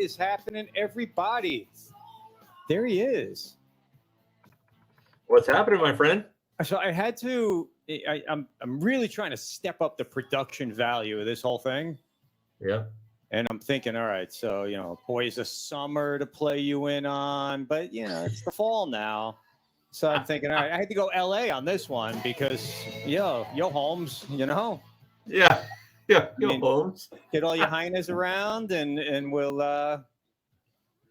is happening, everybody? There he is. What's happening, my friend? So I had to. I'm really trying to step up the production value of this whole thing. Yeah. And I'm thinking, all right, so boys, a summer to play you in on, but it's the fall now. So I'm thinking, all right, I had to go LA on this one because yo Holmes, Yeah. Holmes. Get all your highness around and we'll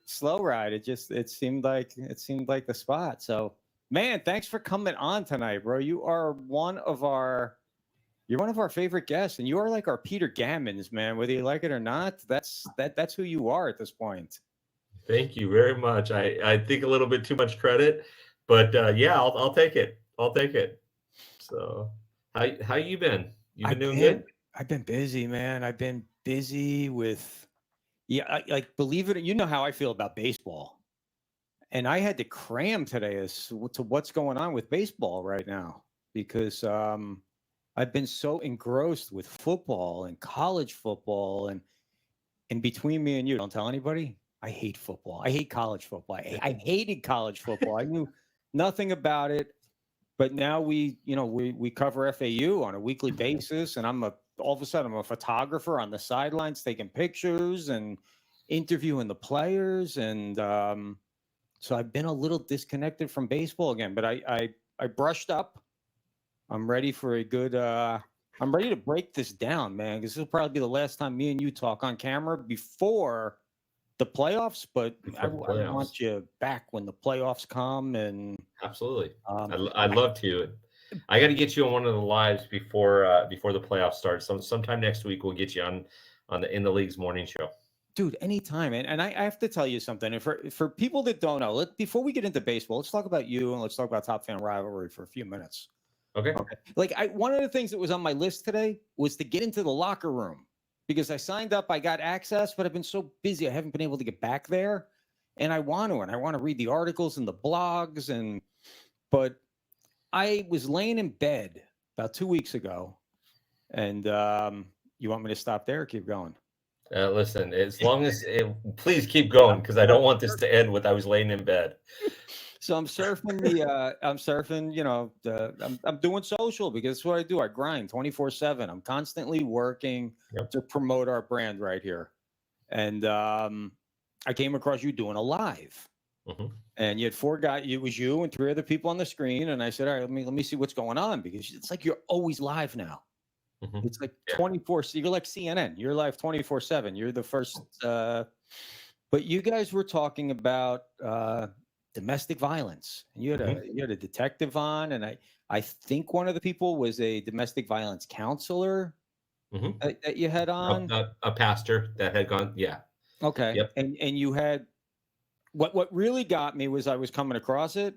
slow ride. It seemed like the spot. So man, thanks for coming on tonight, bro. You're one of our favorite guests, and you are like our Peter Gammons, man. Whether you like it or not, that's who you are at this point. Thank you very much. I think a little bit too much credit, but yeah, I'll take it. I'll take it. So how you been? You been doing good? I've been busy, man. I've been busy with believe it, you know how I feel about baseball. And I had to cram today as to what's going on with baseball right now because I've been so engrossed with football and college football and between me and you, don't tell anybody, I hate football. I hate college football. I hated college football. I knew nothing about it. But now we cover FAU on a weekly basis, and all of a sudden I'm a photographer on the sidelines taking pictures and interviewing the players, and so I've been a little disconnected from baseball again. But I brushed up. I'm ready for a good. I'm ready to break this down, man, because this will probably be the last time me and you talk on camera before the playoffs. But I want you back when the playoffs come. And absolutely, I'd love to. I got to get you on one of the lives before the playoffs start. Sometime next week we'll get you on the In the League's morning show. Dude, anytime. And I have to tell you something. And for people that don't know, before we get into baseball, let's talk about you and let's talk about Top Fan Rivalry for a few minutes. Okay. Like one of the things that was on my list today was to get into the locker room because I signed up, I got access, but I've been so busy I haven't been able to get back there. And I want to read the articles and the blogs but I was laying in bed about 2 weeks ago. And you want me to stop there or keep going? Listen, as long as please keep going because I don't want this to end with I was laying in bed. So I'm surfing I'm doing social because that's what I do. I grind 24/7. I'm constantly working to promote our brand right here. And I came across you doing a live. Mm-hmm. And you had 4 guys. It was you and 3 other people on the screen. And I said, all right, let me see what's going on because it's like you're always live now. Mm-hmm. It's like 24. You're like CNN. You're live 24/7. You're the first. But you guys were talking about domestic violence, and you had a detective on, and I think one of the people was a domestic violence counselor that you had on, a pastor that had gone. Yeah. Okay. Yep. And you had what really got me was I was coming across it.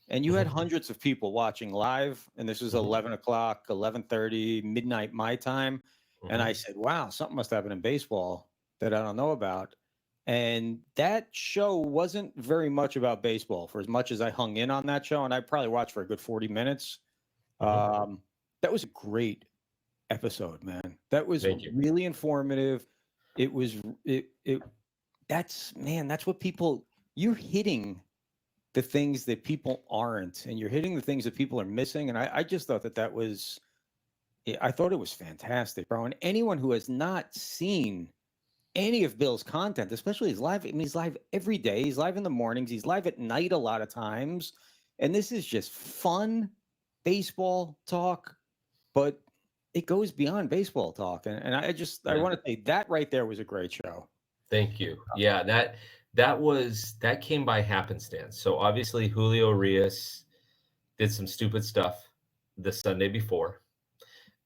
And you had hundreds of people watching live, and this was 11 o'clock, 11:30, midnight my time. And I said, wow, something must happen in baseball that I don't know about. And that show wasn't very much about baseball for as much as I hung in on that show. And I probably watched for a good 40 minutes. That was a great episode, man. That was really informative. That's what people, you're hitting the things that people aren't, and you're hitting the things that people are missing. And I just thought I thought it was fantastic, bro. And anyone who has not seen any of Bill's content, especially his live, he's live every day. He's live in the mornings. He's live at night a lot of times. And this is just fun baseball talk, but it goes beyond baseball talk. And I want to say that right there was a great show. Thank you. Yeah, that came by happenstance. So obviously Julio Urias did some stupid stuff the Sunday before.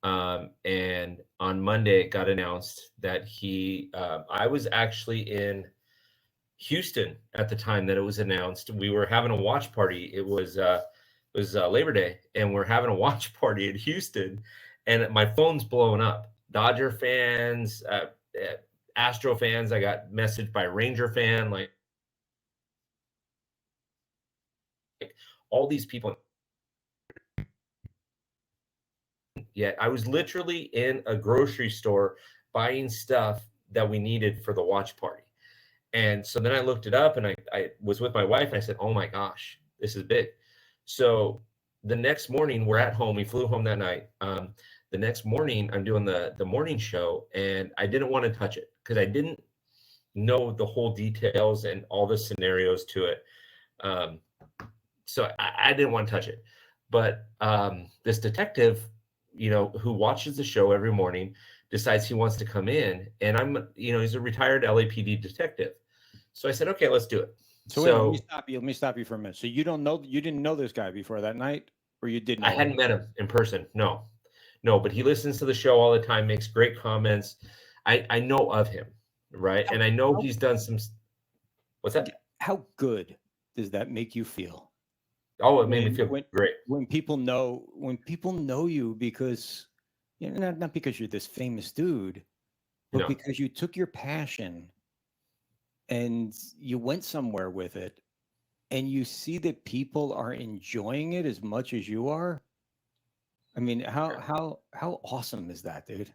And on Monday it got announced that I was actually in Houston at the time that it was announced. We were having a watch party. It was Labor Day, and we're having a watch party in Houston, and my phone's blowing up. Dodger fans, Astro fans. I got messaged by a Ranger fan, like all these people. Yet I was literally in a grocery store buying stuff that we needed for the watch party. And so then I looked it up, and I was with my wife, and I said, oh my gosh, this is big. So the next morning, we're at home. We flew home that night. The next morning, I'm doing the morning show, and I didn't want to touch it because I didn't know the whole details and all the scenarios to it. So I didn't want to touch it. But this detective, who watches the show every morning, decides he wants to come in, and he's a retired LAPD detective. So I said, okay, let's do it. So wait, let me stop you for a minute. So you didn't know this guy before that night, or you did know I hadn't met him in person. No, but he listens to the show all the time, makes great comments. I know of him, right? And I know he's done some. What's that? How good does that make you feel? Oh, it made me feel great. When people know you, because not because you're this famous dude, but because you took your passion and you went somewhere with it, and you see that people are enjoying it as much as you are. I mean, how awesome is that, dude?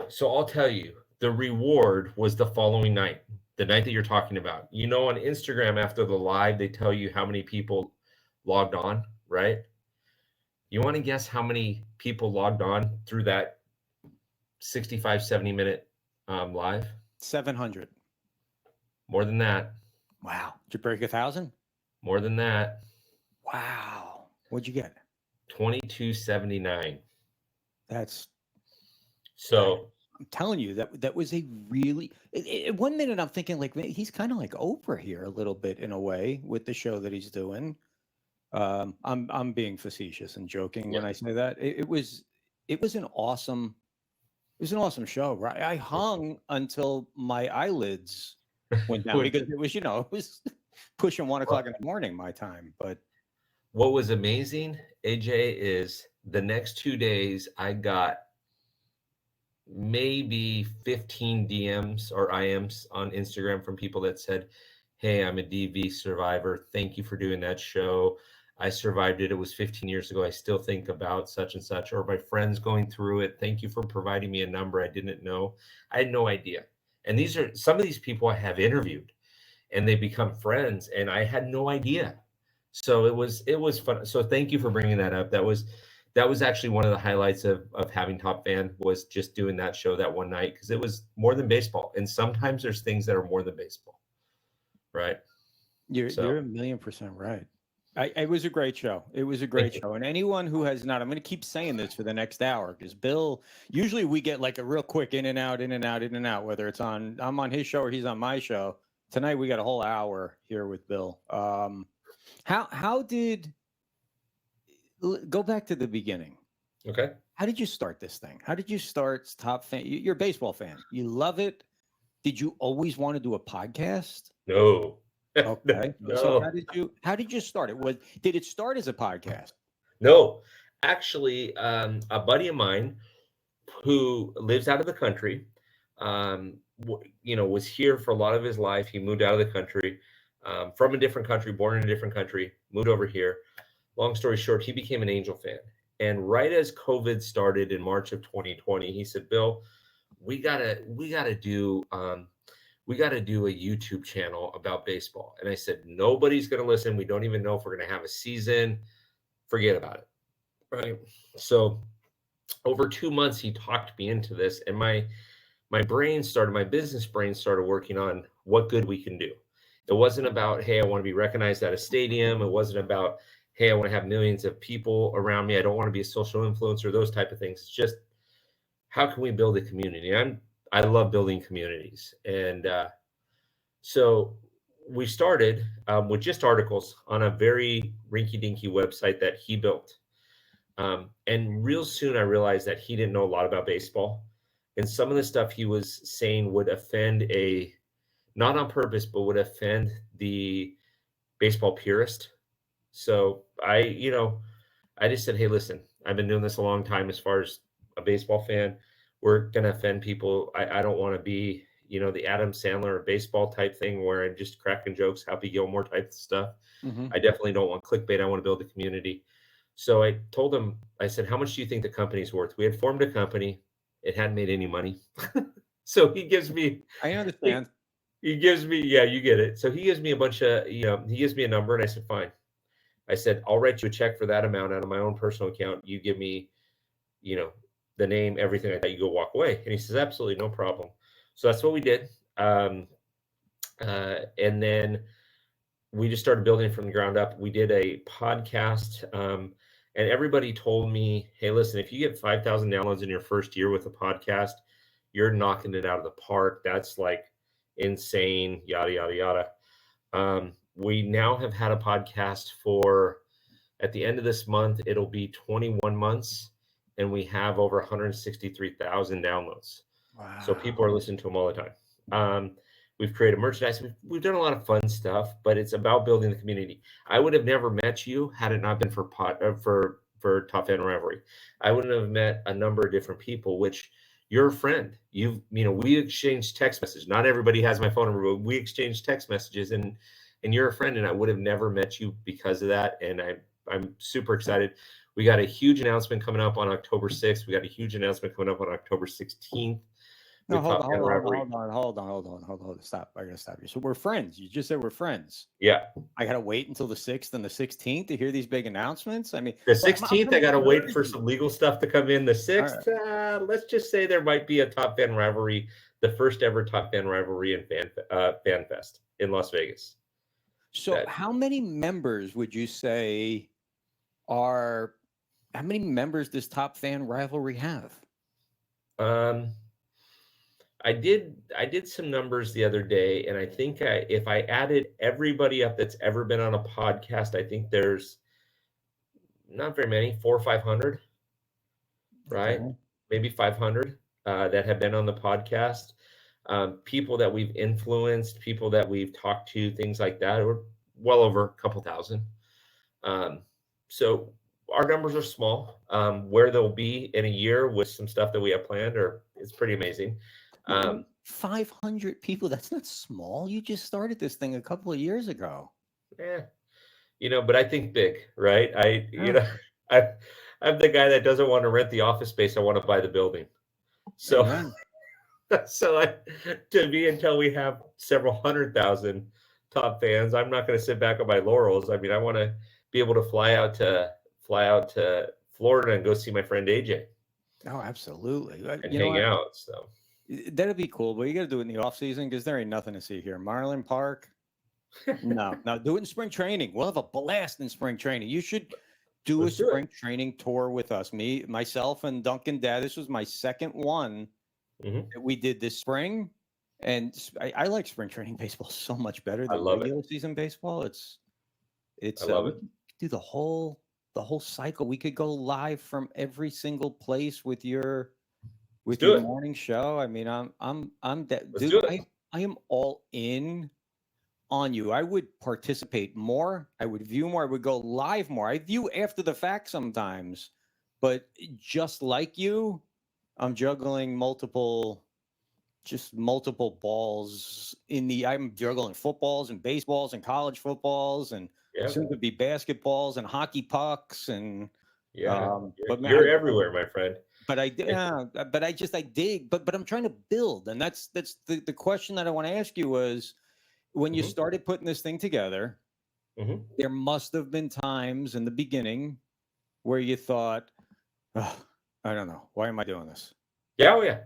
So I'll tell you, the reward was the following night, the night that you're talking about. On Instagram, after the live, they tell you how many people logged on, right? You want to guess how many people logged on through that 65, 70-minute live? 700. More than that. Wow. Did you break 1,000? More than that. Wow. What'd you get? 2279. So I'm telling you, that was a really 1 minute I'm thinking like, man, he's kind of like Oprah here a little bit in a way with the show that he's doing. I'm being facetious and joking when I say that. It was an awesome show, right? I hung until my eyelids went down because it was pushing 1 o'clock in the morning my time. But what was amazing, AJ, is the next 2 days I got maybe 15 DMs or IMs on Instagram from people that said, hey, I'm a DV survivor. Thank you for doing that show. I survived it. It was 15 years ago. I still think about such and such, or my friends going through it. Thank you for providing me a number I didn't know. I had no idea. And these are some of these people I have interviewed, and they become friends, and I had no idea. So it was fun. So thank you for bringing that up. That was actually one of the highlights of having Top Fan, was just doing that show that one night, because it was more than baseball. And sometimes there's things that are more than baseball, right? You're 1,000,000% right. It was a great show. It was a great show. And anyone who has not, I'm going to keep saying this for the next hour, because Bill, usually we get like a real quick in and out, whether I'm on his show or he's on my show. Tonight we got a whole hour here with Bill. Go back to the beginning. Okay. How did you start this thing? How did you start Top Fan? You're a baseball fan. You love it. Did you always want to do a podcast? No. Okay. No. So how did you start it? Did it start as a podcast? No. Actually, a buddy of mine who lives out of the country, was here for a lot of his life. He moved out of the country, from a different country, born in a different country, moved over here. Long story short, he became an Angel fan. And right as COVID started in March of 2020, he said, Bill, we gotta do a YouTube channel about baseball. And I said, nobody's going to listen. We don't even know if we're going to have a season. Forget about it. Right. So over 2 months, he talked me into this, and my business brain started working on what good we can do. It wasn't about, hey, I want to be recognized at a stadium. It wasn't about, hey, I want to have millions of people around me. I don't want to be a social influencer, those type of things. It's just, how can we build a community? I love building communities. And so we started with just articles on a very rinky-dinky website that he built. And real soon I realized that he didn't know a lot about baseball. And some of the stuff he was saying would offend not on purpose, but would offend the baseball purist. So I just said, hey, listen, I've been doing this a long time as far as a baseball fan. We're going to offend people. I don't want to be, the Adam Sandler of baseball type thing where I'm just cracking jokes, Happy Gilmore type stuff. Mm-hmm. I definitely don't want clickbait. I want to build a community. So I told him, I said, how much do you think the company's worth? We had formed a company. It hadn't made any money. So he gives me, I understand. He gives me, yeah, you get it. So he gives me a bunch of, he gives me a number, and I said, fine. I said, I'll write you a check for that amount out of my own personal account. You give me, the name, everything like that. You go walk away. And he says, absolutely, no problem. So that's what we did. And then we just started building from the ground up. We did a podcast, and everybody told me, hey, listen, if you get 5,000 downloads in your first year with a podcast, you're knocking it out of the park. That's like insane, yada, yada, yada. We now have had a podcast for, at the end of this month, it'll be 21 months, and we have over 163,000 downloads. Wow. So people are listening to them all the time. We've created merchandise. We've done a lot of fun stuff, but it's about building the community. I would have never met you had it not been for Top Fan Rivalry. I wouldn't have met a number of different people, which you're a friend. We exchanged text messages. Not everybody has my phone number, but we exchanged text messages, and you're a friend, and I would have never met you because of that. And I'm super excited. We got a huge announcement coming up on October 6th. We got a huge announcement coming up on October 16th. No, hold on. Stop. I gotta stop you. So we're friends. You just said we're friends. Yeah. I gotta wait until the 6th and the 16th to hear these big announcements. I mean, the 16th, I gotta wait for some legal stuff to come in. The 6th, right. Let's just say there might be a Top Fan Rivalry, the first ever Top Fan Rivalry and Fan Fest in Las Vegas. So how many members would you say how many members does Top Fan Rivalry have? I did some numbers the other day, and I think if I added everybody up that's ever been on a podcast, I think there's not very many, 400 or 500, right? Okay. Maybe 500 that have been on the podcast. People that we've influenced, people that we've talked to, things like that. We're well over a couple thousand. So our numbers are small. Where they'll be in a year with some stuff that we have planned, it's pretty amazing. 500 people, that's not small. You just started this thing a couple of years ago. Yeah. But I think big, right? I'm the guy that doesn't want to rent the office space. I want to buy the building. So, to me, until we have several 100,000 top fans, I'm not going to sit back on my laurels. I mean, I want to be able to fly out to Florida and go see my friend AJ. Oh, absolutely. And hang out. So that'd be cool, but you got to do it in the off season because there ain't nothing to see here. Marlin Park. No, do it in spring training. We'll have a blast in spring training. You should do a spring training tour with us. Myself, and Dunkin Dad. This was my second one that we did this spring, and I like spring training baseball so much better than regular season baseball. I love it. Do the whole cycle. We could go live from every single place with your morning show. I mean, I'm dude. I am all in on you. I would participate more. I would view more. I would go live more. I view after the fact sometimes, but just like you, I'm juggling multiple balls I'm juggling footballs and baseballs and college footballs and soon to be basketballs and hockey pucks and but man, you're everywhere, my friend. But I dig, but I'm trying to build, and that's the question that I want to ask you was, when you started putting this thing together, there must have been times in the beginning where you thought, oh, I don't know, why am I doing this? Yeah.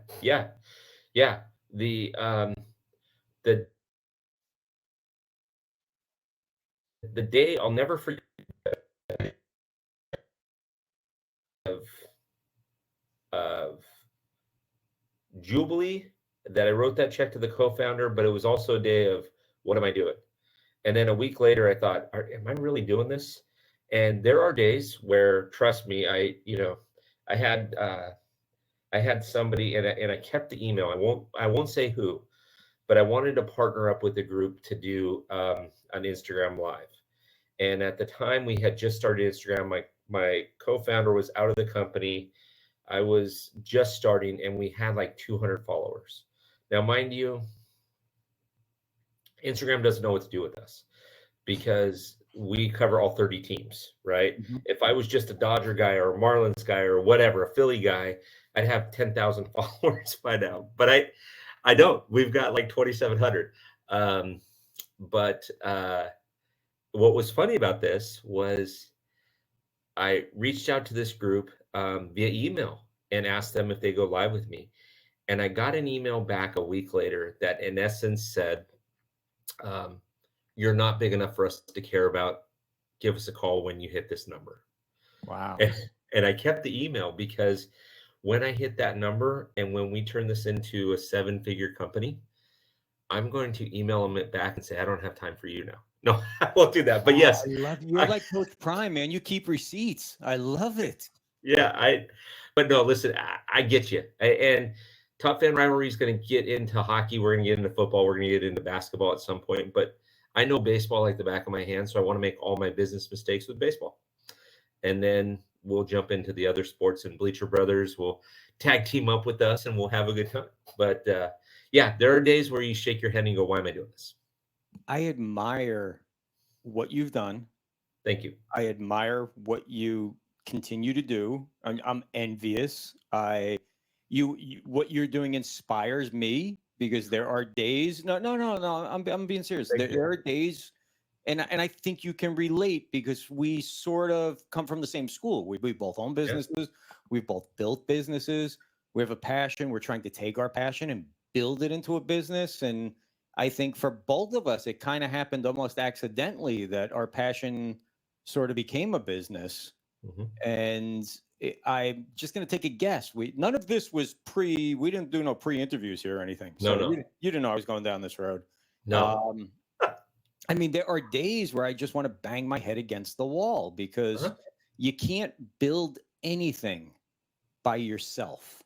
The day I'll never forget of Jubilee that I wrote that check to the co-founder, but it was also a day of, what am I doing? And then a week later, I thought, am I really doing this? And there are days where, trust me, I had somebody, and I kept the email. I won't say who, but I wanted to partner up with a group to do an Instagram Live. And at the time, we had just started Instagram. My co-founder was out of the company. I was just starting, and we had like 200 followers. Now, mind you, Instagram doesn't know what to do with us because we cover all 30 teams, right? If I was just a Dodger guy or a Marlins guy or whatever, a Philly guy, I'd have 10,000 followers by now. But I don't. We've got like 2,700. Um, but what was funny about this was I reached out to this group via email and asked them if they go live with me. And I got an email back a week later that in essence said, um, you're not big enough for us to care about. Give us a call when you hit this number. Wow. And I kept the email because when I hit that number and when we turn this into a 7-figure company, I'm going to email them it back and say, I don't have time for you now. No, I won't do that. But Oh, yes, I love you're like Coach Prime, man. You keep receipts. I love it. yeah, but no, listen, I get you. And Top Fan Rivalry is going to get into hockey. We're going to get into football. We're going to get into basketball at some point. But I know baseball like the back of my hand, so I want to make all my business mistakes with baseball. And then we'll jump into the other sports, and Bleacher Brothers will tag team up with us and we'll have a good time. But yeah, there are days where you shake your head and you go, why am I doing this? I admire what you've done. Thank you. I admire what you continue to do. I'm envious. You what you're doing inspires me because there are days. No. I'm being serious. There are days, and I think you can relate because we sort of come from the same school. We both own businesses. Yeah. We both built businesses. We have a passion. We're trying to take our passion and build it into a business. And I think for both of us, it kind of happened almost accidentally that our passion sort of became a business. Mm-hmm. And I'm just going to take a guess. None of this was we didn't do no pre-interviews here or anything. So you didn't know I was going down this road. No. I mean, there are days where I just want to bang my head against the wall because you can't build anything by yourself.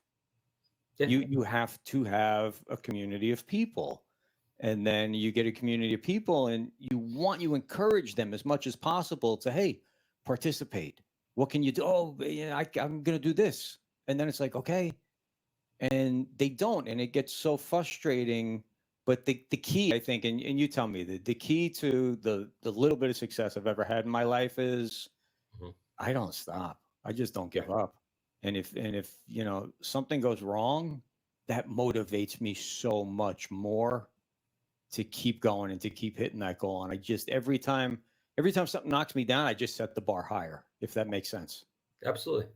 Yeah. You have to have a community of people. And then you get a community of people and you encourage them as much as possible to, hey, participate. What can you do? Oh, yeah, I'm going to do this. And then it's like, okay. And they don't. And it gets so frustrating. But the key, I think, and you tell me, the key to the little bit of success I've ever had in my life is I don't stop. I just don't give up. And if something goes wrong, that motivates me so much more to keep going and to keep hitting that goal. And I just every time something knocks me down, I just set the bar higher, if that makes sense. Absolutely.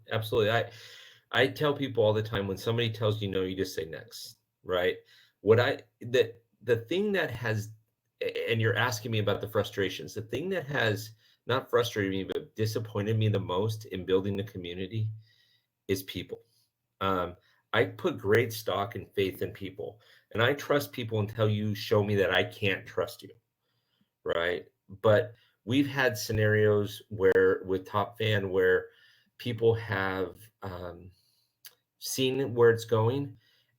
I tell people all the time, when somebody tells you no, you just say next, right? The thing that has, and you're asking me about the frustrations, the thing that has not frustrated me, but disappointed me the most in building the community is people. I put great stock and faith in people, and I trust people until you show me that I can't trust you, right? But we've had scenarios where with Top Fan where people have seen where it's going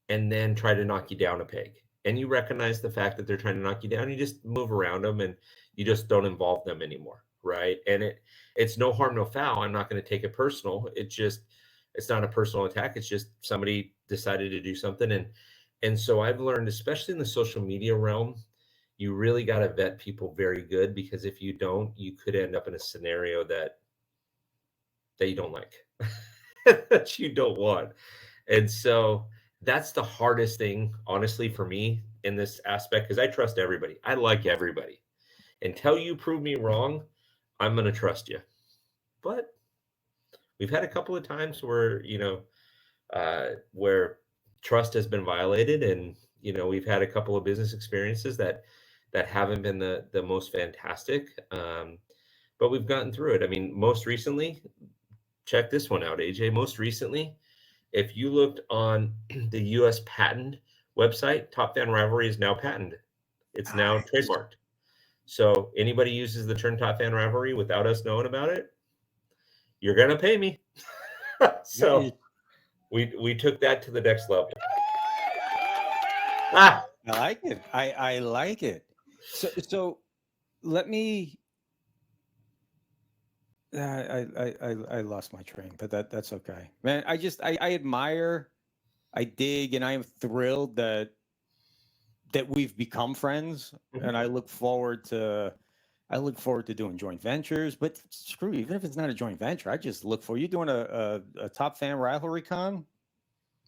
and then try to knock you down a peg. And you recognize the fact that they're trying to knock you down. You just move around them and you just don't involve them anymore, right? And it's no harm, no foul. I'm not going to take it personal. It's not a personal attack. It's just somebody decided to do something. And so I've learned, especially in the social media realm, you really got to vet people very good, because if you don't, you could end up in a scenario that you don't like, that you don't want. And so that's the hardest thing, honestly, for me in this aspect, because I trust everybody. I like everybody. Until you prove me wrong, I'm going to trust you. But we've had a couple of times where, where trust has been violated, and, we've had a couple of business experiences that haven't been the most fantastic. But we've gotten through it. I mean, most recently, check this one out, AJ. Most recently, if you looked on the U.S. patent website, Top Fan Rivalry is now patented. It's now trademarked. So anybody uses the term Top Fan Rivalry without us knowing about it, you're going to pay me. So we took that to the next level. I like it. I like it. So let me. I lost my train, but that's okay, man. I admire, I dig, and I am thrilled that we've become friends, and I look forward to doing joint ventures. But screw, even if it's not a joint venture, I just look for you doing a Top Fan Rivalry con.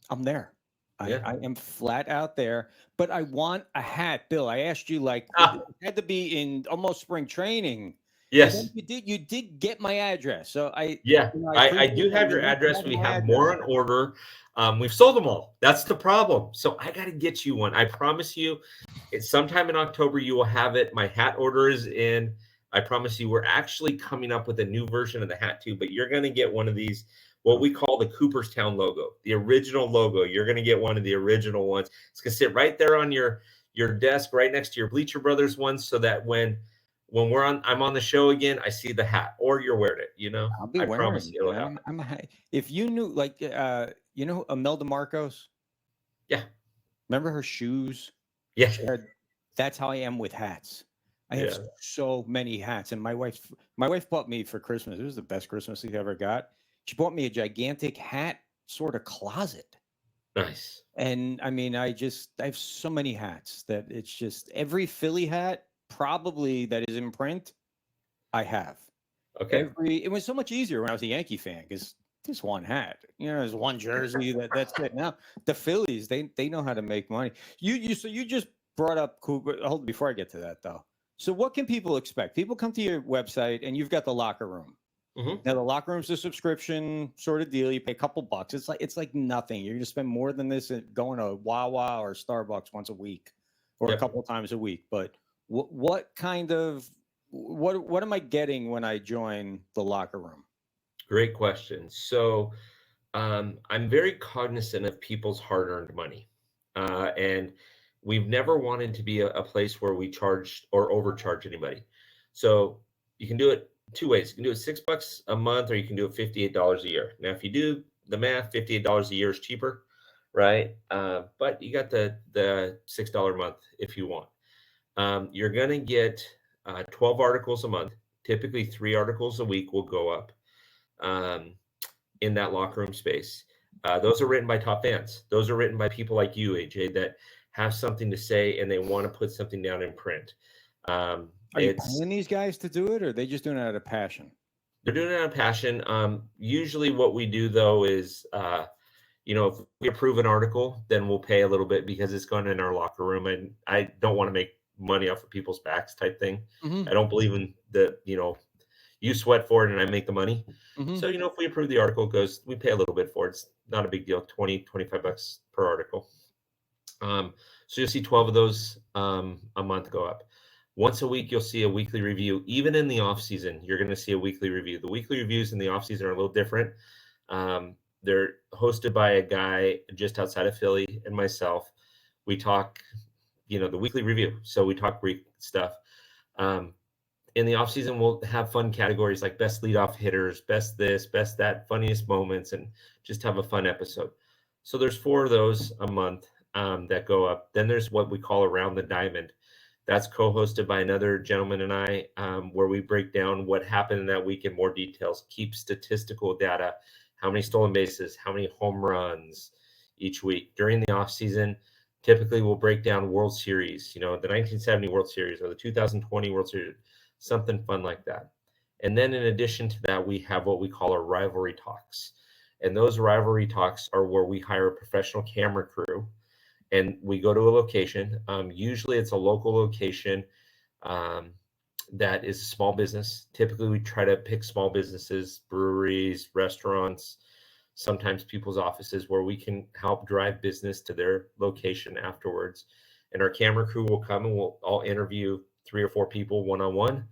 I'm there. I am flat out there, but I want a hat, Bill. I asked you, like, it had to be in almost spring training. And then Yes. you did get my address. So Yeah, I appreciate do that. have your address. We have more on order. We've sold them all. That's the problem. So I got to get you one. I promise you, it's sometime in October you will have it. My hat order is in. I promise you, we're actually coming up with a new version of the hat too. But you're going to get one of these, what we call the Cooperstown logo, the original logo. You're going to get one of the original ones. It's going to sit right there on your desk, right next to your Bleacher Brothers one, so that when I'm on the show again, I see the hat, or you're wearing it, I'll be I wearing promise it, you it'll man. happen. If you knew, like, Imelda Marcos, Yeah. remember her shoes? Yeah. That's how I am with hats. I have Yeah. so many hats, and my wife bought me for Christmas. It was the best Christmas she ever got. She bought me a gigantic hat sort of closet. Nice. And I mean, I have so many hats that it's just every Philly hat probably that is in print, I have. Okay. It was so much easier when I was a Yankee fan because just one hat, there's one jersey that's it. Now the Phillies, they know how to make money. So you just brought up Cooper. Hold before I get to that though. So what can people expect? People come to your website and you've got the locker room. Mhm. Now the locker room's a subscription sort of deal. You pay a couple bucks. It's like nothing. You're gonna spend more than this at going to Wawa or Starbucks once a week, or a Yep. couple times a week. But what kind of what am I getting when I join the locker room? Great question. So, I'm very cognizant of people's hard-earned money, and we've never wanted to be a place where we charge or overcharge anybody. So you can do it two ways. You can do it $6 a month, or you can do it $58 a year. Now, if you do the math, $58 a year is cheaper, right? But you got the $6 a month if you want. You're going to get 12 articles a month. Typically, 3 articles a week will go up um, in that locker room space. Those are written by top fans. Those are written by people like you, AJ, that have something to say and they want to put something down in print. Are you paying these guys to do it, or are they just doing it out of passion? They're doing it out of passion. Usually, what we do though is, if we approve an article, then we'll pay a little bit because it's going in our locker room, and I don't want to make money off of people's backs type thing. Mm-hmm. I don't believe in the, you sweat for it and I make the money. Mm-hmm. So, if we approve the article, we pay a little bit for it. It's not a big deal, 20, 25 bucks per article. So you'll see 12 of those a month go up. Once a week, you'll see a weekly review. Even in the off season, you're going to see a weekly review. The weekly reviews in the off season are a little different. They're hosted by a guy just outside of Philly and myself. We talk, the weekly review. So we talk Greek stuff. In the off season, we'll have fun categories like best leadoff hitters, best this, best that, funniest moments, and just have a fun episode. So there's 4 of those a month that go up. Then there's what we call Around the Diamond. That's co-hosted by another gentleman and I, where we break down what happened in that week in more details, keep statistical data, how many stolen bases, how many home runs each week. During the off season, typically we'll break down World Series, the 1970 World Series or the 2020 World Series, something fun like that. And then in addition to that, we have what we call our rivalry talks. And those rivalry talks are where we hire a professional camera crew and we go to a location. Usually it's a local location that is a small business. Typically we try to pick small businesses, breweries, restaurants, sometimes people's offices where we can help drive business to their location afterwards. And our camera crew will come and I'll interview 3 or 4 people one-on-one.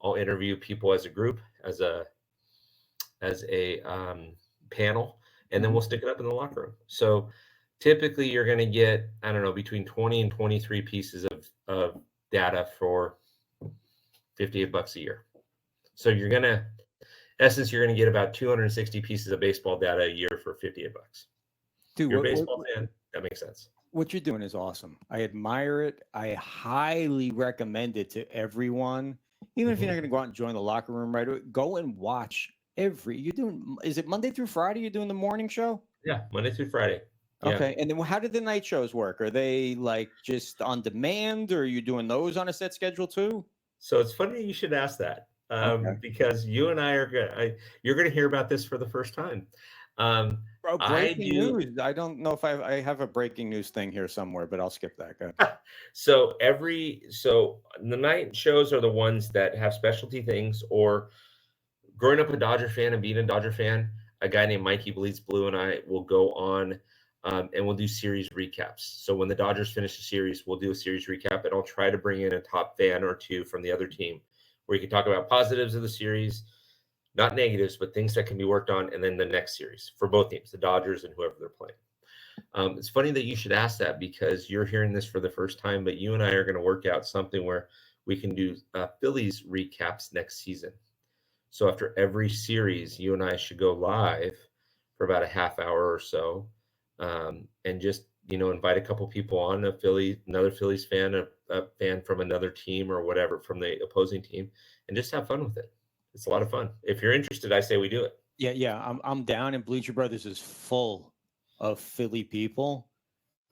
I'll interview people as a group, as a panel, and then we'll stick it up in the locker room. So typically you're going to get, I don't know, between 20 and 23 pieces of data for $58 a year. So you're going to, in essence, you're going to get about 260 pieces of baseball data a year for $58. Dude, you're a baseball fan, that makes sense. What you're doing is awesome. I admire it. I highly recommend it to everyone. Even if you're not going to go out and join the locker room right away, go and watch is it Monday through Friday you're doing the morning show? Yeah, Monday through Friday. Yeah. Okay. And then how did the night shows work? Are they like just on demand, or are you doing those on a set schedule too? So it's funny you should ask that because you and I you're going to hear about this for the first time. Bro, I breaking do. news. I don't know if I have a breaking news thing here somewhere, but I'll skip that. Go. So the night shows are the ones that have specialty things. Or growing up a Dodger fan and being a Dodger fan, a guy named Mikey Bleeds Blue and I will go on and we'll do series recaps. So when the Dodgers finish the series, we'll do a series recap, and I'll try to bring in a top fan or two from the other team where you can talk about positives of the series, not negatives, but things that can be worked on, and then the next series for both teams, the Dodgers and whoever they're playing. It's funny that you should ask that because you're hearing this for the first time, but you and I are going to work out something where we can do Phillies recaps next season. So after every series, you and I should go live for about a half hour or so, and just invite a couple people on, another Phillies fan, a fan from another team or whatever from the opposing team, and just have fun with it. It's a lot of fun. If you're interested, I say we do it. Yeah. I'm down, and Bleacher Brothers is full of Philly people.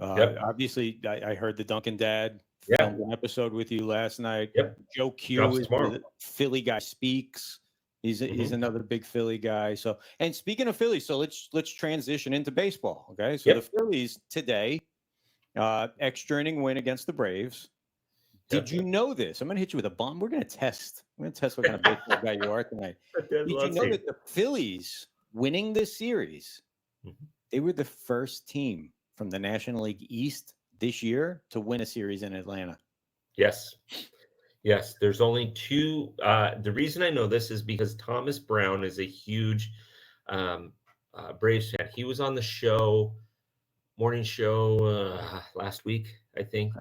Yep. Obviously, I heard the Dunkin dad filmed an episode with you last night. Yep. Joe Q Drops is tomorrow. the Philly guy speaks. He's another big Philly guy. So, and speaking of Philly, so let's transition into baseball. Okay, so the Phillies today, extra inning win against the Braves. Did you know this? I'm going to hit you with a bomb. We're going to test. We're going to test what kind of baseball guy you are tonight. Did you know that the Phillies winning this series, they were the first team from the National League East this year to win a series in Atlanta? Yes. There's only two. The reason I know this is because Thomas Brown is a huge Braves fan. He was on the morning show last week, I think.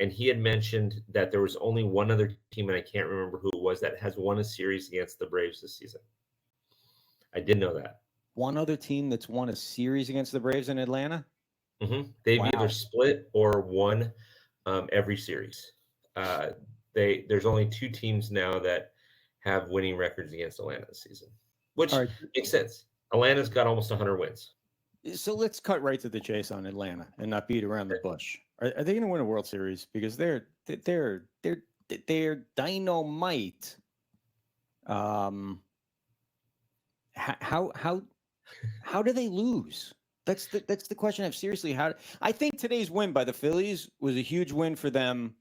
And he had mentioned that there was only one other team, and I can't remember who it was, that has won a series against the Braves this season. I did know that. One other team that's won a series against the Braves in Atlanta? They've either split or won every series. There's only two teams now that have winning records against Atlanta this season, which makes sense. Atlanta's got almost 100 wins. So let's cut right to the chase on Atlanta and not beat around the bush. Are they going to win a World Series? Because they're dynamite. How do they lose? That's the question I have. Seriously, I think today's win by the Phillies was a huge win for them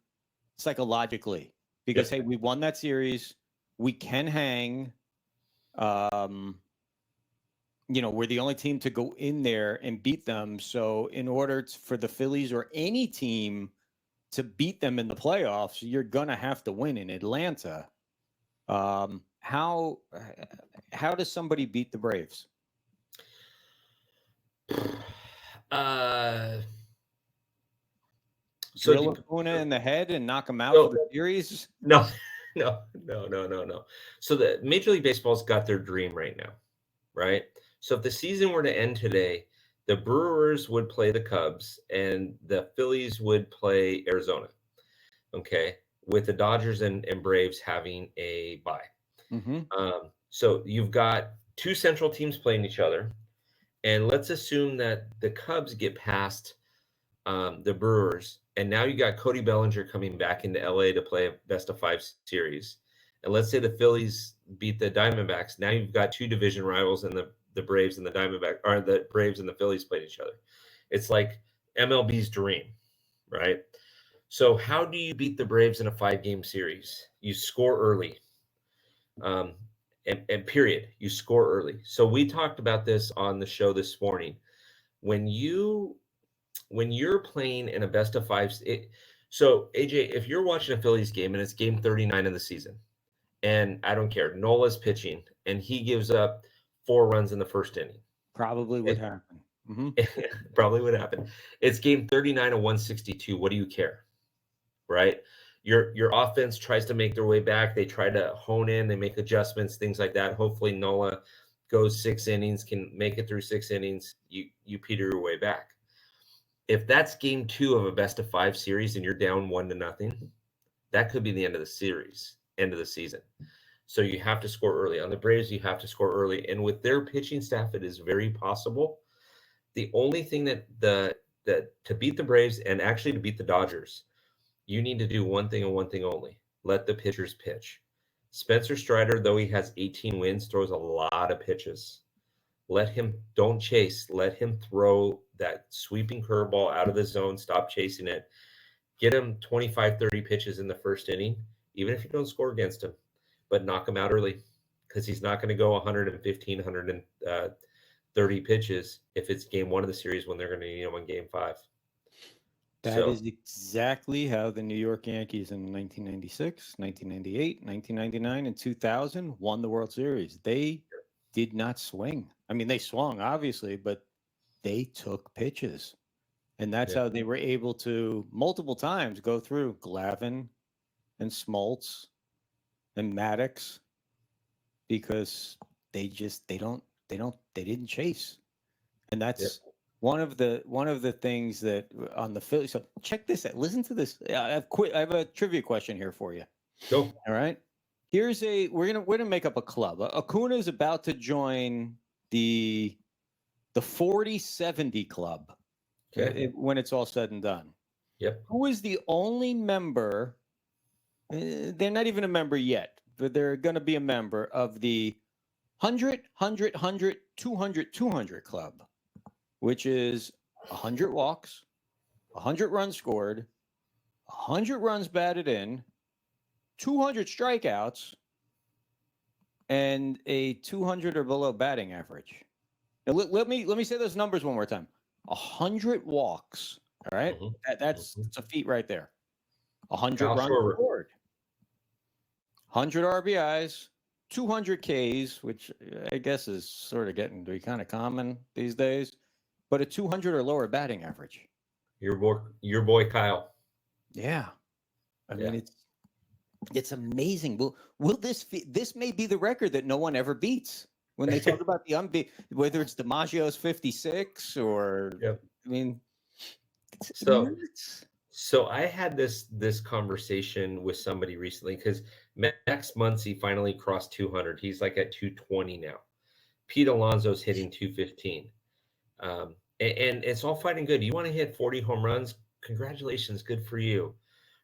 psychologically, because hey, we won that series. We can hang. We're the only team to go in there and beat them. So in order for the Phillies or any team to beat them in the playoffs, you're going to have to win in Atlanta. How does somebody beat the Braves? Drill Acuna in the head and knock him out for the series? No. So the Major League Baseball's got their dream right now, right? So if the season were to end today, the Brewers would play the Cubs and the Phillies would play Arizona, okay, with the Dodgers and Braves having a bye. So you've got two central teams playing each other, and let's assume that the Cubs get past the Brewers, and now you got Cody Bellinger coming back into LA to play a best-of-5 series. And let's say the Phillies beat the Diamondbacks. Now you've got two division rivals, and the Braves and the Diamondbacks, or the Braves and the Phillies played each other. It's like MLB's dream, right? So how do you beat the Braves in a 5-game series? You score early. And period, you score early. So we talked about this on the show this morning. When you're playing in a best-of-5, so AJ, if you're watching a Phillies game and it's game 39 of the season, and I don't care, Nola's pitching, and he gives up 4 runs in the first inning. Probably would happen. Probably would happen. It's game 39 of 162. What do you care? Right? Your offense tries to make their way back. They try to hone in. They make adjustments, things like that. Hopefully Nola goes 6 innings, can make it through 6 innings. You peter your way back. If that's game 2 of a best-of-5 series and you're down 1-0, that could be the end of the series, end of the season. So you have to score early. On the Braves, you have to score early. And with their pitching staff, it is very possible. The only thing that to beat the Braves and actually to beat the Dodgers, you need to do one thing and one thing only. Let the pitchers pitch. Spencer Strider, though he has 18 wins, throws a lot of pitches. Don't chase. Let him throw that sweeping curveball out of the zone. Stop chasing it. Get him 25, 30 pitches in the first inning, even if you don't score against him, but knock him out early because he's not going to go 115, 130 pitches if it's game one of the series when they're going to need him in game 5. That is exactly how the New York Yankees in 1996, 1998, 1999, and 2000 won the World Series. They did not swing. I mean, they swung, obviously, but they took pitches. And that's how they were able to multiple times go through Glavine and Smoltz and Maddox because they didn't chase. And that's one of the things that on the Phillies. So check this out. Listen to this. I have a trivia question here for you. Go. All right. We're gonna make up a club. Acuna is about to join the 40-70 club. Okay. When it's all said and done. Yep. Who is the only member? They're not even a member yet, but they're going to be a member of the 100, 100, 100, 200, 200 club, which is 100 walks, 100 runs scored, 100 runs batted in, 200 strikeouts, and a 200 or below batting average. Now, let me say those numbers one more time. 100 walks. All right. That's a feat right there. 100 runs scored. 100 RBIs, 200 Ks, which I guess is sort of getting to be kind of common these days, but a 200 or lower batting average. Your boy Kyle. Yeah. I mean, it's amazing. Will this may be the record that no one ever beats? When they talk about the whether it's DiMaggio's 56 or, I mean, it's nuts. So I had this conversation with somebody recently because Max Muncy finally crossed 200. He's like at 220 now. Pete Alonso's hitting 215. And it's all fine and good. You want to hit 40 home runs? Congratulations, good for you,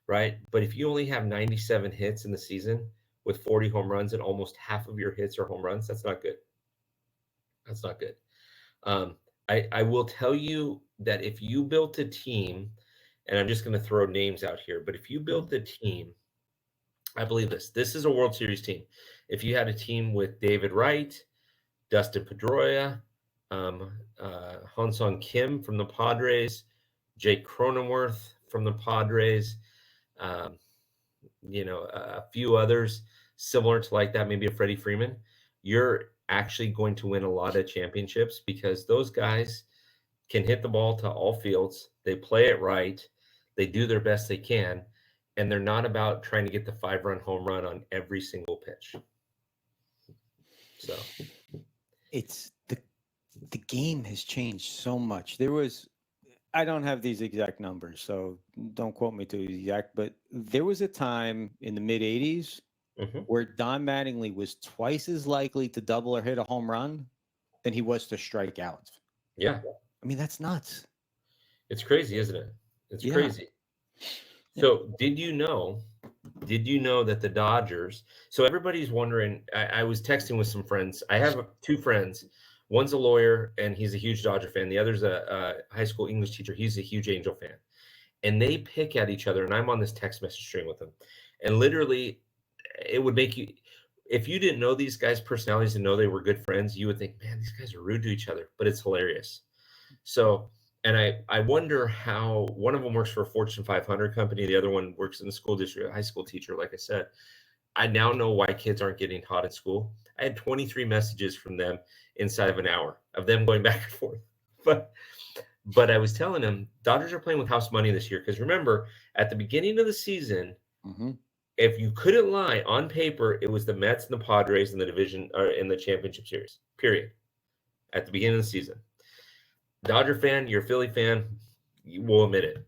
right? But if you only have 97 hits in the season, with 40 home runs and almost half of your hits are home runs, that's not good. That's not good. I will tell you that if you built a team, and I'm just going to throw names out here, but if you built a team, I believe this is a World Series team. If you had a team with David Wright, Dustin Pedroia, Han-Sung Kim from the Padres, Jake Cronenworth from the Padres, a few others similar to like that, maybe a Freddie Freeman, you're actually going to win a lot of championships because those guys can hit the ball to all fields. They play it right. They do their best they can. And they're not about trying to get the 5-run home run on every single pitch. So it's the game has changed so much. I don't have these exact numbers, so don't quote me to the exact, but there was a time in the mid 80s where Don Mattingly was twice as likely to double or hit a home run than he was to strike out. Yeah. I mean, that's nuts. It's crazy, isn't it? It's crazy. So did you know that the Dodgers, so everybody's wondering, I was texting with some friends. I have 2 friends. One's a lawyer and he's a huge Dodger fan. The other's a high school English teacher. He's a huge Angel fan. And they pick at each other. And I'm on this text message string with them. And literally, it would make you, if you didn't know these guys' personalities and know they were good friends, you would think, man, these guys are rude to each other. But it's hilarious. So, and I wonder how one of them works for a Fortune 500 company. The other one works in the school district, a high school teacher, like I said. I now know why kids aren't getting taught at school. I had 23 messages from them inside of an hour of them going back and forth. But I was telling them, Dodgers are playing with house money this year. Because remember, at the beginning of the season, if you couldn't lie, on paper, it was the Mets and the Padres in the division or in the championship series, period. At the beginning of the season. Dodger fan, you're a Philly fan, you will admit it.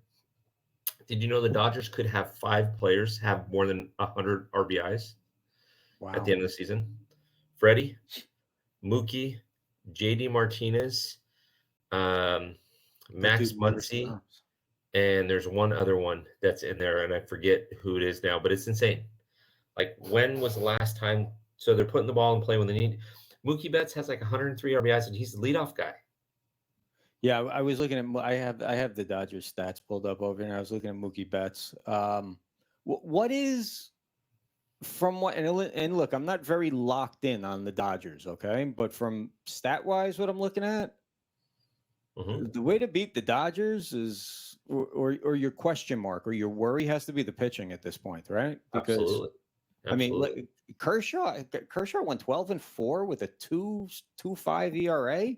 Did you know the Dodgers could have 5 players have more than 100 RBIs at the end of the season? Freddie, Mookie, JD Martinez, Max Muncy, and there's one other one that's in there, and I forget who it is now, but it's insane. Like, when was the last time? So they're putting the ball in play when they need. Mookie Betts has like 103 RBIs, and he's the leadoff guy. Yeah, I was looking at. I have the Dodgers stats pulled up over here. And I was looking at Mookie Betts. What is from what and look, I'm not very locked in on the Dodgers, okay? But from stat wise, what I'm looking at, the way to beat the Dodgers is, or your question mark or your worry has to be the pitching at this point, right? Because Absolutely. I mean, Kershaw went 12-4 with a 2.25 ERA.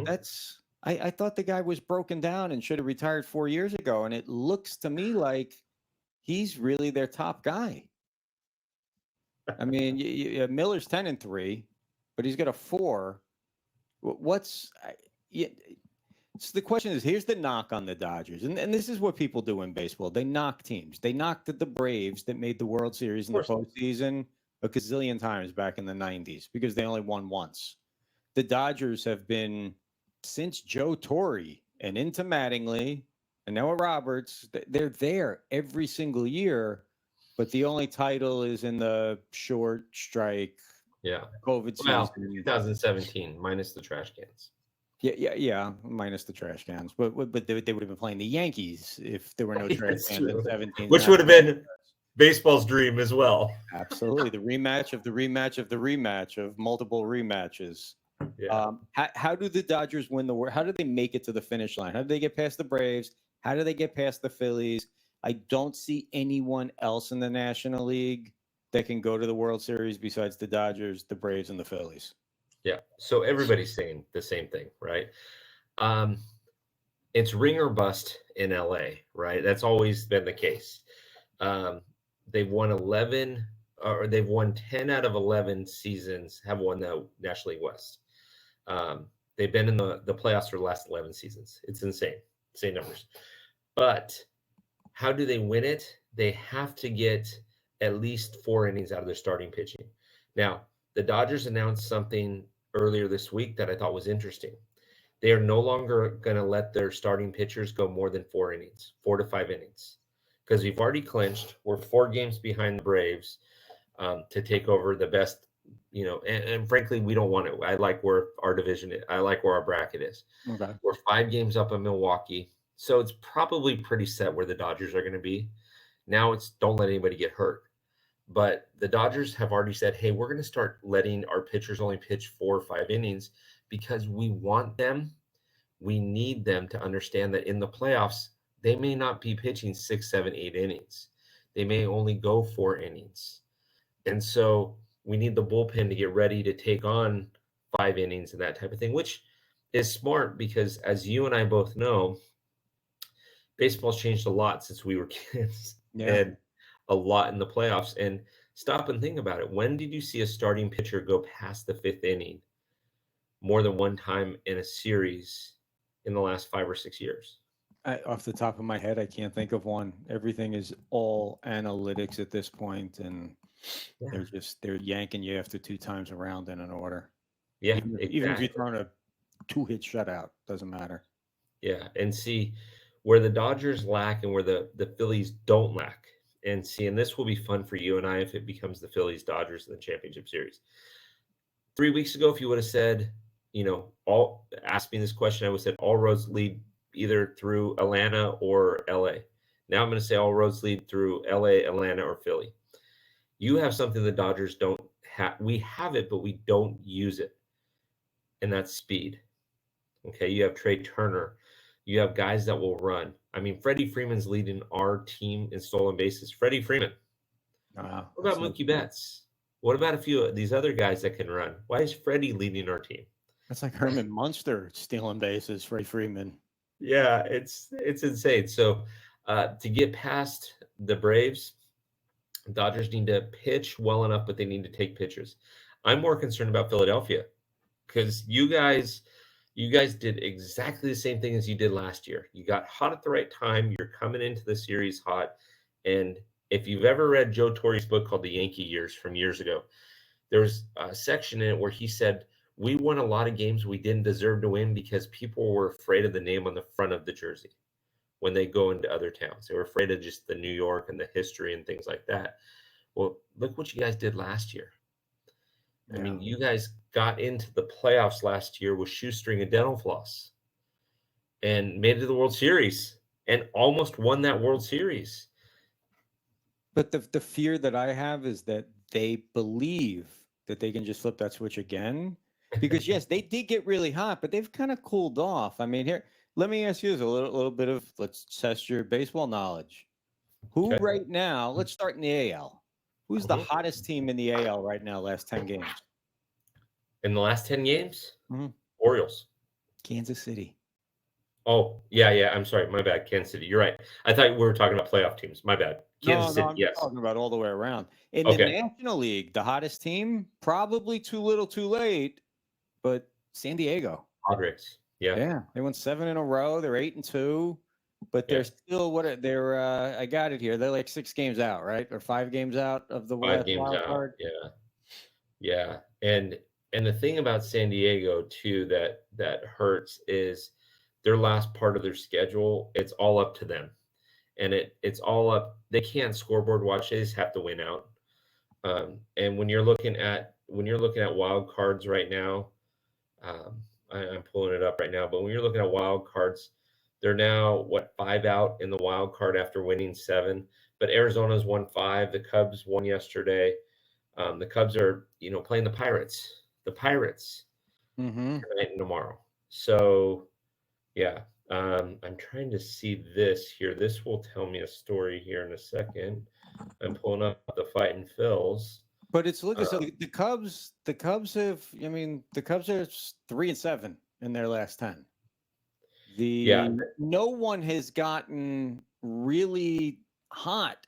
That's I thought the guy was broken down and should have retired 4 years ago, and it looks to me like he's really their top guy. I mean, Miller's 10-3, but he's got a 4. So the question is, here's the knock on the Dodgers, and this is what people do in baseball. They knock teams. They knocked the Braves that made the World Series in the postseason a gazillion times back in the 90s because they only won once. The Dodgers have been, since Joe Torre and into Mattingly and Noah Roberts, they're there every single year, but the only title is in the short strike COVID season. Well, 2017 minus the trash cans. Yeah, minus the trash cans. But they would have been playing the Yankees if there were no trash cans in 17. Which would have been baseball's dream as well. Absolutely. The rematch of the rematch of the rematch of multiple rematches. Yeah. How do the Dodgers win the World? How do they make it to the finish line? How do they get past the Braves? How do they get past the Phillies? I don't see anyone else in the National League that can go to the World Series besides the Dodgers, the Braves, and the Phillies. Yeah. So everybody's saying the same thing, right? It's ring or bust in LA, right? That's always been the case. They've won 11, or they've won 10 out of 11 seasons, have won the National League West. They've been in the playoffs for the last 11 seasons. It's insane numbers. But how do they win it? They have to get at least 4 innings out of their starting pitching. Now, the Dodgers announced something earlier this week that I thought was interesting. They are no longer going to let their starting pitchers go more than 4 innings, 4 to 5 innings, because we've already clinched. We're 4 games behind the Braves to take over the best, and frankly, we don't want it. I like where our division is. I like where our bracket is. Okay. We're 5 games up in Milwaukee, so it's probably pretty set where the Dodgers are going to be. Now it's don't let anybody get hurt. But the Dodgers have already said, hey, we're going to start letting our pitchers only pitch 4 or 5 innings because we want them. We need them to understand that in the playoffs, they may not be pitching 6, 7, 8 innings. They may only go 4 innings. And so we need the bullpen to get ready to take on 5 innings and that type of thing, which is smart because, as you and I both know, baseball's changed a lot since we were kids. Yeah. And a lot in the playoffs. And stop and think about it. When did you see a starting pitcher go past the 5th inning more than one time in a series in the last 5 or 6 years? Off the top of my head, I can't think of one. Everything is all analytics at this point, and they're yanking you after 2 times around in an order. Yeah, even if you're throwing a 2-hit shutout, doesn't matter. Yeah, and see where the Dodgers lack and where the Phillies don't lack. And this will be fun for you and I if it becomes the Phillies Dodgers in the championship series. 3 weeks ago, if you would have said, asked me this question, I would have said all roads lead either through Atlanta or LA. Now I'm going to say all roads lead through LA, Atlanta, or Philly. You have something the Dodgers don't have. We have it, but we don't use it. And that's speed. Okay, you have Trey Turner. You have guys that will run. I mean, Freddie Freeman's leading our team in stolen bases. Freddie Freeman. What about Mookie Betts? What about a few of these other guys that can run? Why is Freddie leading our team? That's like Herman Munster stealing bases, Freddie Freeman. Yeah, it's insane. So to get past the Braves, Dodgers need to pitch well enough, but they need to take pitchers. I'm more concerned about Philadelphia because you guys did exactly the same thing as you did last year. You got hot at the right time. You're coming into the series hot. And if you've ever read Joe Torre's book called The Yankee Years from years ago, there was a section in it where he said, we won a lot of games we didn't deserve to win because people were afraid of the name on the front of the jersey when they go into other towns. They were afraid of just the New York and the history and things like that. Well, look what you guys did last year. I Yeah. mean, you guys got into the playoffs last year with shoestring and dental floss and made it to the World Series and almost won that World Series. But the fear that I have is that they believe that they can just flip that switch again. Because yes, they did get really hot, but they've kind of cooled off. I mean, here, let me ask you this, a little bit of, let's test your baseball knowledge. Who Okay. right now, let's start in the AL. Who's the Mhm. hottest team in the AL right now, last 10 games? In the last 10 games, Mhm. Orioles. Kansas City. Oh, yeah. I'm sorry. My bad. Kansas City. You're right. I thought we were talking about playoff teams. My bad. Kansas No, City. I'm Yes. talking about all the way around. In the Okay. National League, the hottest team, probably too little, too late, but San Diego. Padres. Yeah. Yeah, they won 7 in a row. They're 8-2, but they're Yeah. still they're I got it here. They're like 6 games out, right? Or 5 games out of the 5 last games wild out. card. Yeah. Yeah. And the thing about San Diego too that hurts is their last part of their schedule, it's all up to them. And it's all up. They can't scoreboard watch. They just have to win out. And when you're looking at wild cards right now, I'm pulling it up right now. But when you're looking at wild cards, they're now 5 out in the wild card after winning 7. But Arizona's won 5. The Cubs won yesterday. The Cubs are playing the Pirates. The Pirates Mm-hmm. tonight and tomorrow. So yeah, I'm trying to see this here. This will tell me a story here in a second. I'm pulling up the Fighting Phils. But it's look so the Cubs. The Cubs have. I mean, the Cubs are 3-7 in their last 10. Yeah, No one has gotten really hot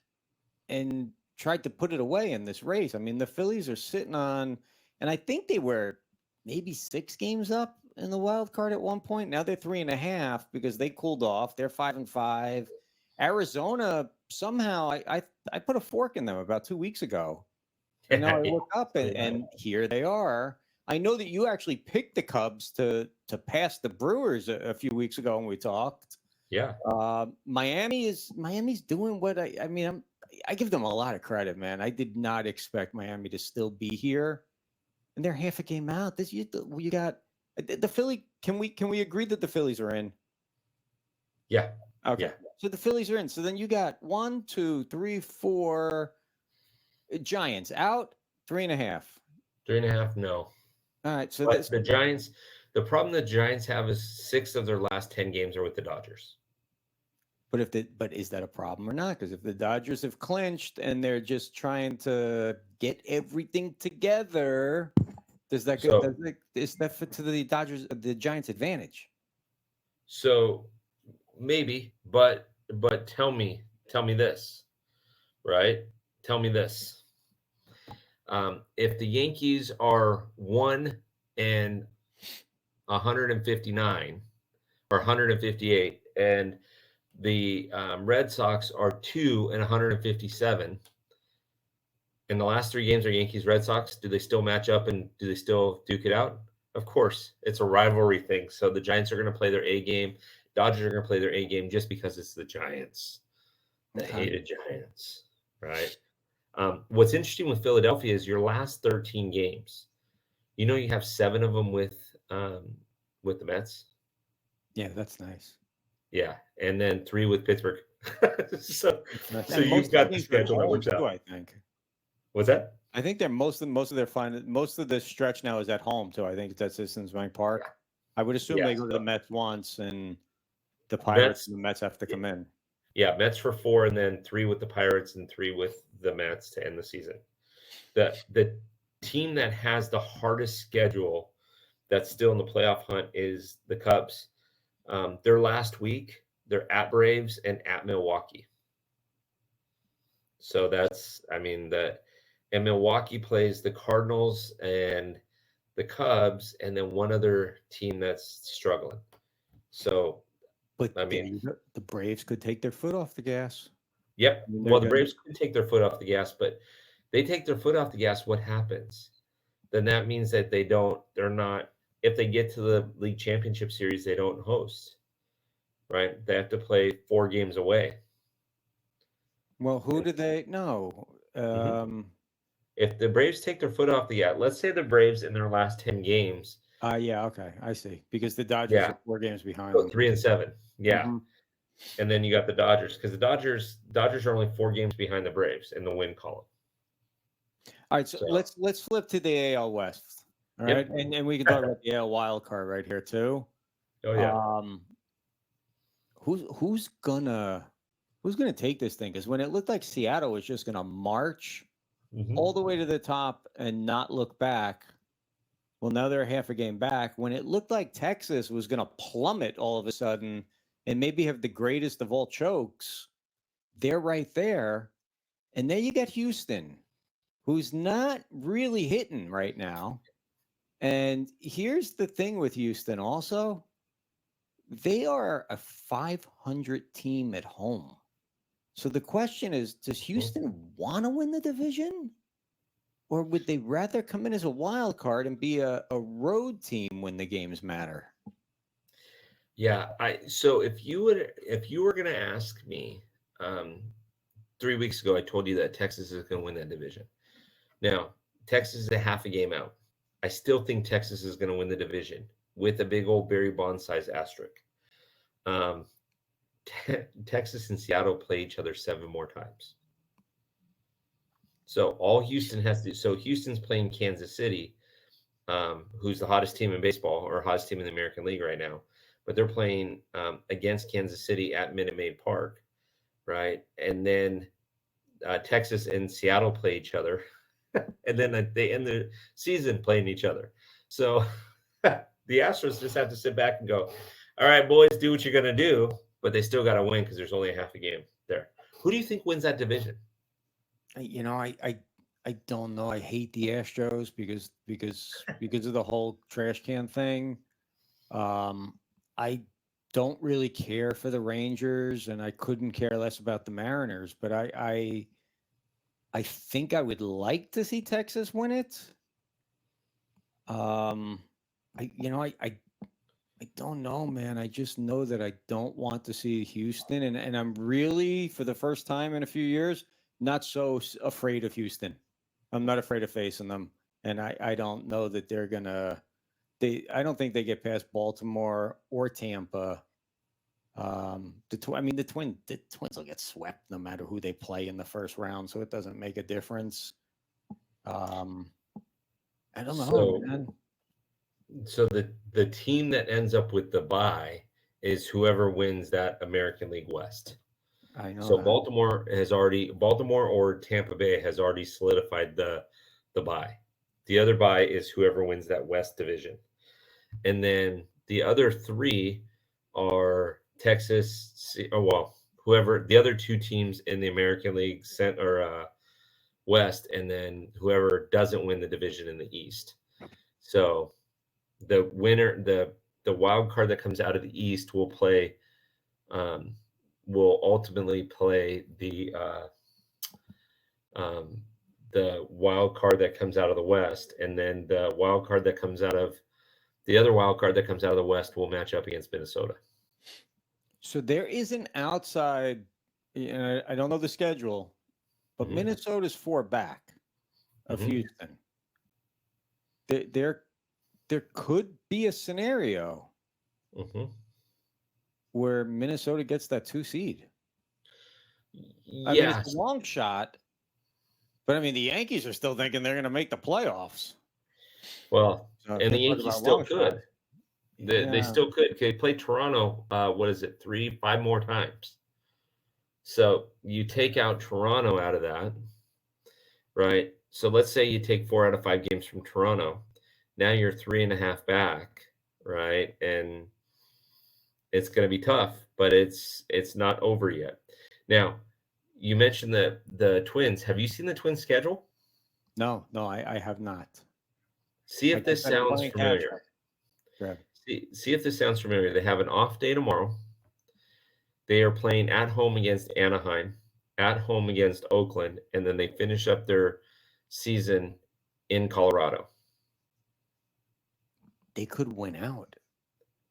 and tried to put it away in this race. I mean, the Phillies are sitting on, and I think they were maybe 6 games up in the wild card at one point. Now they're 3.5 because they cooled off. They're 5-5. Arizona somehow, I put a fork in them about 2 weeks ago. I look up and here they are. I know that you actually picked the Cubs to pass the Brewers a few weeks ago when we talked. yeah. Miami's doing what I mean. I give them a lot of credit, man. I did not expect Miami to still be here, and they're half a game out. You got the Philly. Can we agree that the Phillies are in? Yeah. Okay. Yeah. So the Phillies are in. So then you got 1, 2, 3, 4 Giants out, 3.5. 3.5, no. All right. So But the Giants, the problem the Giants have is 6 of their last 10 games are with the Dodgers. But is that a problem or not? Because if the Dodgers have clinched and they're just trying to get everything together, is that to the the Giants' advantage? So maybe, but tell me this, right? Tell me this. If the Yankees are 1 and 159 or 158, and the Red Sox are 2 and 157, in the last 3 games are Yankees Red Sox, do they still match up and do they still duke it out? Of course, it's a rivalry thing. So the Giants are going to play their A game. Dodgers are going to play their A game just because it's the Giants, the hated Giants, right? What's interesting with Philadelphia is your last 13 games. You have 7 of them with the Mets. Yeah, that's nice. Yeah, and then 3 with Pittsburgh. so And you've got the schedule that works out. I think. What's that? I think they're most of their most of the stretch now is at home too. I think it's at Citizens Bank Park. I would assume they go to the Mets once, and the Pirates and the Mets have to come in. Yeah, Mets for 4, and then 3 with the Pirates and 3 with the Mets to end the season. The team that has the hardest schedule that's still in the playoff hunt is the Cubs. Their last week, they're at Braves and at Milwaukee. So and Milwaukee plays the Cardinals and the Cubs, and then one other team that's struggling. So, but the Braves could take their foot off the gas. Yep. Well, the Braves could take their foot off the gas, but they take their foot off the gas. What happens? Then that means that they're not. If they get to the league championship series, they don't host. Right? They have to play 4 games away. Well, who do they? No. If the Braves take their foot off the gas, let's say the Braves in their last 10 games. Yeah, okay, I see. Because the Dodgers Yeah. are 4 games behind So them. 3-7. Yeah. Mhm. And then you got the Dodgers, because the Dodgers are only 4 games behind the Braves in the win column. All right, so So, let's flip to the AL West. All Yep. right, and we can talk about the AL wild card right here too. oh yeah. Who's gonna take this thing? Because when it looked like Seattle was just gonna march Mhm. all the way to the top and not look back, well, now they're half a game back. When it looked like Texas was gonna plummet all of a sudden and maybe have the greatest of all chokes, they're right there. And then you got Houston, who's not really hitting right now. And here's the thing with Houston also, they are a 500 team at home. So the question is, does Houston want to win the division? Or would they rather come in as a wild card and be a road team when the games matter? Yeah, so if you were going to ask me 3 weeks ago, I told you that Texas is going to win that division. Now, Texas is a half a game out. I still think Texas is going to win the division with a big old Barry Bonds size asterisk. Texas and Seattle play each other 7 more times. So all Houston has to do, so Houston's playing Kansas City, who's the hottest team in baseball or hottest team in the American League right now. But they're playing against Kansas City at Minute Maid Park, right? And then Texas and Seattle play each other. And then they end the season playing each other. So the Astros just have to sit back and go, all right, boys, do what you're going to do. But they still got to win because there's only a half a game there. Who do you think wins that division? I don't know. I hate the Astros because of the whole trash can thing. I don't really care for the Rangers, and I couldn't care less about the Mariners. But I think I would like to see Texas win it. I don't know, man. I just know that I don't want to see Houston, and I'm really, for the first time in a few years, not so afraid of Houston. I'm not afraid of facing them, and I don't know that they're gonna. I don't think they get past Baltimore or Tampa. The Twins will get swept no matter who they play in the first round, so it doesn't make a difference. I don't know, man. So the team that ends up with the bye is whoever wins that American League West. I know. So that. Baltimore or Tampa Bay has already solidified the bye. The other bye is whoever wins that West division. And then the other 3 are Texas, whoever the other 2 teams in the American League West, and then whoever doesn't win the division in the East. So the winner, the wild card that comes out of the East will ultimately play the wild card that comes out of the West, and then the other wild card that comes out of the West will match up against Minnesota. So there is an outside. I don't know the schedule, but Minnesota's 4 back of Houston. There could be a scenario where Minnesota gets that 2 seed. I mean, it's a long shot, but I mean, the Yankees are still thinking they're going to make the playoffs. Well, and the Yankees still could. They still could. They play Toronto. 5 more times. So you take out Toronto out of that, right? So let's say you take 4 out of 5 games from Toronto. Now you're 3.5 back, right? And it's going to be tough, but it's not over yet. Now, you mentioned the Twins. Have you seen the Twins schedule? No, I have not. See if this sounds familiar. See if this sounds familiar. They have an off day tomorrow. They are playing at home against Anaheim, at home against Oakland, and then they finish up their season in Colorado. They could win out.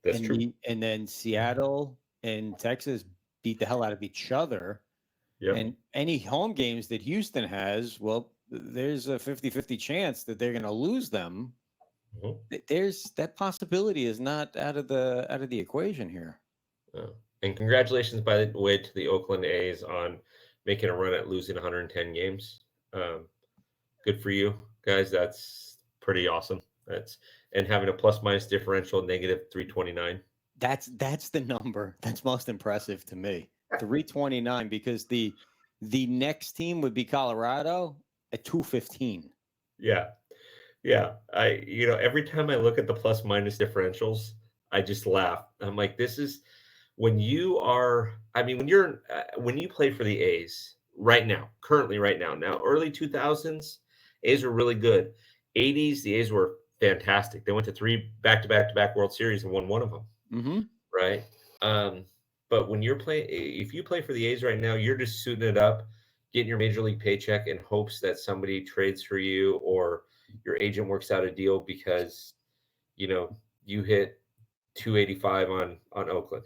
That's true. And then Seattle and Texas beat the hell out of each other. Yep. And any home games that Houston has, well, there's a 50-50 chance that they're going to lose them. Mhm. There's that possibility is not out of the equation here. And congratulations, by the way, to the Oakland A's on making a run at losing 110 games. Good for you guys. That's pretty awesome. And having a plus minus differential negative 329. That's the number that's most impressive to me. 329, because the next team would be Colorado at 215. Yeah. Yeah. Every time I look at the plus minus differentials, I just laugh. I'm like, this is when you are, I mean, when you play for the A's right now, currently right now, early 2000s, A's were really good. 80s, the A's were fantastic. They went to 3 back-to-back World Series and won one of them. Mm-hmm. Right. But when if you play for the A's right now, you're just suiting it up, getting your major league paycheck in hopes that somebody trades for you or your agent works out a deal because, you hit 285 on Oakland,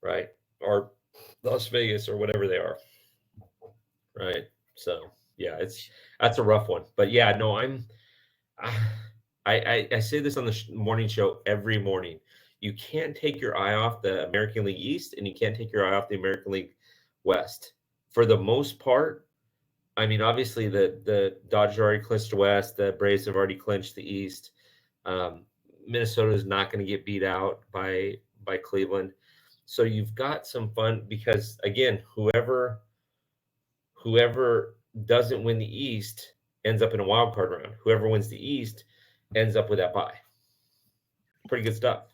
right? Or Las Vegas or whatever they are. Right. So yeah, that's a rough one, but yeah, no, I say this on the morning show every morning. You can't take your eye off the American League East and you can't take your eye off the American League West. For the most part, I mean, obviously the Dodgers already clinched the West, the Braves have already clinched the East. Minnesota is not going to get beat out by Cleveland. So you've got some fun because again, whoever doesn't win the East ends up in a wild card round. Whoever wins the East ends up with that bye. Pretty good stuff.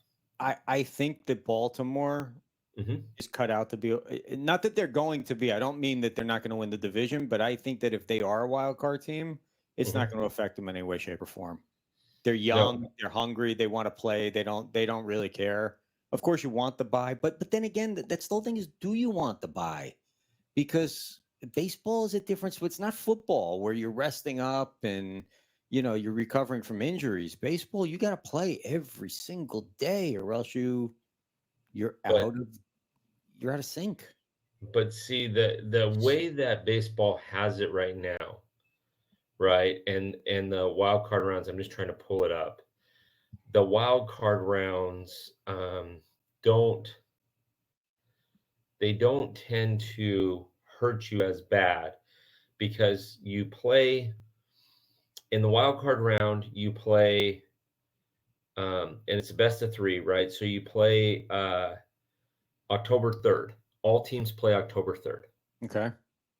I think that Baltimore Mm-hmm. is cut out to be, not that they're going to be. I don't mean that they're not going to win the division, but I think that if they are a wild card team, it's not going to affect them in any way, shape, or form. They're young, they're hungry, they want to play. They don't really care. Of course, you want the bye, but then again, that's the whole thing is, do you want the bye? Because baseball is a different. It's not football where you're resting up and you're recovering from injuries. Baseball, you got to play every single day, or else you're out of sync. But see the way that baseball has it right now, right? And the wild card rounds, I'm just trying to pull it up. The wild card rounds don't tend to hurt you as bad because you play in the wild card round, you play and it's a best of 3, right? So you play October 3rd. All teams play October 3rd. Okay.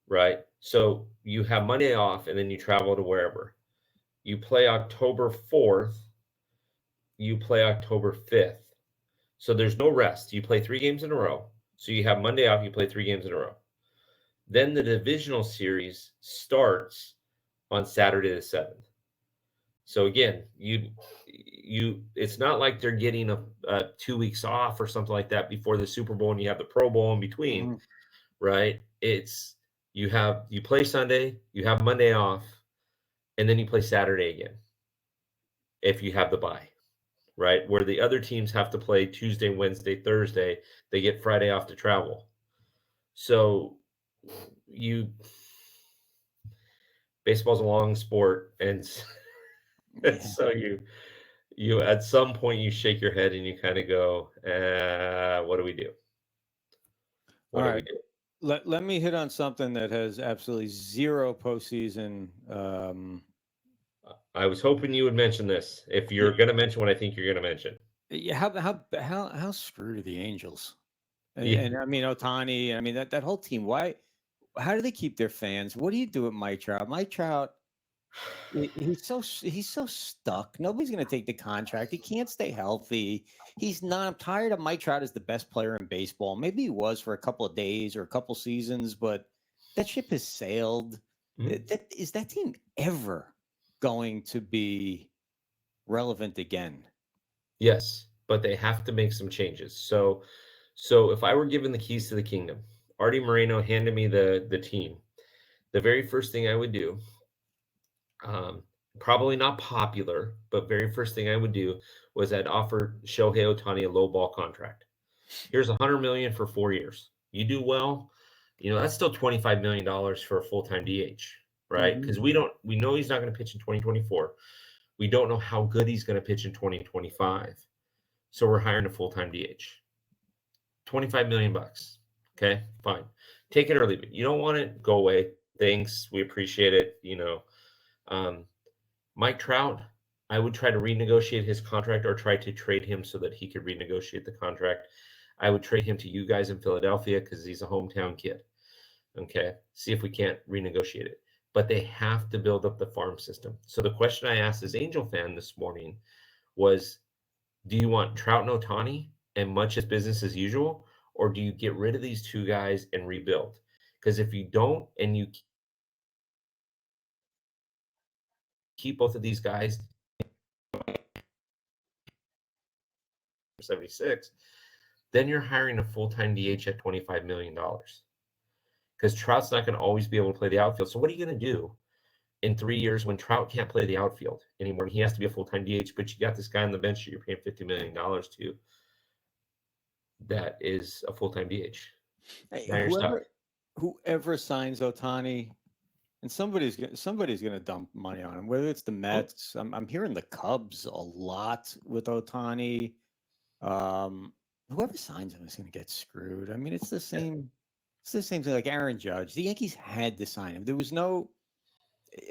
Right? So you have Monday off and then you travel to wherever. You play October 4th. You play October 5th. So there's no rest. You play 3 games in a row. So you have Monday off, you play 3 games in a row. Then the divisional series starts on Saturday the 7th. So again, it's not like they're getting a 2 weeks off or something like that before the Super Bowl and you have the Pro Bowl in between, Mm-hmm. right? It's you play Sunday, you have Monday off, and then you play Saturday again if you have the bye, right? Where the other teams have to play Tuesday, Wednesday, Thursday, they get Friday off to travel. So baseball's a long sport, and so you at some point you shake your head and you kind of go, what do we do? All right. Let me hit on something that has absolutely zero postseason. I was hoping you would mention this. If you're going to mention what I think you're going to mention. Yeah, how screwed are the Angels? Yeah. And I mean Ohtani. I mean that whole team. Why? How do they keep their fans? What do you do with Mike Trout? Mike Trout, he's so stuck. Nobody's going to take the contract. He can't stay healthy. He's not. I'm tired of Mike Trout as the best player in baseball. Maybe he was for a couple of days or a couple seasons, but that ship has sailed. Mm-hmm. Is that team ever going to be relevant again? Yes, but they have to make some changes. So if I were given the keys to the kingdom, Artie Moreno handed me the team, the very first thing I would do, probably not popular, but very first thing I would do was I'd offer Shohei Ohtani a low ball contract. Here's $100 million for 4 years. You do well, that's still $25 million for a full-time DH, right? Because we know he's not going to pitch in 2024. We don't know how good he's going to pitch in 2025. So we're hiring a full-time DH. 25 million bucks. Okay, fine. Take it or leave it. You don't want it, go away. Thanks. We appreciate it. Mike Trout, I would try to renegotiate his contract or try to trade him so that he could renegotiate the contract. I would trade him to you guys in Philadelphia because he's a hometown kid. Okay, see if we can't renegotiate it. But they have to build up the farm system. So the question I asked as Angel fan this morning was, do you want Trout and Ohtani and much as business as usual, or do you get rid of these two guys and rebuild? Because if you don't and you keep both of these guys 76, then you're hiring a full-time DH at $25 million. Because Trout's not going to always be able to play the outfield. So what are you going to do in 3 years when Trout can't play the outfield anymore? And he has to be a full-time DH, but you got this guy on the bench that you're paying $50 million to. That is a full-time DH. Hey, whoever signs Ohtani, and somebody's going to dump money on him. Whether it's the Mets, I'm hearing the Cubs a lot with Ohtani. Whoever signs him is going to get screwed. I mean, it's the same. It's the same thing like Aaron Judge. The Yankees had to sign him. There was no.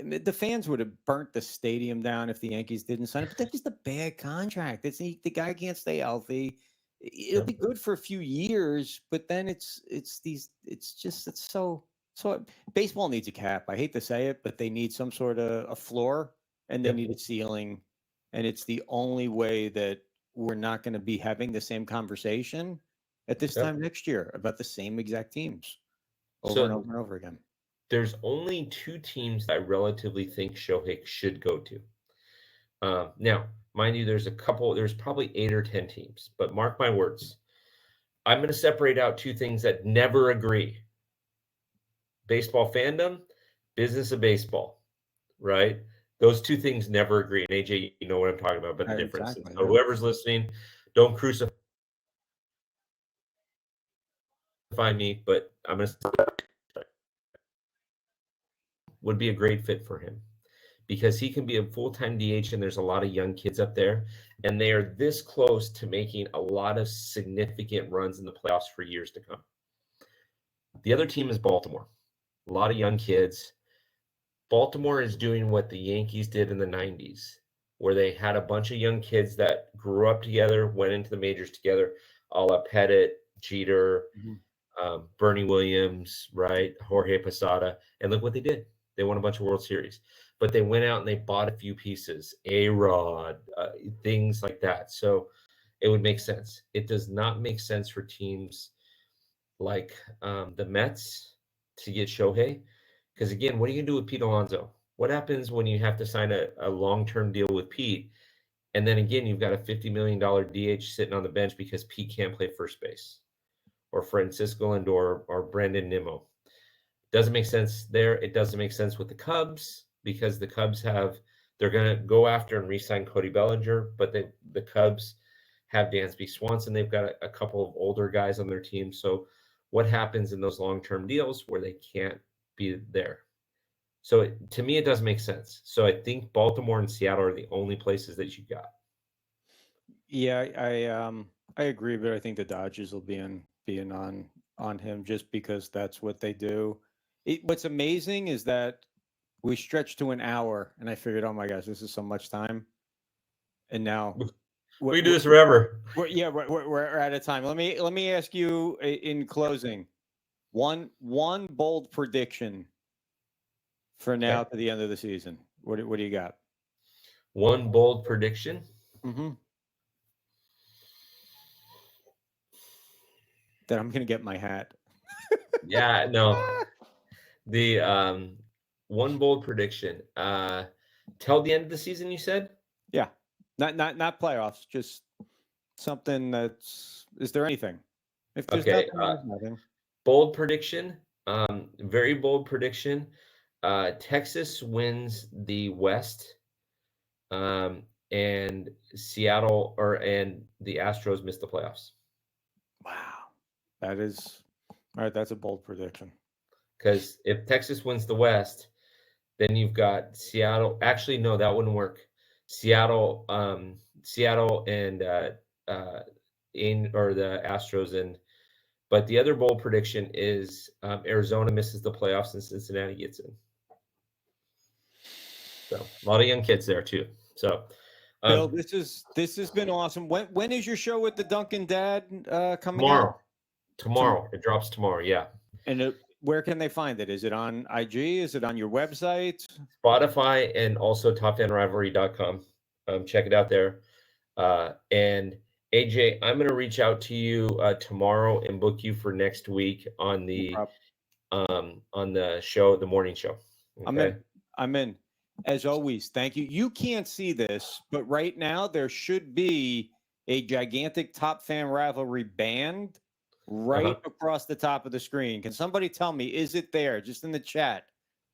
The fans would have burnt the stadium down if the Yankees didn't sign him. But that's just a bad contract. The guy can't stay healthy. It'll be good for a few years, but then it's so baseball needs a cap. I hate to say it, but they need some sort of a floor and they need a ceiling. And it's the only way that we're not going to be having the same conversation at this time next year about the same exact teams over and over and over again. There's only two teams that I relatively think Shohei should go to. Now, mind you, there's probably 8 or 10 teams, but mark my words. I'm going to separate out two things that never agree. Baseball fandom, business of baseball, right? Those two things never agree. And AJ, you know what I'm talking about the difference. Exactly, so whoever's listening, don't crucify me, but I'm going to would be a great fit for him because he can be a full-time DH and there's a lot of young kids up there and they are this close to making a lot of significant runs in the playoffs for years to come. The other team is Baltimore. A lot of young kids. Baltimore is doing what the Yankees did in the 90s, where they had a bunch of young kids that grew up together, went into the majors together, a la Pettit, Jeter, Bernie Williams, right? Jorge Posada. And look what they did. They won a bunch of World Series. But they went out and they bought a few pieces, A-Rod, things like that. So it would make sense. It does not make sense for teams like the Mets to get Shohei. Because, again, what are you going to do with Pete Alonso? What happens when you have to sign a long-term deal with Pete? And then, again, you've got a $50 million DH sitting on the bench because Pete can't play first base. Or Francisco Lindor or Brandon Nimmo. Doesn't make sense there. It doesn't make sense with the Cubs because the Cubs they're going to go after and re-sign Cody Bellinger, but the Cubs have Dansby Swanson. They've got a couple of older guys on their team. So what happens in those long-term deals where they can't be there? So to me, it doesn't make sense. So I think Baltimore and Seattle are the only places that you got. Yeah, I agree, but I think the Dodgers will be on him just because that's what they do. What's amazing is that we stretched to an hour, and I figured, oh my gosh, this is so much time. And now we do this forever. We're out of time. Let me ask you in closing, one bold prediction for now to the end of the season. What do you got? One bold prediction. Mm-hmm. That I'm going to get my hat. Yeah, no. The one bold prediction. Till the end of the season, you said? Yeah. Not playoffs, just something that's. Is there anything? If there's nothing, there's nothing. Bold prediction. Very bold prediction. Texas wins the West. And Seattle and the Astros miss the playoffs. Wow. That is all right. That's a bold prediction. Because if Texas wins the West, Then you've got Seattle. Actually, no, that wouldn't work. Seattle, Seattle, and the Astros, and but the other bold prediction is Arizona misses the playoffs and Cincinnati gets in. So a lot of young kids there too. So, Bill, this has been awesome. When is your show with the Dunkin' Dad coming tomorrow. out? Tomorrow. It drops tomorrow. Yeah. And where can they find it? Is it on IG? Is it on your website? Spotify, and also topfanrivalry.com. Check it out there. And AJ, I'm going to reach out to you tomorrow and book you for next week on the show, the morning show. Okay? I'm in. As always, thank you. You can't see this, but right now there should be a gigantic Top Fan Rivalry band right across the top of the screen. Can somebody tell me, is it there? Just in the chat.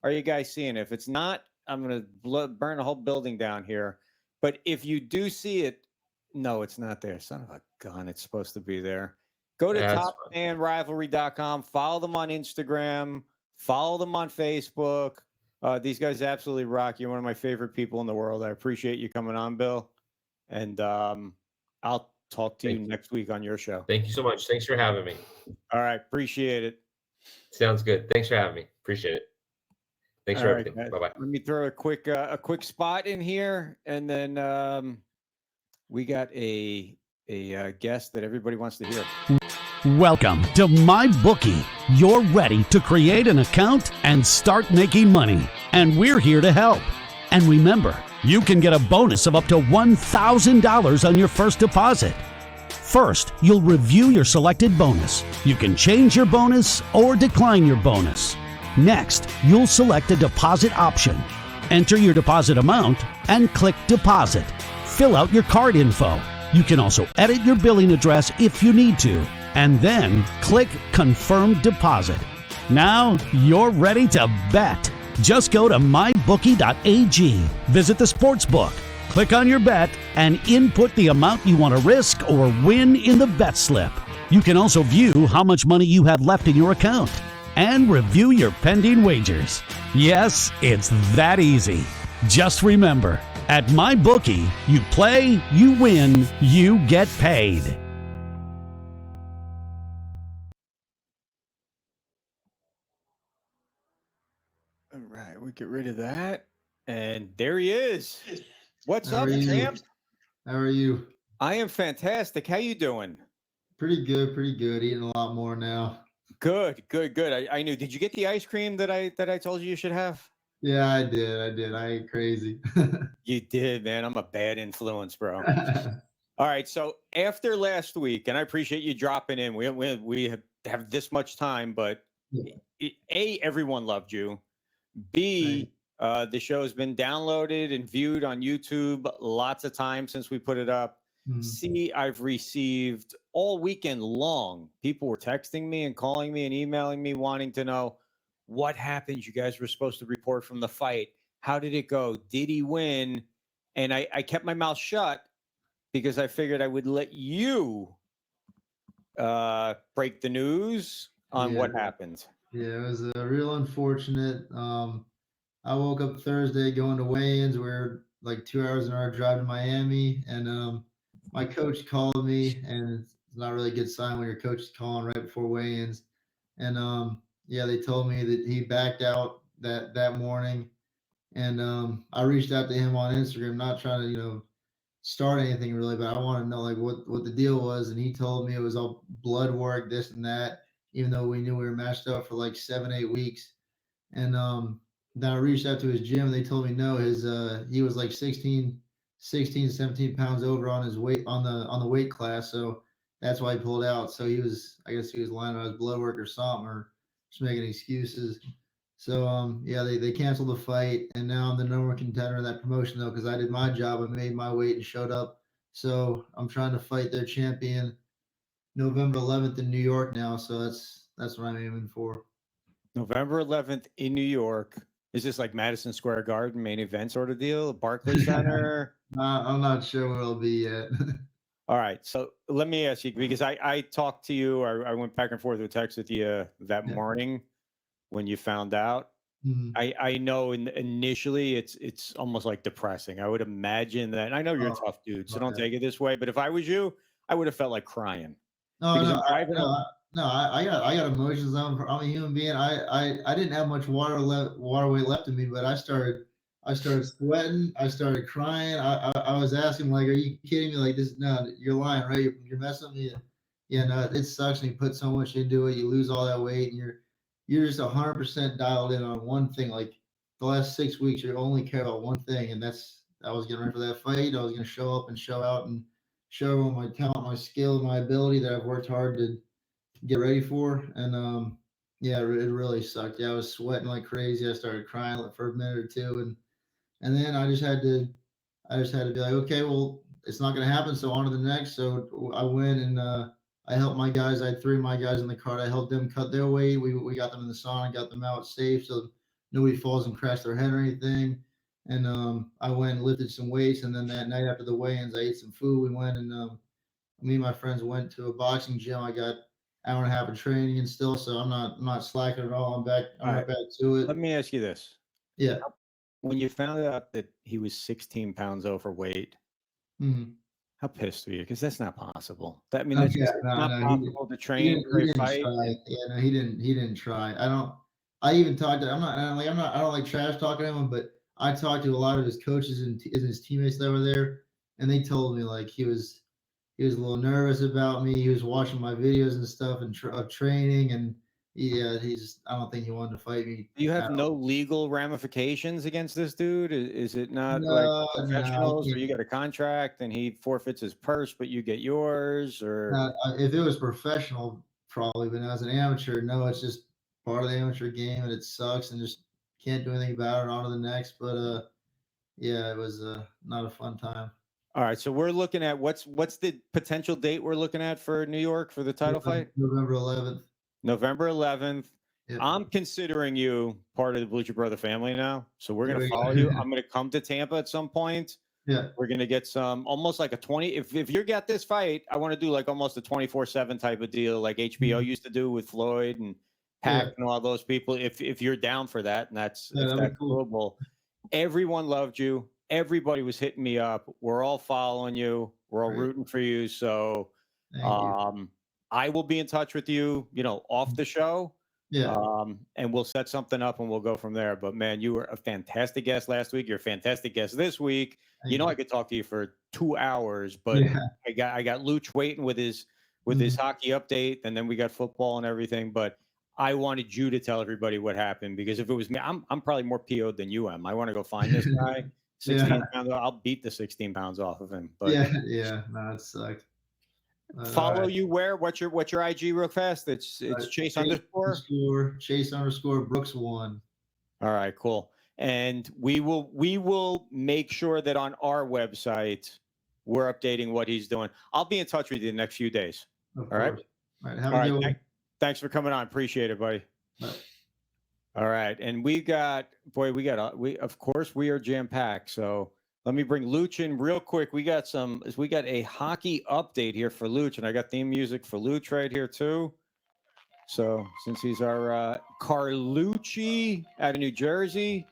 Are you guys seeing it? If it's not, I'm going to burn a whole building down here. But if you do see it, no, it's not there. Son of a gun. It's supposed to be there. Go to topfanrivalry.com. Follow them on Instagram. Follow them on Facebook. These guys absolutely rock. You're one of my favorite people in the world. I appreciate you coming on, Bill. And I'll talk to you next week on your show. Thank you so much. Thanks for having me. All right. Appreciate it. Sounds good. Thanks for having me. Appreciate it. Thanks for everything. Bye-bye. Let me throw a quick spot in here, and then we got a guest that everybody wants to hear. Welcome to MyBookie. You're ready to create an account and start making money, and we're here to help. And remember, you can get a bonus of up to $1,000 on your first deposit. First, you'll review your selected bonus. You can change your bonus or decline your bonus. Next, you'll select a deposit option. Enter your deposit amount and click Deposit. Fill out your card info. You can also edit your billing address if you need to, and then click Confirm Deposit. Now you're ready to bet. Just go to mybookie.ag, visit the sportsbook, click on your bet, and input the amount you want to risk or win in the bet slip. You can also view how much money you have left in your account and review your pending wagers. Yes, it's that easy. Just remember, at MyBookie, you play, you win, you get paid. All right, we get rid of that. And there he is. What's up, champ? How are you? I am fantastic. How you doing? Pretty good. Eating a lot more now. Good. I knew. Did you get the ice cream that I told you should have? Yeah, I did. I ate crazy. You did, man. I'm a bad influence, bro. All right. So after last week, and I appreciate you dropping in. We have this much time, but A, everyone loved you. B, the show has been downloaded and viewed on YouTube lots of times since we put it up. C, I've received all weekend long. People were texting me and calling me and emailing me wanting to know what happened. You guys were supposed to report from the fight. How did it go? Did he win? And I kept my mouth shut because I figured I would let you break the news on what happened. Yeah, it was a real unfortunate. I woke up Thursday going to weigh-ins. We're like 2 hours in our drive to Miami, and my coach called me, and it's not really a good sign when your coach is calling right before weigh-ins. And they told me that he backed out that morning, and I reached out to him on Instagram, not trying to start anything really, but I want to know like what the deal was, and he told me it was all blood work, this and that, even though we knew we were matched up for like 7-8 weeks. And then I reached out to his gym, and they told me no, he was like 16, 17 pounds over on his weight on the weight class, so that's why he pulled out. So I guess he was lying about his blood work or something, or just making excuses. So they canceled the fight, and now I'm the number one contender in that promotion though, because I did my job, I made my weight and showed up. So I'm trying to fight their champion November 11th in New York now. So that's what I'm aiming for. November 11th in New York. Is this like Madison Square Garden main event sort of deal? Barclays Center? I'm not sure where it'll be yet. All right. So let me ask you, because I talked to you, I went back and forth with text with you that morning when you found out. Mhm. I know initially it's almost like depressing. I would imagine that. And I know you're a Oh, tough dude, so oh, don't yeah. take it this way. But if I was you, I would have felt like crying No, because no, I'm driving. I got emotions. I'm a human being. I didn't have much water weight left in me, but I started sweating. I started crying. I was asking like, "Are you kidding me? Like this? No, you're lying, right? You're messing with me." Yeah, no, it sucks when you put so much into it. You lose all that weight, and you're just 100% dialed in on one thing. Like the last 6 weeks, you only care about one thing, and that's I was getting ready for that fight. I was going to show up and show out and show everyone my talent, my skill, my ability that I've worked hard to get ready for. And yeah, it really sucked. Yeah, I was sweating like crazy. I started crying like for a minute or two, and then I just had to be like, okay, well, it's not going to happen. So on to the next. So I went and I helped my guys. I had three of my guys in the cart. I helped them cut their weight. We got them in the sauna, got them out safe, so nobody falls and crashed their head or anything. And I went and lifted some weights. And then that night after the weigh-ins, I ate some food. We went and me and my friends went to a boxing gym. I got hour and a half of training and still, so I'm not slacking at all. I'm back. I'm All right right. back to it. Let me ask you this: Yeah. when you found out that he was 16 pounds overweight, Mhm. how pissed were you? Because that's not possible. That I mean, Oh, that's yeah, just it's no, not no, possible to train for he a didn't fight. try. Yeah, no, he didn't try. I even talked to. I don't like trash talking to him, but I talked to a lot of his coaches and his teammates that were there, and they told me like he was a little nervous about me. He was watching my videos and stuff and of training, and yeah, he's. I don't think he wanted to fight me Do you have at no all. legal ramifications against this dude? Is it not like No, no, professionals where you get a contract and he forfeits his purse, but you get yours? Or if it was professional, probably, but as an amateur, no, it's just part of the amateur game, and it sucks, and just can't do anything about it. On to the next, but yeah, it was not a fun time. all right, so we're looking at what's the potential date we're looking at for New York for the title fight? November 11th. November 11th. Yeah, I'm considering you part of the Bleacher Brother family now, so we're there gonna we follow you. go. I'm gonna come to Tampa at some point. Yeah, We're gonna get some almost like a 20. If you get this fight, I want to do like almost a 24/7 type of deal, like HBO Mhm. used to do with Floyd and Yeah, Pac and all those people. If you're down for that, and that's yeah, if that'd be that's cool. doable, everyone loved you. Everybody was hitting me up. We're all following you. We're all Great, rooting for you. So, thank you. um, I will be in touch with you. You know, off the show. Yeah, And we'll set something up and we'll go from there. But man, you were a fantastic guest last week. You're a fantastic guest this week. You thank know, I you. could talk to you for 2 hours, but Yeah, I got Luch waiting with his mhm. hockey update, and then we got football and everything. But I wanted you to tell everybody what happened because if it was me, I'm probably more PO'd than you am. I want to go find this guy. Yeah, 16 pounds. I'll beat the 16 pounds off of him. But yeah, yeah. No, it sucked. But all follow right. you where? What's your IG real fast? It's Chase underscore. Chase underscore Brooks one. All right, cool. And we will make sure that on our website we're updating what he's doing. I'll be in touch with you the next few days. Of All right. course. All right. Have All a right. good one. Thanks for coming on. Appreciate it, buddy. Bye. All right. And we got we of course we are jam packed. So let me bring Luch in real quick. We got a hockey update here for Luch, and I got theme music for Luch right here too. So since he's our Carlucci out of New Jersey,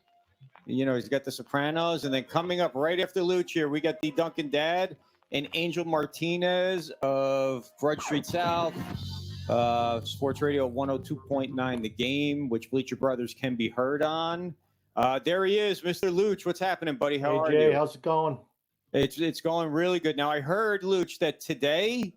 you know, he's got the Sopranos, and then coming up right after Luch here, we got the Dunkin Dad and Angel Martinez of Broad Street South, Sports Radio 102.9 The Game, which Bleacher Brothers can be heard on. There he is, Mr. Luch. What's happening, buddy? How are Jay, you? how's it going? It's going really good. Now I heard, Luch, that today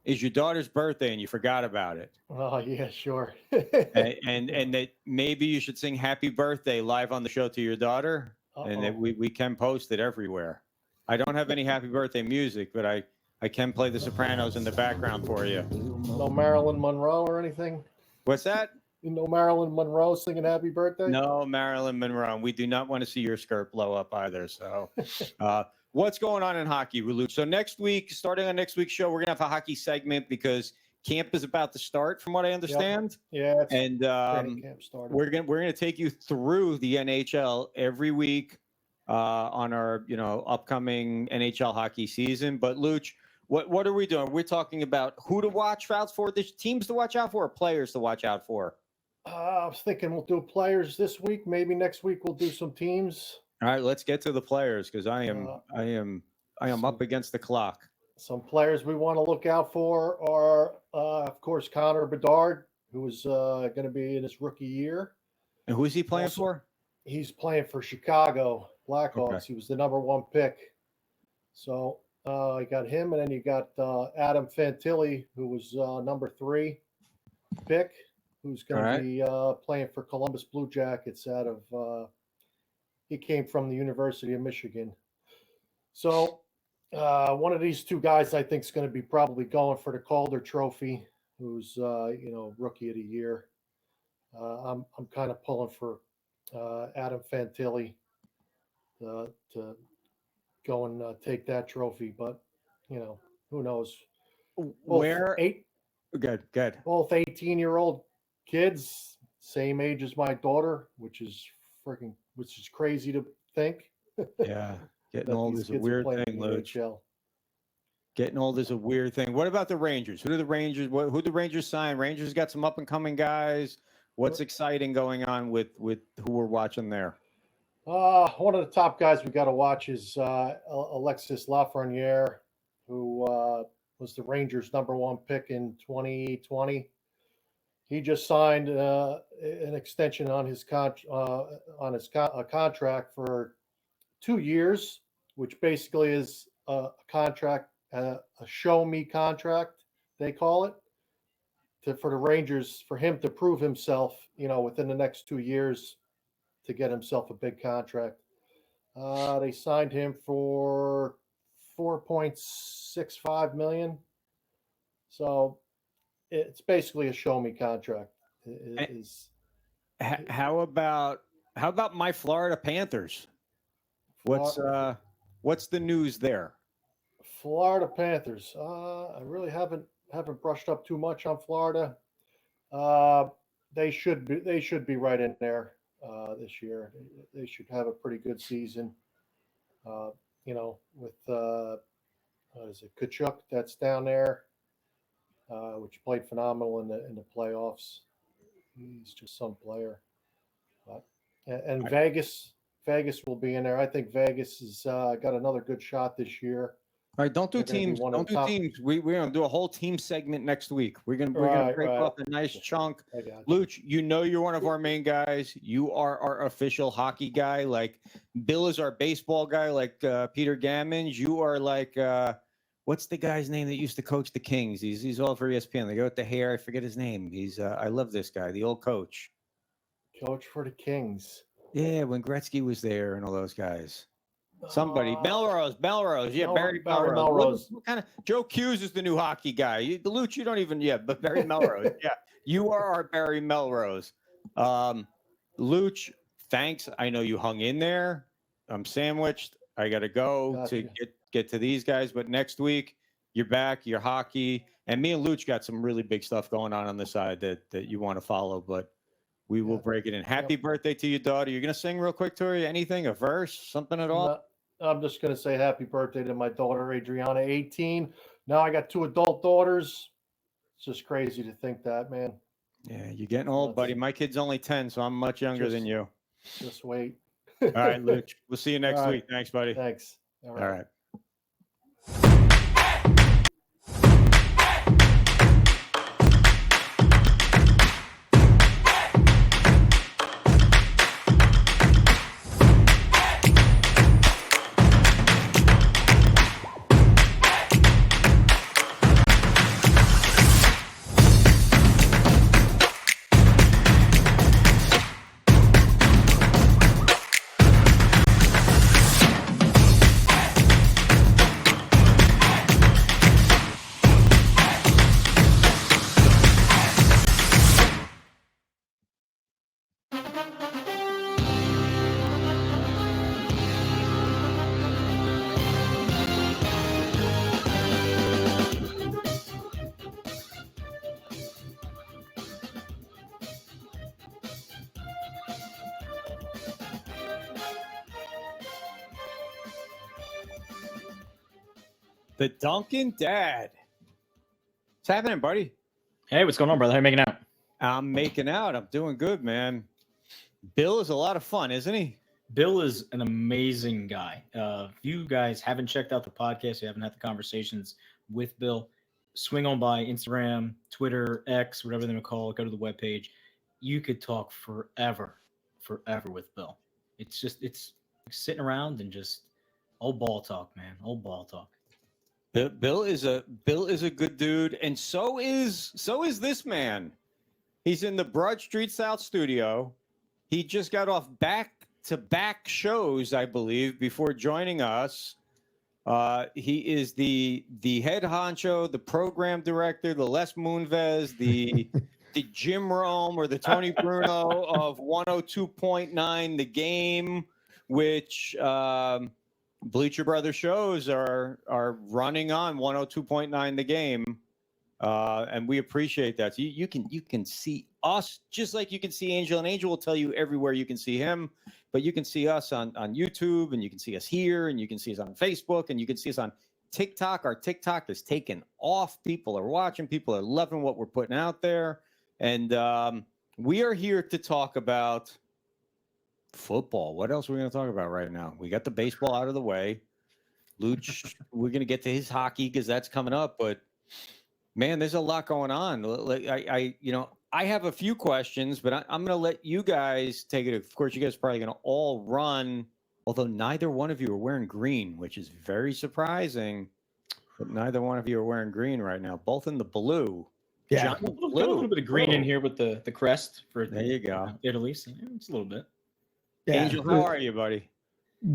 is your daughter's birthday and you forgot about it. Oh yeah, sure. and that maybe you should sing happy birthday live on the show to your daughter, and that we can post it everywhere. I don't have any happy birthday music, but I can play the Sopranos in the background for you. No Marilyn Monroe or anything? What's that? You know Marilyn Monroe singing happy birthday? No Marilyn Monroe. We do not want to see your skirt blow up either. So what's going on in hockey, Luch? So next week, starting on next week's show, we're gonna have a hockey segment because camp is about to start, from what I understand. Yeah, it's And camp started. we're gonna take you through the NHL every week on our upcoming NHL hockey season. But Luch, what are we doing? We're talking about who to watch out for, the teams to watch out for, or players to watch out for. I was thinking we'll do players this week. Maybe next week we'll do some teams. All right, let's get to the players because I am up against the clock. Some players we want to look out for are, of course, Connor Bedard, who is going to be in his rookie year. And who is he playing Also, for? He's playing for Chicago Blackhawks. Okay. He was the #1 pick. So you got him, and then you got Adam Fantilli, who was #3 pick, who's going to be playing for Columbus Blue Jackets out of he came from the University of Michigan. So one of these two guys I think is going to be probably going for the Calder Trophy, who's rookie of the year. I'm kind of pulling for Adam Fantilli to go and take that trophy, but who knows? Good. Both 18-year-old kids, same age as my daughter, which is crazy to think. Yeah, getting old is a weird thing, Luch. Getting old is a weird thing. What about the Rangers? Who do the Rangers sign? Rangers got some up and coming guys. What's exciting going on with who we're watching there? One of the top guys we got to watch is Alexis Lafreniere, who was the Rangers' #1 pick in 2020. He just signed an extension on his contract for 2 years, which basically is a contract, a show me contract, they call it, for the Rangers, for him to prove himself, within the next 2 years to get himself a big contract. They signed him for $4.65 million. So it's basically a show me contract. How about my Florida Panthers? What's the news there? Florida Panthers. I really haven't brushed up too much on Florida. They should be right in there this year. They should have a pretty good season. With what is it, Kachuk that's down there, which played phenomenal in the playoffs. He's just some player. And Vegas will be in there. I think Vegas has got another good shot this year. All right, don't do teams. Don't do teams. We're going to do a whole team segment next week. We're going to break off a nice chunk. Luch, you're one of our main guys. You are our official hockey guy. Like Bill is our baseball guy. Like Peter Gammons. You are like what's the guy's name that used to coach the Kings? He's all for ESPN. They go with the hair. I forget his name. He's I love this guy, the old coach. Coach for the Kings. Yeah, when Gretzky was there and all those guys. Somebody, Melrose, yeah, Barry Melrose. What kind of Joe Hughes is the new hockey guy? The Luch, you don't even, but Barry Melrose, yeah, you are our Barry Melrose. Luch, thanks. I know you hung in there. I'm sandwiched. I got to go to get to these guys, but next week you're back. You're hockey, and me and Luch got some really big stuff going on the side that you want to follow, but. We will break it in. Happy birthday to your daughter. You're going to sing real quick to her? Anything? A verse? Something at all? I'm just going to say happy birthday to my daughter, Adriana, 18. Now I got 2 adult daughters. It's just crazy to think that, man. Yeah, you're getting old, buddy. My kid's only 10, so I'm much younger than you. Just wait. All right, Luch. We'll see you next week. Thanks, buddy. Thanks. All right. The Dunkin' Dad. What's happening, buddy? Hey, what's going on, brother? How you making out? I'm making out. I'm doing good, man. Bill is a lot of fun, isn't he? Bill is an amazing guy. If you guys haven't checked out the podcast, you haven't had the conversations with Bill, swing on by Instagram, Twitter, X, whatever they call it. Go to the webpage. You could talk forever with Bill. It's sitting around and just old ball talk, man. Old ball talk. Bill is a good dude, and so is this man. He's in the Broad Street South studio. He just got off back-to-back shows, I believe, before joining us. He is the head honcho, the program director, the Les Moonves, the Jim Rome or the Tony Bruno of 102.9 The Game, which Bleacher Brothers shows are running on 102.9 The Game. And we appreciate that. So you can see us just like you can see Angel, and Angel will tell you everywhere you can see him, but you can see us on YouTube, and you can see us here, and you can see us on Facebook, and you can see us on TikTok. Our TikTok is taken off. People are watching. People are loving what we're putting out there. And we are here to talk about football. What else are we going to talk about right now? We got the baseball out of the way. Luch, we're going to get to his hockey because that's coming up, but man, there's a lot going on. I have a few questions, but I'm going to let you guys take it. Of course, you guys are probably going to all run, although neither one of you are wearing green, which is very surprising. But neither one of you are wearing green right now, both in the blue. Yeah, a little bit of green in here with the crest for there you go. Italy. So it's a little bit. Yeah. Angel, how are you, buddy?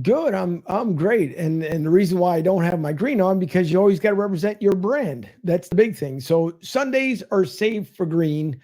Good. I'm great. And the reason why I don't have my green on, because you always got to represent your brand. That's the big thing. So Sundays are saved for green.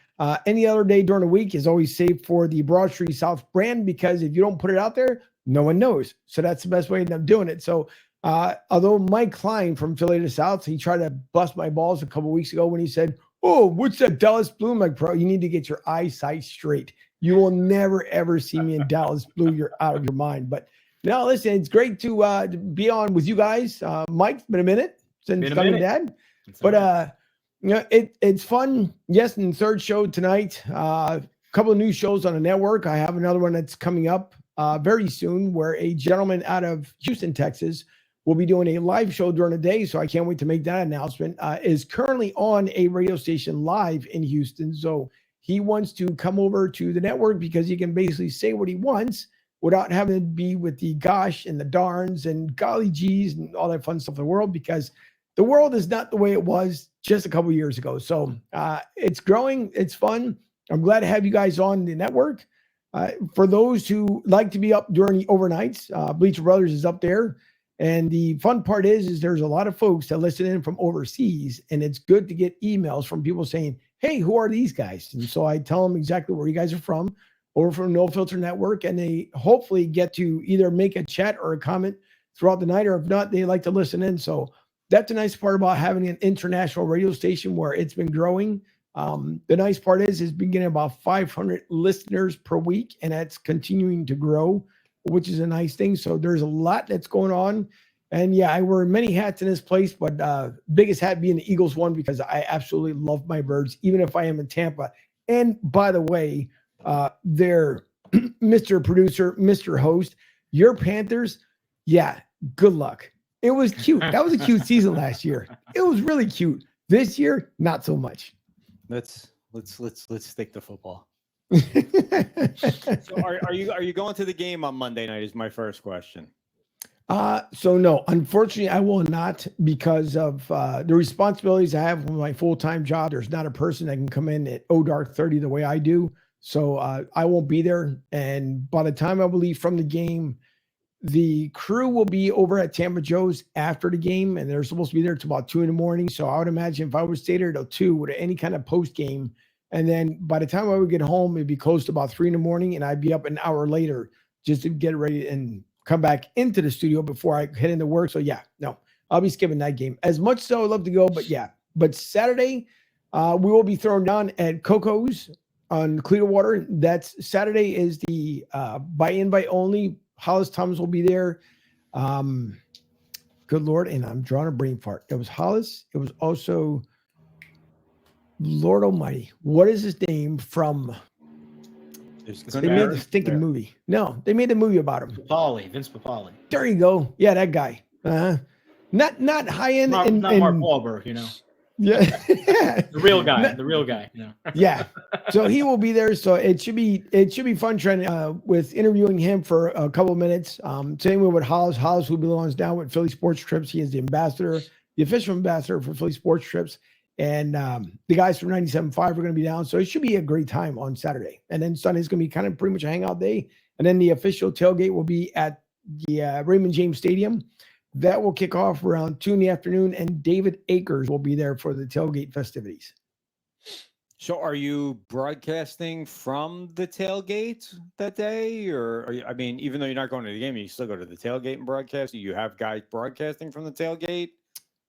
Any other day during the week is always saved for the Broad Street South brand, because if you don't put it out there, no one knows. So that's the best way of doing it. So although Mike Klein from Philly to South, he tried to bust my balls a couple weeks ago when he said, "Oh, what's that Dallas blue?" I'm like, bro, you need to get your eyesight straight. You will never, ever see me in Dallas blue. You're out of your mind. But no, listen, it's great to be on with you guys. Mike, it's been a minute since Dunkin' Dad. But it's fun. Yes, and third show tonight. A couple of new shows on the network. I have another one that's coming up very soon, where a gentleman out of Houston, Texas, will be doing a live show during the day. So I can't wait to make that announcement. Is currently on a radio station live in Houston. So he wants to come over to the network because he can basically say what he wants without having to be with the gosh and the darns and golly gees and all that fun stuff in the world, because the world is not the way it was just a couple of years ago. So it's growing. It's fun. I'm glad to have you guys on the network. For those who like to be up during the overnights, Bleacher Brothers is up there. And the fun part is there's a lot of folks that listen in from overseas, and it's good to get emails from people saying, "Hey, who are these guys?" And so I tell them exactly where you guys are from, or from No Filter Network, and they hopefully get to either make a chat or a comment throughout the night, or if not, they like to listen in. So that's the nice part about having an international radio station where it's been growing. The nice part is it's been getting about 500 listeners per week, and that's continuing to grow, which is a nice thing. So there's a lot that's going on. And yeah, I wear many hats in this place, but biggest hat being the Eagles one, because I absolutely love my Birds, even if I am in Tampa. And by the way, their Mr. Producer, Mr. Host, your Panthers, yeah, good luck. It was cute. That was a cute season last year. It was really cute. This year, not so much. Let's stick to football. So are you going to the game on Monday night is my first question. So no, unfortunately I will not, because of the responsibilities I have with my full-time job. There's not a person that can come in at dark 30 the way I do. So I won't be there. And by the time I will leave from the game, the crew will be over at Tampa Joe's after the game, and they're supposed to be there till about 2 a.m. So I would imagine if I would stay there till 2 with any kind of post game, and then by the time I would get home, it'd be close to about 3 a.m, and I'd be up an hour later just to get ready and come back into the studio before I head into work. So yeah, no, I'll be skipping that game. As much as I would love to go, but yeah. But Saturday, we will be thrown down at Coco's on Clearwater. That's Saturday is the by invite only. Hollis Thomas will be there. Good Lord, and I'm drawing a brain fart. It was Hollis. It was also Lord Almighty, what is his name from? They made the stinking movie. No, they made the movie about him. Vince Papali. There you go. Yeah, that guy. Not high end. Not Mark Wahlberg, Yeah, the real guy. Yeah. So he will be there. So it should be fun trying with interviewing him for a couple of minutes. Same way with Hollis. Hollis, who belongs down with Philly Sports Trips. He is the ambassador, the official ambassador for Philly Sports Trips. And the guys from 97.5 are going to be down. So it should be a great time on Saturday. And then Sunday's going to be kind of pretty much a hangout day. And then the official tailgate will be at the Raymond James Stadium. That will kick off around 2 in the afternoon. And David Akers will be there for the tailgate festivities. So are you broadcasting from the tailgate that day? Or are you, I mean, even though you're not going to the game, you still go to the tailgate and broadcast? Do you have guys broadcasting from the tailgate?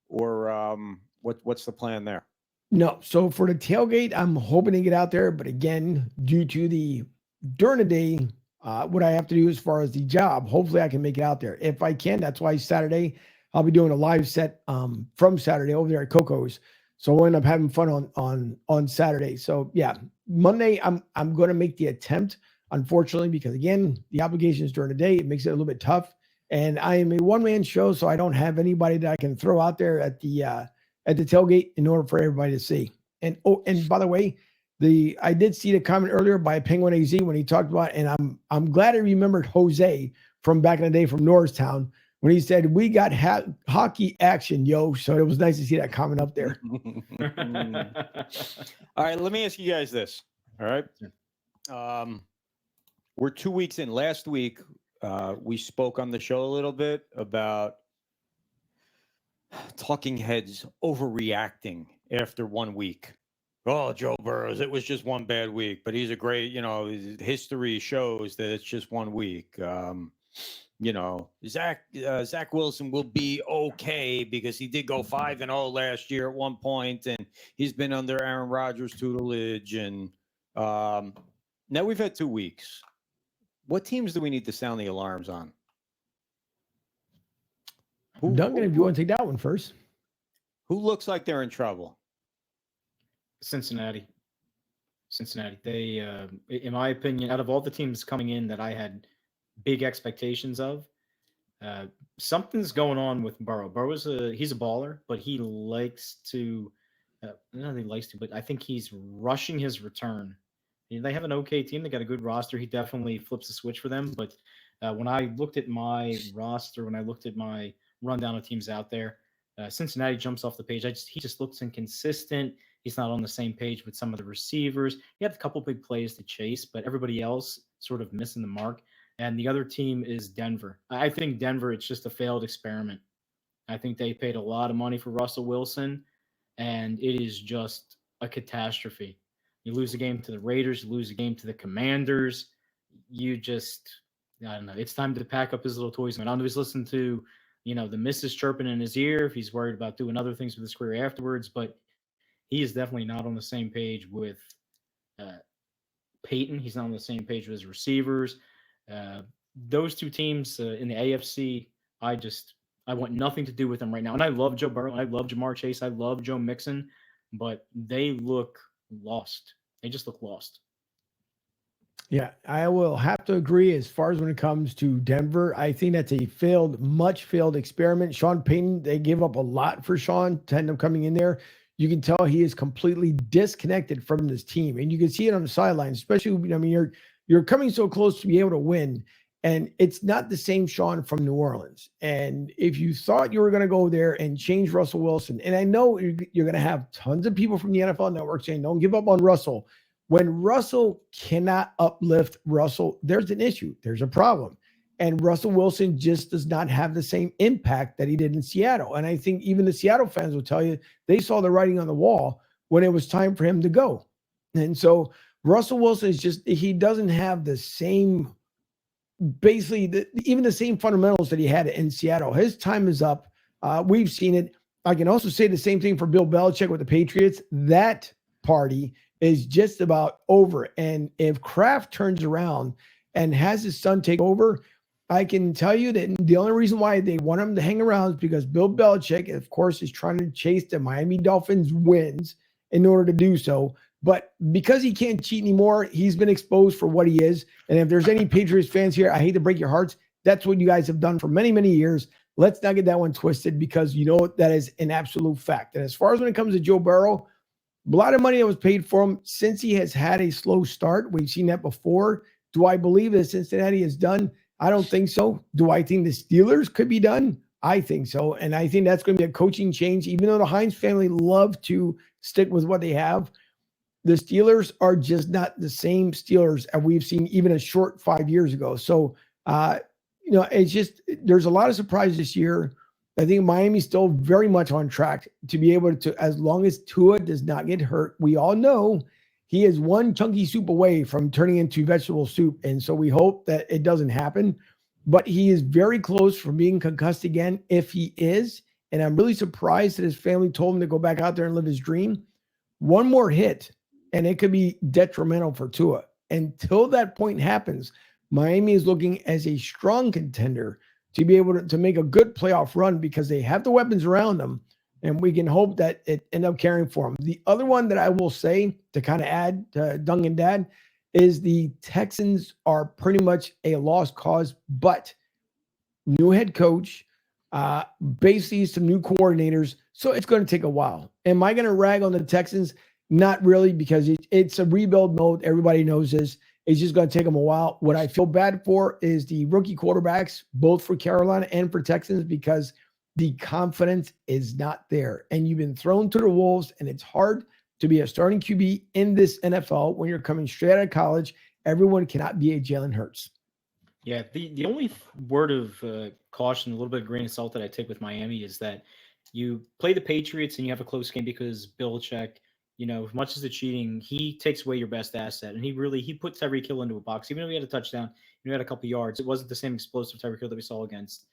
Or what's the plan there? No. So for the tailgate, I'm hoping to get out there. But again, due to during the day, what I have to do as far as the job, hopefully I can make it out there. If I can, that's why Saturday, I'll be doing a live set from Saturday over there at Coco's. So we'll end up having fun on Saturday. So yeah, Monday, I'm going to make the attempt, unfortunately, because again, the obligations during the day, it makes it a little bit tough. And I am a one-man show, so I don't have anybody that I can throw out there at the tailgate in order for everybody to see. And by the way, I did see the comment earlier by Penguin AZ when he talked about, and I'm glad I remembered Jose from back in the day from Norristown when he said, "We got hockey action, yo." So it was nice to see that comment up there. All right, let me ask you guys this. All right. We're 2 weeks in. Last week, we spoke on the show a little bit about talking heads overreacting after 1 week. Oh, Joe Burrows, it was just one bad week, but he's a great, history shows that it's just 1 week. Zach Wilson will be okay because he did go 5-0 last year at one point, and he's been under Aaron Rodgers' tutelage. And now we've had 2 weeks. What teams do we need to sound the alarms on? Duncan, if you want to take that one first. Who looks like they're in trouble? Cincinnati. They, in my opinion, out of all the teams coming in that I had big expectations of, something's going on with Burrow. Burrow's he's a baller, but he likes to, but I think he's rushing his return. They have an okay team. They got a good roster. He definitely flips the switch for them. But when I looked at my roster, when I looked at my rundown of teams out there, Cincinnati jumps off the page. He just looks inconsistent. He's not on the same page with some of the receivers. He had a couple big plays to chase, but everybody else sort of missing the mark. And the other team is Denver. I think Denver, it's just a failed experiment. I think they paid a lot of money for Russell Wilson, and it is just a catastrophe. You lose a game to the Raiders, you lose a game to the Commanders. I don't know. It's time to pack up his little toys. I don't know if he's listening to, the missus chirping in his ear, if he's worried about doing other things with his career afterwards, but he is definitely not on the same page with Peyton. He's not on the same page with his receivers. Those two teams in the AFC, I want nothing to do with them right now. And I love Joe Burrow. I love Jamar Chase. I love Joe Mixon, but they look lost. They just look lost. Yeah, I will have to agree as far as when it comes to Denver. I think that's a much failed experiment. Sean Payton, they give up a lot for Sean to end up coming in there. You can tell he is completely disconnected from this team. And you can see it on the sidelines, especially, you're coming so close to be able to win. And it's not the same Sean from New Orleans. And if you thought you were going to go there and change Russell Wilson, and I know you're going to have tons of people from the NFL Network saying, don't give up on Russell. When Russell cannot uplift Russell, there's an issue. There's a problem. And Russell Wilson just does not have the same impact that he did in Seattle. And I think even the Seattle fans will tell you they saw the writing on the wall when it was time for him to go. And so Russell Wilson he doesn't have the same, basically even the same fundamentals that he had in Seattle. His time is up. We've seen it. I can also say the same thing for Bill Belichick with the Patriots. That party is just about over. And if Kraft turns around and has his son take over, I can tell you that the only reason why they want him to hang around is because Bill Belichick, of course, is trying to chase the Miami Dolphins wins. in order to do so. But because he can't cheat anymore, he's been exposed for what he is. And if there's any Patriots fans here, I hate to break your hearts. That's what you guys have done for many, many years. Let's not get that one twisted, because you know that is an absolute fact. And as far as when it comes to Joe Burrow, a lot of money that was paid for him since he has had a slow start. We've seen that before. Do I believe that Cincinnati is done? I don't think so. Do I think the Steelers could be done? I think so. And I think that's going to be a coaching change, even though the Hines family love to stick with what they have. The Steelers are just not the same Steelers as we've seen even a short 5 years ago. So, it's just, there's a lot of surprises this year. I think Miami's still very much on track to be able to, as long as Tua does not get hurt. We all know he is one chunky soup away from turning into vegetable soup. And so we hope that it doesn't happen, but he is very close from being concussed again if he is. And I'm really surprised that his family told him to go back out there and live his dream. One more hit, and it could be detrimental for Tua. Until that point happens, Miami is looking as a strong contender to be able to make a good playoff run, because they have the weapons around them, and we can hope that it end up carrying for them. The other one that I will say, to kind of add to Dunkin' Dad, is the Texans are pretty much a lost cause, but new head coach, basically some new coordinators, so it's going to take a while. Am I going to rag on the Texans? Not really, because it's a rebuild mode. Everybody knows this. It's just going to take them a while. What I feel bad for is the rookie quarterbacks, both for Carolina and for Texans, because the confidence is not there. And you've been thrown to the wolves, and it's hard to be a starting QB in this NFL when you're coming straight out of college. Everyone cannot be a Jalen Hurts. Yeah, the only word of caution, a little bit of grain of salt that I take with Miami is that you play the Patriots and you have a close game because Belichick, as much as the cheating, he takes away your best asset. And he put Tyreek Hill into a box. Even though he had a touchdown, he had a couple yards, it wasn't the same explosive Tyreek Hill that we saw against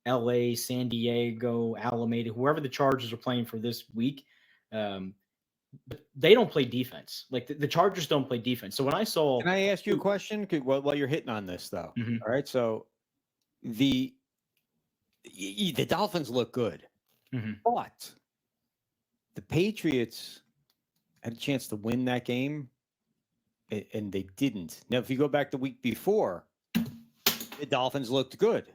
LA, San Diego, Alameda, whoever the Chargers are playing for this week. But they don't play defense. Like the Chargers don't play defense. So when I saw... Can I ask you a question while you're hitting on this, though? Mm-hmm. All right. So the Dolphins look good, but the Patriots had a chance to win that game, and they didn't. Now, if you go back the week before, the Dolphins looked good,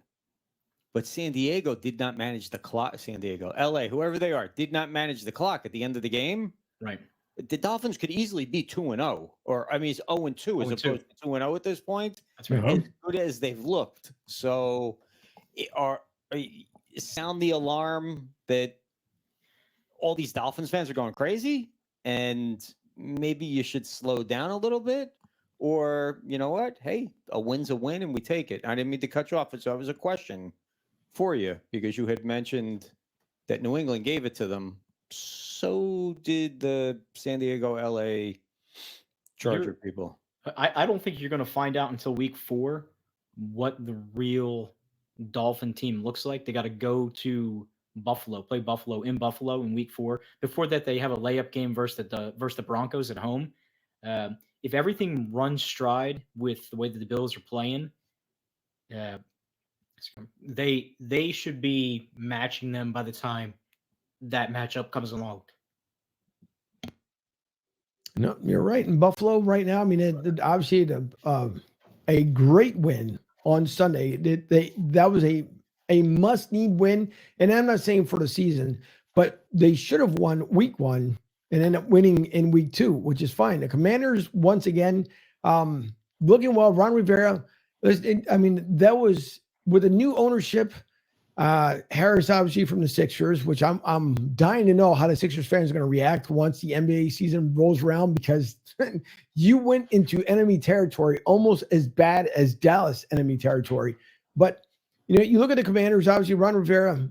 but San Diego did not manage the clock. San Diego, LA, whoever they are, did not manage the clock at the end of the game. Right. The Dolphins could easily be 2-0, or it's 0-2 as opposed to 2-0 at this point. That's right. As good as they've looked. So, sound the alarm that all these Dolphins fans are going crazy, and maybe you should slow down a little bit, or you know what? Hey, a win's a win, and we take it. I didn't mean to cut you off, so it was a question for you because you had mentioned that New England gave it to them. So did the San Diego, LA Charger people. I don't think you're going to find out until week 4 what the real Dolphin team looks like. They got to go to Buffalo, play Buffalo in Buffalo in week 4. Before that, they have a layup game versus the Broncos at home. If everything runs stride with the way that the Bills are playing, they should be matching them by the time that matchup comes along. No, you're right. In Buffalo right now, it obviously a great win on Sunday. That was a must-need win, and I'm not saying for the season, but they should have won week 1 and end up winning in week 2, which is fine. The Commanders, once again, looking well. Ron Rivera, that was with a new ownership. Harris, obviously from the Sixers, which I'm dying to know how the Sixers fans are going to react once the NBA season rolls around, because you went into enemy territory almost as bad as Dallas enemy territory. But you look at the Commanders, obviously Ron Rivera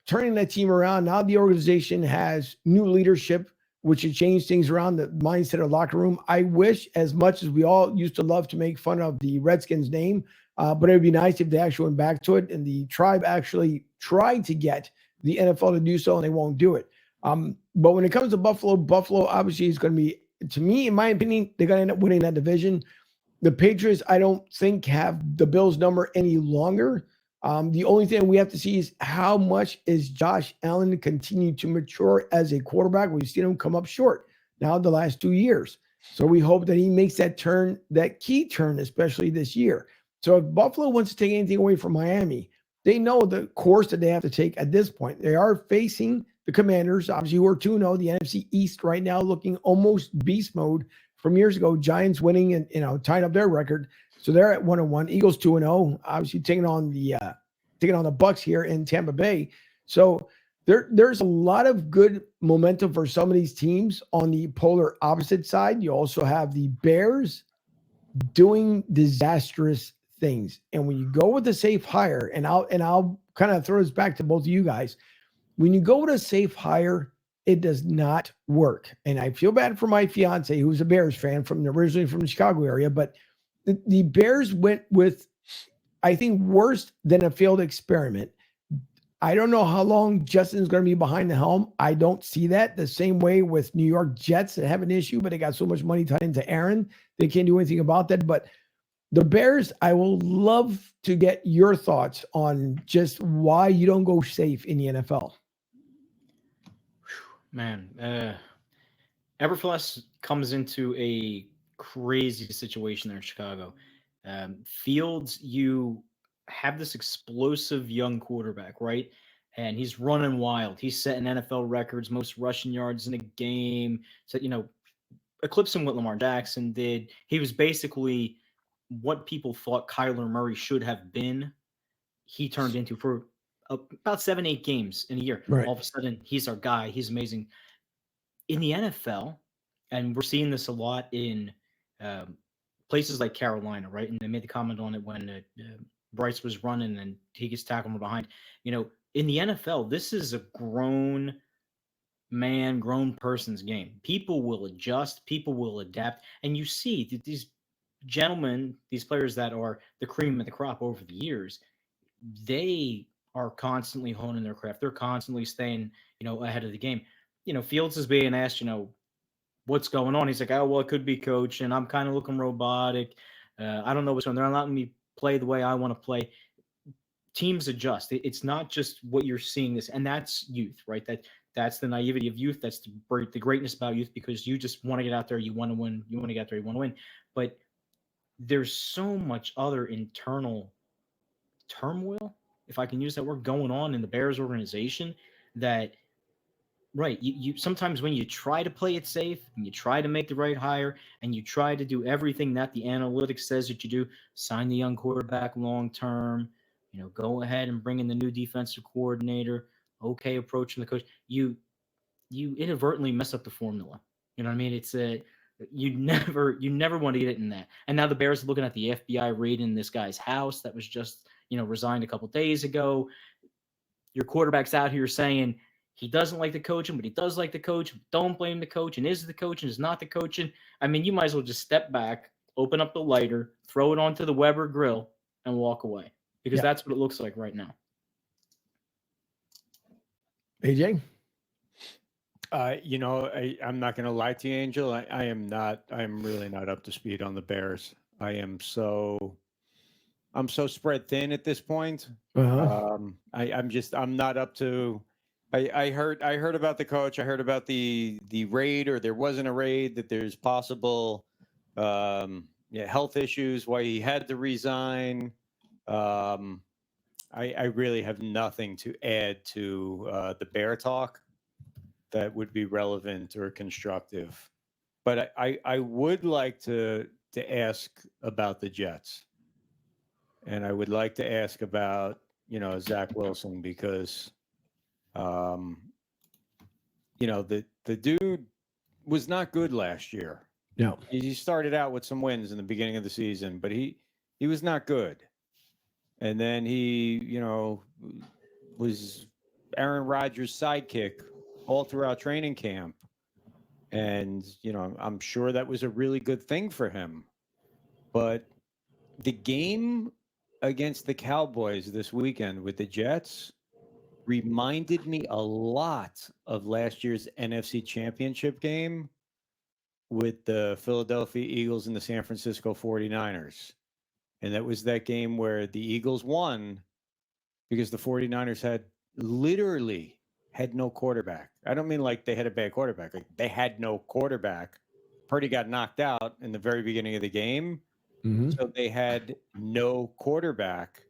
turning that team around. Now the organization has new leadership, which has changed things around the mindset of the locker room. I wish, as much as we all used to love to make fun of the Redskins name, but it would be nice if they actually went back to it, and the tribe actually tried to get the NFL to do so, and they won't do it. But when it comes to Buffalo obviously is going to be, to me, in my opinion, they're going to end up winning that division. The Patriots, I don't think, have the Bills number any longer. The only thing we have to see is how much is Josh Allen continue to mature as a quarterback. We've seen him come up short now the last 2 years. So we hope that he makes that turn, that key turn, especially this year. So if Buffalo wants to take anything away from Miami, they know the course that they have to take at this point. They are facing the Commanders, obviously, who are 2-0, the NFC East right now looking almost beast mode from years ago. Giants winning and tying up their record. So they're at 1-1. Eagles 2-0, obviously taking on the Bucks here in Tampa Bay. So there's a lot of good momentum for some of these teams on the polar opposite side. You also have the Bears doing disastrous things. And when you go with a safe hire, and I'll kind of throw this back to both of you guys. When you go with a safe hire, it does not work. And I feel bad for my fiance, who's a Bears fan originally from the Chicago area, but the Bears went with, I think, worse than a failed experiment. I don't know how long Justin's going to be behind the helm. I don't see that. The same way with New York Jets that have an issue, but they got so much money tied into Aaron, they can't do anything about that. But the Bears, I will love to get your thoughts on just why you don't go safe in the NFL. Man, Everfluss comes into a crazy situation there in Chicago. Fields, you have this explosive young quarterback, right? And he's running wild. He's setting NFL records, most rushing yards in a game. So, eclipsing what Lamar Jackson did. He was basically what people thought Kyler Murray should have been. He turned into for about 7-8 games in a year. Right. All of a sudden, he's our guy. He's amazing. In the NFL, and we're seeing this a lot in places like Carolina, right? And they made the comment on it when Bryce was running and he gets tackled from behind. In the NFL, this is a grown man, grown person's game. People will adjust, people will adapt. And you see that these gentlemen, these players that are the cream of the crop over the years, they are constantly honing their craft. They're constantly staying, ahead of the game. Fields is being asked, what's going on? He's like, oh, well, it could be coach, and I'm kind of looking robotic. I don't know what's going on. They're not letting me play the way I want to play. Teams adjust. It's not just what you're seeing this, and that's youth, right? That's the naivety of youth. That's the greatness about youth, because you just want to get out there. You want to win. You want to get out there. You want to win. But there's so much other internal turmoil, if I can use that word, going on in the Bears organization that, right, you sometimes when you try to play it safe and you try to make the right hire and you try to do everything that the analytics says that you do, sign the young quarterback long term, go ahead and bring in the new defensive coordinator, okay, approaching the coach, you inadvertently mess up the formula. You know what I mean? It's you never want to get it in that. And now the Bears are looking at the FBI raiding this guy's house that was just, resigned a couple days ago. Your quarterback's out here saying he doesn't like the coaching, but he does like the coach. Don't blame the coach. And is the coaching, is not the coaching. I mean, you might as well just step back, open up the lighter, throw it onto the Weber grill, and walk away. Because that's what it looks like right now. AJ? I'm not going to lie to you, Angel. I'm really not up to speed on the Bears. I'm so spread thin at this point. Uh-huh. I'm not up to. I heard about the coach. I heard about the raid, or there wasn't a raid. That there's possible, health issues. Why he had to resign. I really have nothing to add to the Bear talk that would be relevant or constructive. But I would like to ask about the Jets. And I would like to ask about, Zach Wilson, because, the dude was not good last year. No. He started out with some wins in the beginning of the season, but he was not good. And then he, was Aaron Rodgers' sidekick all throughout training camp. And, I'm sure that was a really good thing for him. But the game against the Cowboys this weekend with the Jets reminded me a lot of last year's NFC Championship game with the Philadelphia Eagles and the San Francisco 49ers. And that was that game where the Eagles won, because the 49ers literally had no quarterback. I don't mean like they had a bad quarterback. Like they had no quarterback. Purdy got knocked out in the very beginning of the game. So they had no quarterback.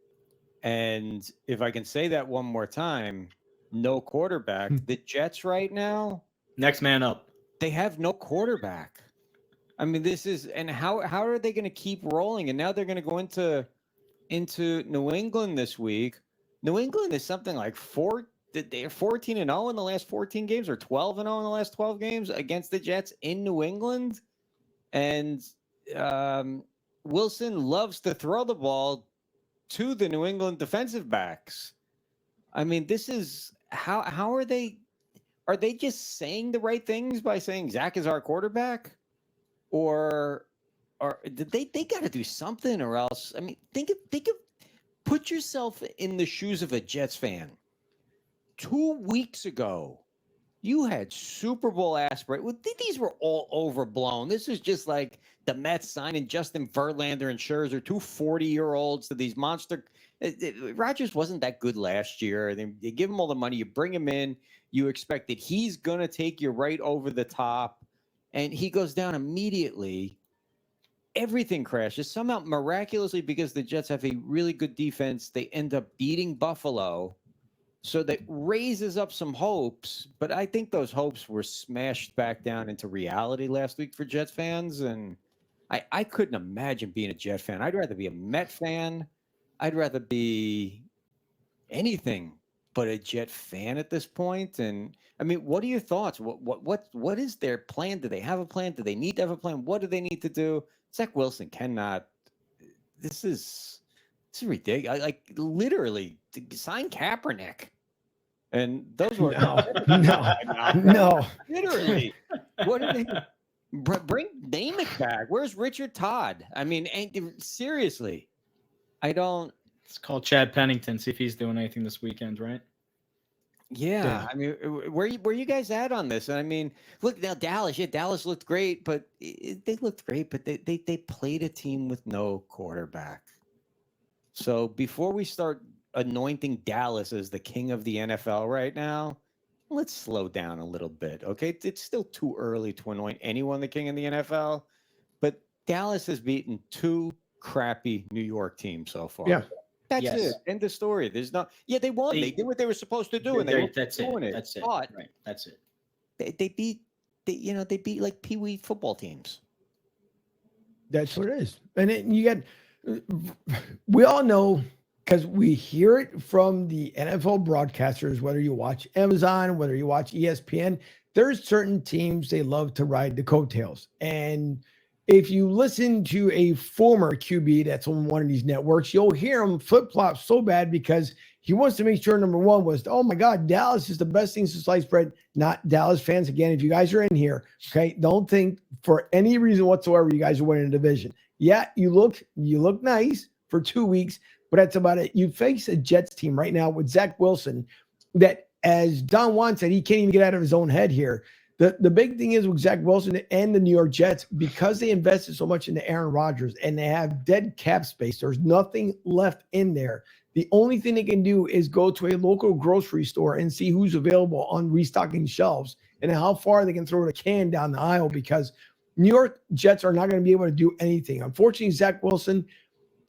And if I can say that one more time, no quarterback. The Jets right now, Next man up. they have no quarterback. I mean, this is, and how are they going to keep rolling? And now they're going to go into New England this week. New England is something like they're 14-0 in the last 14 games, or 12-0 in the last 12 games against the Jets in New England. And Wilson loves to throw the ball to the New England defensive backs. I mean, this is how are they just saying the right things by saying Zach is our quarterback? Or they got to do something, or else. I mean, think of put yourself in the shoes of a Jets fan. 2 weeks ago, you had Super Bowl aspirations. Well, these were all overblown. This is just like the Mets signing Justin Verlander and Scherzer, two 40-year-olds to these monster. Rodgers wasn't that good last year. They give him all the money. You bring him in. You expect that he's going to take you right over the top. And he goes down immediately. Everything crashes. Somehow, miraculously, because the Jets have a really good defense, they end up beating Buffalo. So that raises up some hopes. But I think those hopes were smashed back down into reality last week for Jets fans. And I couldn't imagine being a Jet fan. I'd rather be a Met fan. I'd rather be anything but a Jet fan at this point. And I mean, what are your thoughts? What is their plan? Do they have a plan? Do they need to have a plan? What do they need to do? Zach Wilson cannot. This is ridiculous. Like literally, sign Kaepernick. And those were no. Literally, what are they? Bring Namath back. Where's Richard Todd? I mean, seriously, I don't. Let's call Chad Pennington, see if he's doing anything this weekend, right? Yeah. I mean, where you guys at on this? I mean, look now, Dallas. Yeah, Dallas looked great, but they looked great, but they played a team with no quarterback. So before we start anointing Dallas as the king of the NFL right now, let's slow down a little bit, okay? It's still too early to anoint anyone the king of the NFL, but Dallas has beaten two crappy New York teams so far. Yeah. That's it. End of story. There's not. Yeah, they won. They did what they were supposed to do, and that's it. That's it. But right. That's it. They beat like pee-wee football teams. That's what it is. And we all know, because we hear it from the NFL broadcasters, whether you watch Amazon, whether you watch ESPN, there's certain teams they love to ride the coattails. And if you listen to a former QB that's on one of these networks, you'll hear him flip-flop so bad because he wants to make sure, number one, was, oh my God, Dallas is the best thing since sliced bread. Not Dallas fans. Again, if you guys are in here, okay, don't think for any reason whatsoever you guys are winning a division. Yeah, you look nice for 2 weeks, but that's about it. You face a Jets team right now with Zach Wilson that, as Don Juan said, he can't even get out of his own head here. The big thing is with Zach Wilson and the New York Jets, because they invested so much into Aaron Rodgers and they have dead cap space, there's nothing left in there. The only thing they can do is go to a local grocery store and see who's available on restocking shelves and how far they can throw the can down the aisle, because New York Jets are not going to be able to do anything. Unfortunately, Zach Wilson,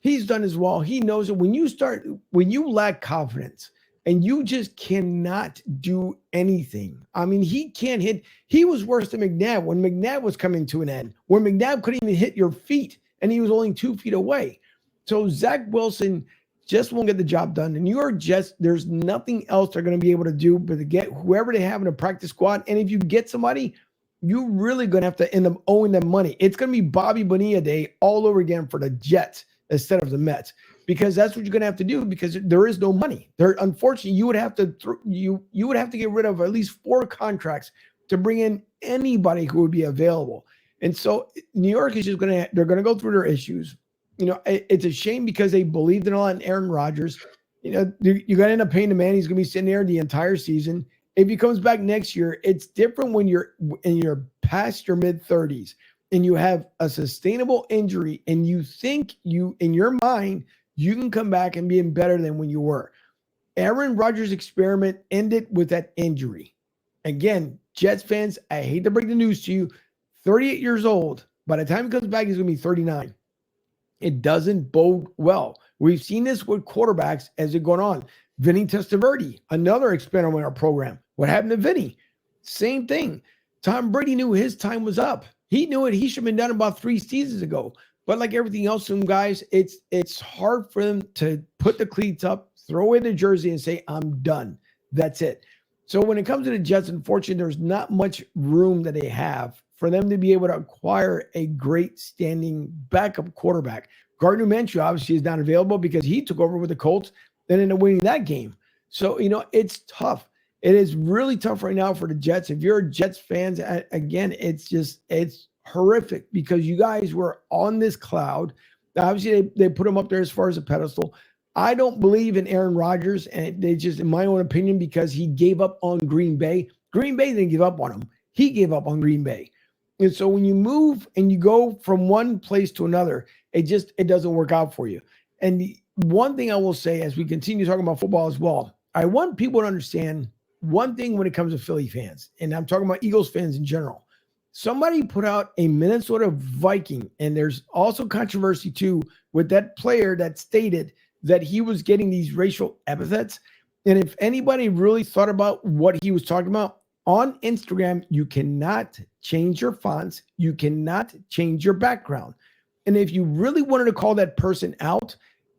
he's done as well. He knows that when you lack confidence and you just cannot do anything. I mean, he can't hit. He was worse than McNabb when McNabb was coming to an end, where McNabb couldn't even hit your feet and he was only 2 feet away. So Zach Wilson just won't get the job done. The New York Jets, there's nothing else they're going to be able to do but to get whoever they have in a practice squad. And if you get somebody, you're really going to have to end up owing them money. It's going to be Bobby Bonilla Day all over again for the Jets instead of the Mets, because that's what you're going to have to do, because there is no money there. Unfortunately, you would have to you would have to get rid of at least 4 contracts to bring in anybody who would be available. And so New York is just they're going to go through their issues. You know, it's a shame because they believed in a lot in Aaron Rodgers. You know, you're going to end up paying the man. He's going to be sitting there the entire season. If he comes back next year, it's different when you're past your mid-30s and you have a sustainable injury and you think in your mind, you can come back and be better than when you were. Aaron Rodgers' experiment ended with that injury. Again, Jets fans, I hate to break the news to you, 38 years old. By the time he comes back, he's going to be 39. It doesn't bode well. We've seen this with quarterbacks as it going on. Vinny Testaverde, another experiment in our program. What happened to Vinny? Same thing. Tom Brady knew his time was up. He knew it. He should have been done about 3 seasons ago. But like everything else, some guys, it's hard for them to put the cleats up, throw away the jersey, and say, I'm done. That's it. So when it comes to the Jets, unfortunately, there's not much room that they have for them to be able to acquire a great standing backup quarterback. Gardner Minshew obviously is not available because he took over with the Colts and ended up winning that game. So, it's tough. It is really tough right now for the Jets. If you're a Jets fan, again, it's horrific because you guys were on this cloud. Obviously, they put him up there as far as a pedestal. I don't believe in Aaron Rodgers, and they just, in my own opinion, because he gave up on Green Bay. Green Bay didn't give up on him. He gave up on Green Bay. And so when you move and you go from one place to another, it doesn't work out for you. And the one thing I will say as we continue talking about football as well, I want people to understand one thing when it comes to Philly fans, and I'm talking about Eagles fans in general. Somebody put out a Minnesota Viking, and there's also controversy too with that player that stated that he was getting these racial epithets. And if anybody really thought about what he was talking about, on Instagram, you cannot change your fonts. You cannot change your background. And if you really wanted to call that person out,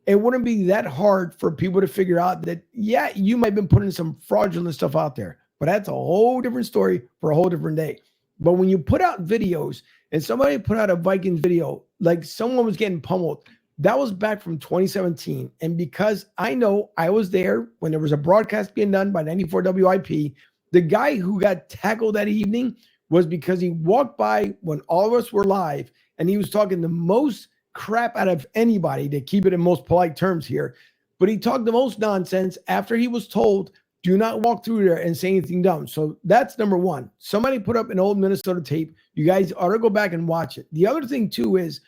it wouldn't be that hard for people to figure out that, yeah, you might have been putting some fraudulent stuff out there, but that's a whole different story for a whole different day. But when you put out videos, and somebody put out a Vikings video, like someone was getting pummeled, that was back from 2017. And because I know I was there when there was a broadcast being done by 94 WIP, the guy who got tackled that evening was because he walked by when all of us were live and he was talking the most crap out of anybody, to keep it in most polite terms here. But he talked the most nonsense after he was told, do not walk through there and say anything dumb. So that's number one. Somebody put up an old Minnesota tape. You guys ought to go back and watch it. The other thing too is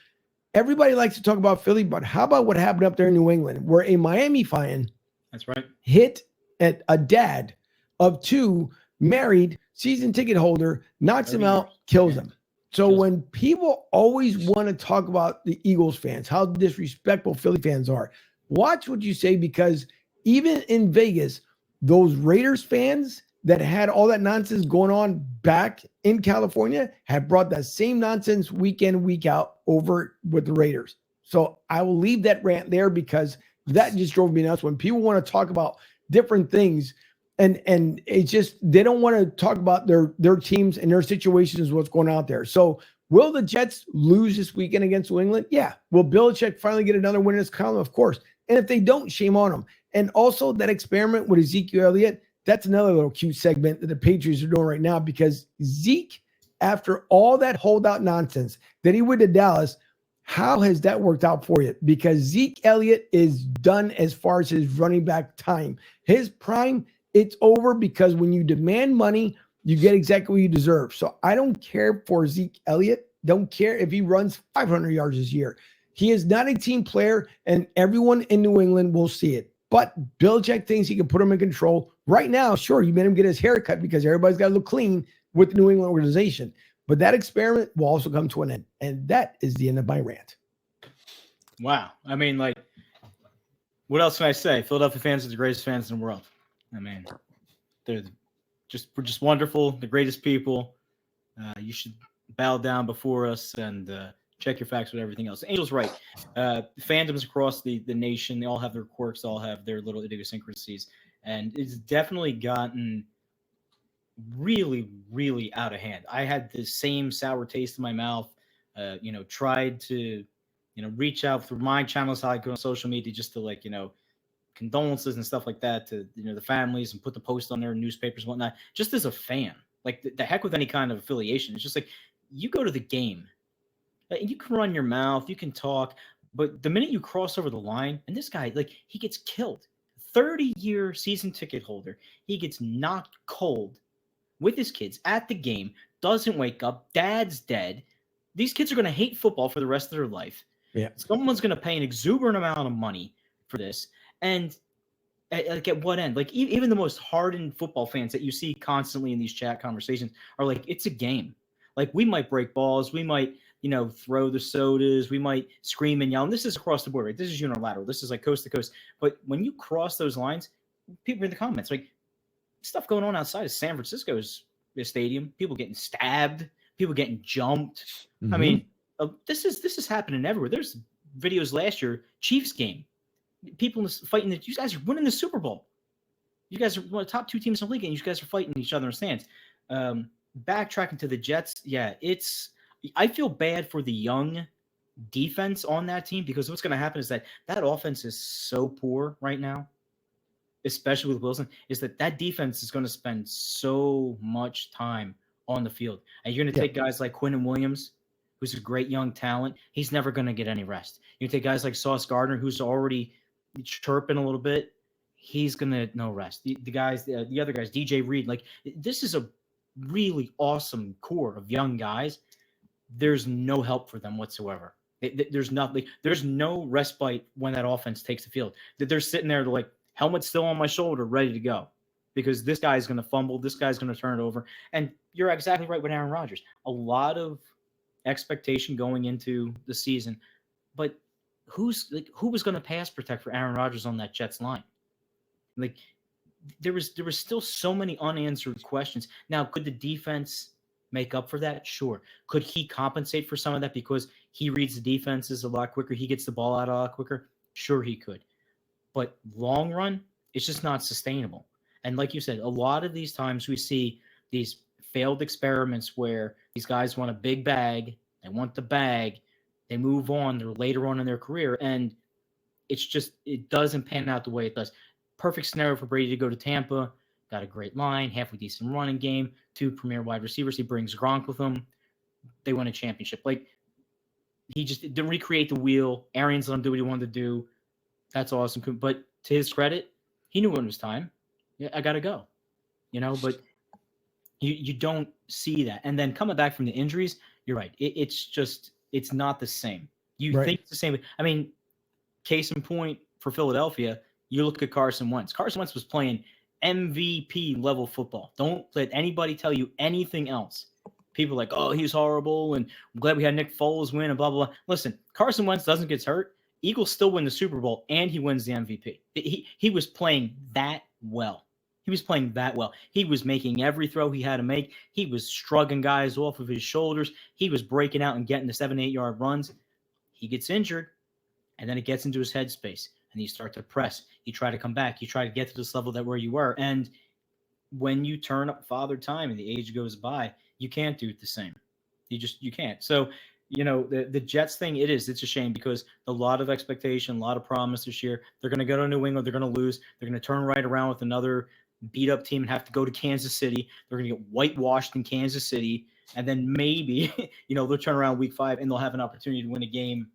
everybody likes to talk about Philly, but how about what happened up there in New England where a Miami fan, that's right, hit at a dad of 2, married, season ticket holder, knocks him out, kills him. So when people always want to talk about the Eagles fans, how disrespectful Philly fans are, watch what you say, because even in Vegas, those Raiders fans that had all that nonsense going on back in California have brought that same nonsense week in, week out over with the Raiders. So I will leave that rant there because that just drove me nuts when people want to talk about different things. And it's just, they don't want to talk about their teams and their situations, what's going on out there. So will the Jets lose this weekend against New England? Yeah. Will Belichick finally get another win in his column? Of course. And if they don't, shame on them. And also that experiment with Ezekiel Elliott, that's another little cute segment that the Patriots are doing right now, because Zeke, after all that holdout nonsense that he went to Dallas, how has that worked out for you? Because Zeke Elliott is done as far as his running back time. His prime, it's over, because when you demand money, you get exactly what you deserve. So I don't care for Zeke Elliott. Don't care if he runs 500 yards this year. He is not a team player, and everyone in New England will see it. But Belichick thinks he can put him in control. Right now, sure, you made him get his hair cut because everybody's got to look clean with the New England organization. But that experiment will also come to an end. And that is the end of my rant. Wow. I mean, like, what else can I say? Philadelphia fans are the greatest fans in the world. I mean, we're just wonderful, the greatest people. You should bow down before us and check your facts with everything else. Angel's right. Fandoms across the nation, they all have their quirks, all have their little idiosyncrasies. And it's definitely gotten really, really out of hand. I had the same sour taste in my mouth, tried to, reach out through my channels, how I go on social media, just to condolences and stuff like that to, the families, and put the post on their newspapers and whatnot, just as a fan. Like the heck with any kind of affiliation. It's just like, you go to the game, you can run your mouth, you can talk, but the minute you cross over the line, and this guy, he gets killed. 30-year season ticket holder. He gets knocked cold with his kids at the game, doesn't wake up, dad's dead. These kids are going to hate football for the rest of their life. Yeah. Someone's going to pay an exuberant amount of money for this. And Like at what end? Like even the most hardened football fans that you see constantly in these chat conversations are like, it's a game. Like we might break balls, we might, throw the sodas, we might scream and yell. And this is across the board, right? This is unilateral. This is like coast to coast. But when you cross those lines, people in the comments like stuff going on outside of San Francisco's stadium. People getting stabbed, people getting jumped. Mm-hmm. I mean, this is happening everywhere. There's videos last year, Chiefs game. People fighting that you guys are winning the Super Bowl. You guys are one of the top 2 teams in the league, and you guys are fighting each other in the stands. Backtracking to the Jets, yeah, I feel bad for the young defense on that team because what's going to happen is that offense is so poor right now, especially with Wilson, is that defense is going to spend so much time on the field. And you're going to take guys like Quinnen Williams, who's a great young talent. He's never going to get any rest. You take guys like Sauce Gardner, who's already chirping a little bit. He's going to no rest. The guys, the other guys, DJ Reed, like this is a really awesome core of young guys. There's no help for them whatsoever. There's nothing. There's no respite when that offense takes the field. They're sitting there like helmet still on my shoulder, ready to go, because this guy's going to fumble. This guy's going to turn it over. And you're exactly right with Aaron Rodgers. A lot of expectation going into the season, but who was going to pass protect for Aaron Rodgers on that Jets line? Like there was still so many unanswered questions. Now, could the defense make up for that? Sure. Could he compensate for some of that because he reads the defenses a lot quicker? He gets the ball out a lot quicker. Sure, he could. But long run, it's just not sustainable. And like you said, a lot of these times we see these failed experiments where these guys want a big bag, they want the bag, they move on, they're later on in their career, and it doesn't pan out the way it does. Perfect scenario for Brady to go to Tampa, got a great line, halfway decent running game, 2 premier wide receivers. He brings Gronk with him. They win a championship. Like, he just didn't recreate the wheel. Arians let him do what he wanted to do. That's awesome. But to his credit, he knew when it was time. Yeah, I got to go. But you don't see that. And then coming back from the injuries, you're right. It's not the same. You think it's the same. I mean, case in point for Philadelphia, you look at Carson Wentz. Carson Wentz was playing MVP level football. Don't let anybody tell you anything else. People are like, oh, he's horrible, and I'm glad we had Nick Foles win, and blah, blah, blah. Listen, Carson Wentz doesn't get hurt. Eagles still win the Super Bowl, and he wins the MVP. He was playing that well. He was playing that well. He was making every throw he had to make. He was shrugging guys off of his shoulders. He was breaking out and getting the 7-8 yard runs. He gets injured, and then it gets into his headspace, and you start to press. You try to come back. You try to get to this level that where you were. And when you turn up Father Time and the age goes by, you can't do it the same. You can't. So, the Jets thing, it's a shame because a lot of expectation, a lot of promise this year. They're going to go to New England. They're going to lose. They're going to turn right around with another beat up team and have to go to Kansas City. They're going to get whitewashed in Kansas City. And then maybe, they'll turn around week 5 and they'll have an opportunity to win a game.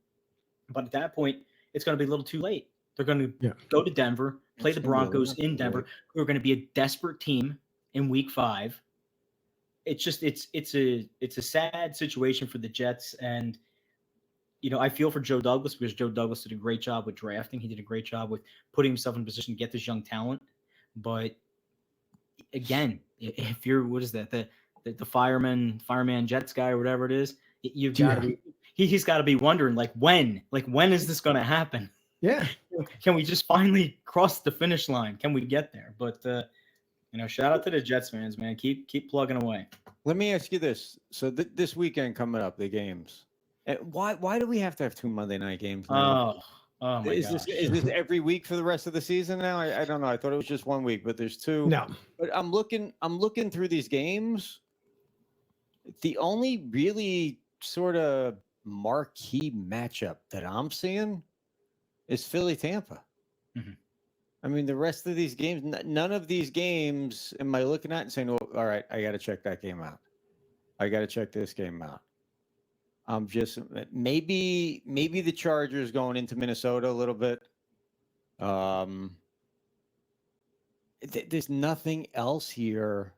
But at that point, it's going to be a little too late. They're going to go to Denver, play the Broncos in Denver, who are going to be a desperate team in week 5. It's just it's a sad situation for the Jets, and I feel for Joe Douglas because Joe Douglas did a great job with drafting. He did a great job with putting himself in a position to get this young talent. But again, if you're the fireman Jets guy or whatever it is, you've got to be. He's got to be wondering when is this going to happen? Yeah. Can we just finally cross the finish line? Can we get there? But shout out to the Jets fans, man. Keep plugging away. Let me ask you this. So this weekend coming up, the games. Why do we have to have 2 Monday night games now? Oh my gosh. Is this every week for the rest of the season now? I don't know. I thought it was just 1 week, but there's 2. No. But I'm looking through these games. The only really sort of marquee matchup that I'm seeing is Philly-Tampa. Mm-hmm. I mean, the rest of these games, none of these games am I looking at and saying, well, all right, I got to check that game out. I got to check this game out. I'm just maybe the Chargers going into Minnesota a little bit. There's nothing else here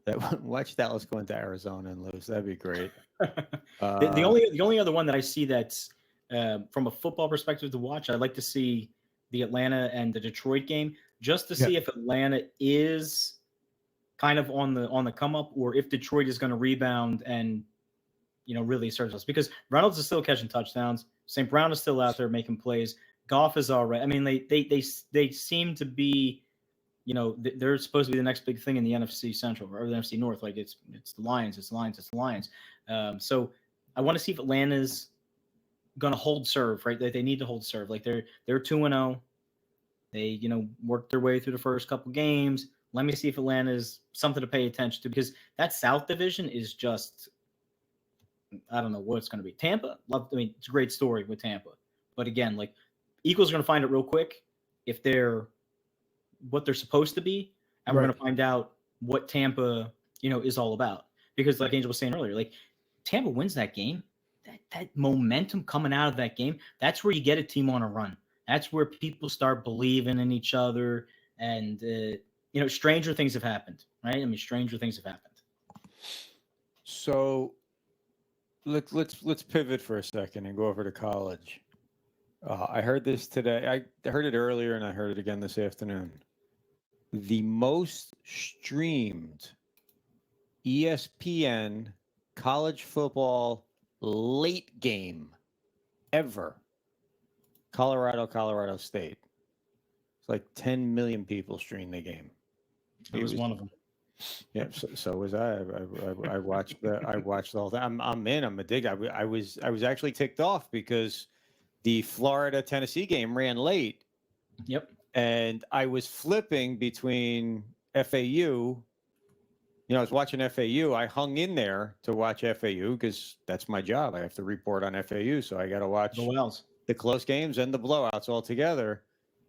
that watch Dallas go into Arizona and lose. That'd be great. The only other one that I see that's from a football perspective to watch, I'd like to see the Atlanta and the Detroit game just to Yeah. see if Atlanta is kind of on the come up, or if Detroit is going to rebound and really serves us, because Reynolds is still catching touchdowns. St. Brown is still out there making plays. Goff is all right. I mean, they seem to be, they're supposed to be the next big thing in the NFC Central or the NFC North. Like it's the Lions, it's the Lions, it's the Lions. So I want to see if Atlanta's going to hold serve, right? They need to hold serve. Like they're 2-0. They, worked their way through the first couple games. Let me see if Atlanta is something to pay attention to, because that South Division is just, I don't know what it's going to be. Tampa, it's a great story with Tampa. But again, like Eagles are going to find it real quick if they're what they're supposed to be. And we're going to find out what Tampa, is all about. Because like Angel was saying earlier, like Tampa wins that game. That momentum coming out of that game, that's where you get a team on a run. That's where people start believing in each other. And, stranger things have happened, right? I mean, stranger things have happened. So let's pivot for a second and go over to college. I heard this today. I heard it earlier and I heard it again this afternoon. The most streamed ESPN college football late game ever. Colorado State. It's like 10 million people streamed the game. It was one of them. Yeah, so was I. I watched I watched the whole thing. I'm in. I'm addicted. I was actually ticked off because the Florida Tennessee game ran late. Yep. And I was flipping between FAU. I was watching FAU. I hung in there to watch FAU because that's my job. I have to report on FAU, so I got to watch the close games and the blowouts all together.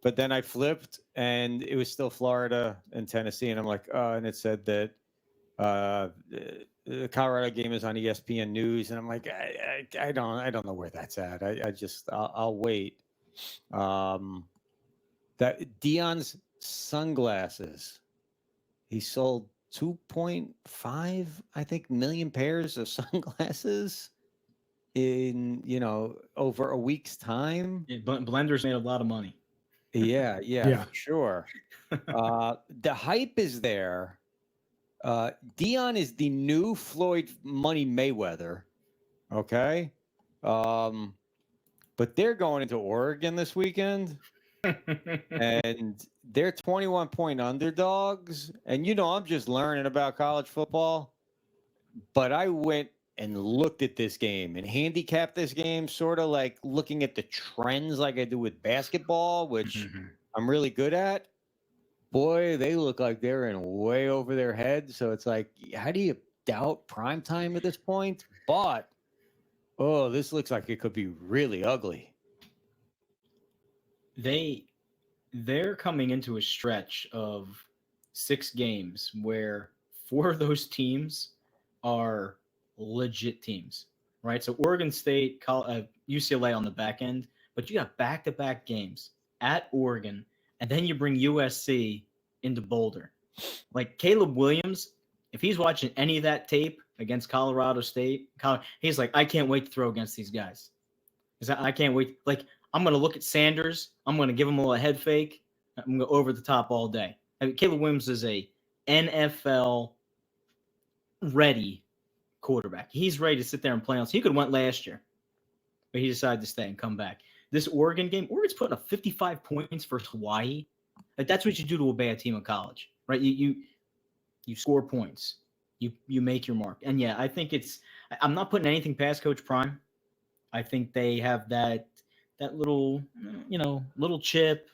But then I flipped, and it was still Florida and Tennessee, and I'm like, and it said that the Colorado game is on ESPN News, and I'm like, I don't know where that's at. I'll wait. That Dion's sunglasses, he sold 2.5, I think, million pairs of sunglasses in over a week's time. Yeah, Blender's made a lot of money. Yeah, for sure. The hype is there. Dion is the new Floyd Money Mayweather. Okay. But they're going into Oregon this weekend. And they're 21-point underdogs. And I'm just learning about college football. But I went and looked at this game and handicapped this game, sort of like looking at the trends like I do with basketball, which I'm really good at. Boy, they look like they're in way over their heads. So it's like, how do you doubt primetime at this point? But, this looks like it could be really ugly. They're coming into a stretch of 6 games where 4 of those teams are legit teams, right? So Oregon State, UCLA on the back end, but you got back-to-back games at Oregon, and then you bring USC into Boulder. Like Caleb Williams, if he's watching any of that tape against Colorado State, he's like, I can't wait to throw against these guys. I can't wait. Like, I'm going to look at Sanders. I'm going to give him a little head fake. I'm going to go over the top all day. I mean, Caleb Williams is a NFL ready quarterback. He's ready to sit there and play on. So he could have went last year, but he decided to stay and come back. This Oregon game, Oregon's putting up 55 points versus Hawaii. Like, that's what you do to a bad team in college, right? You score points. You make your mark. And yeah, I think I'm not putting anything past Coach Prime. I think they have that little, little chip,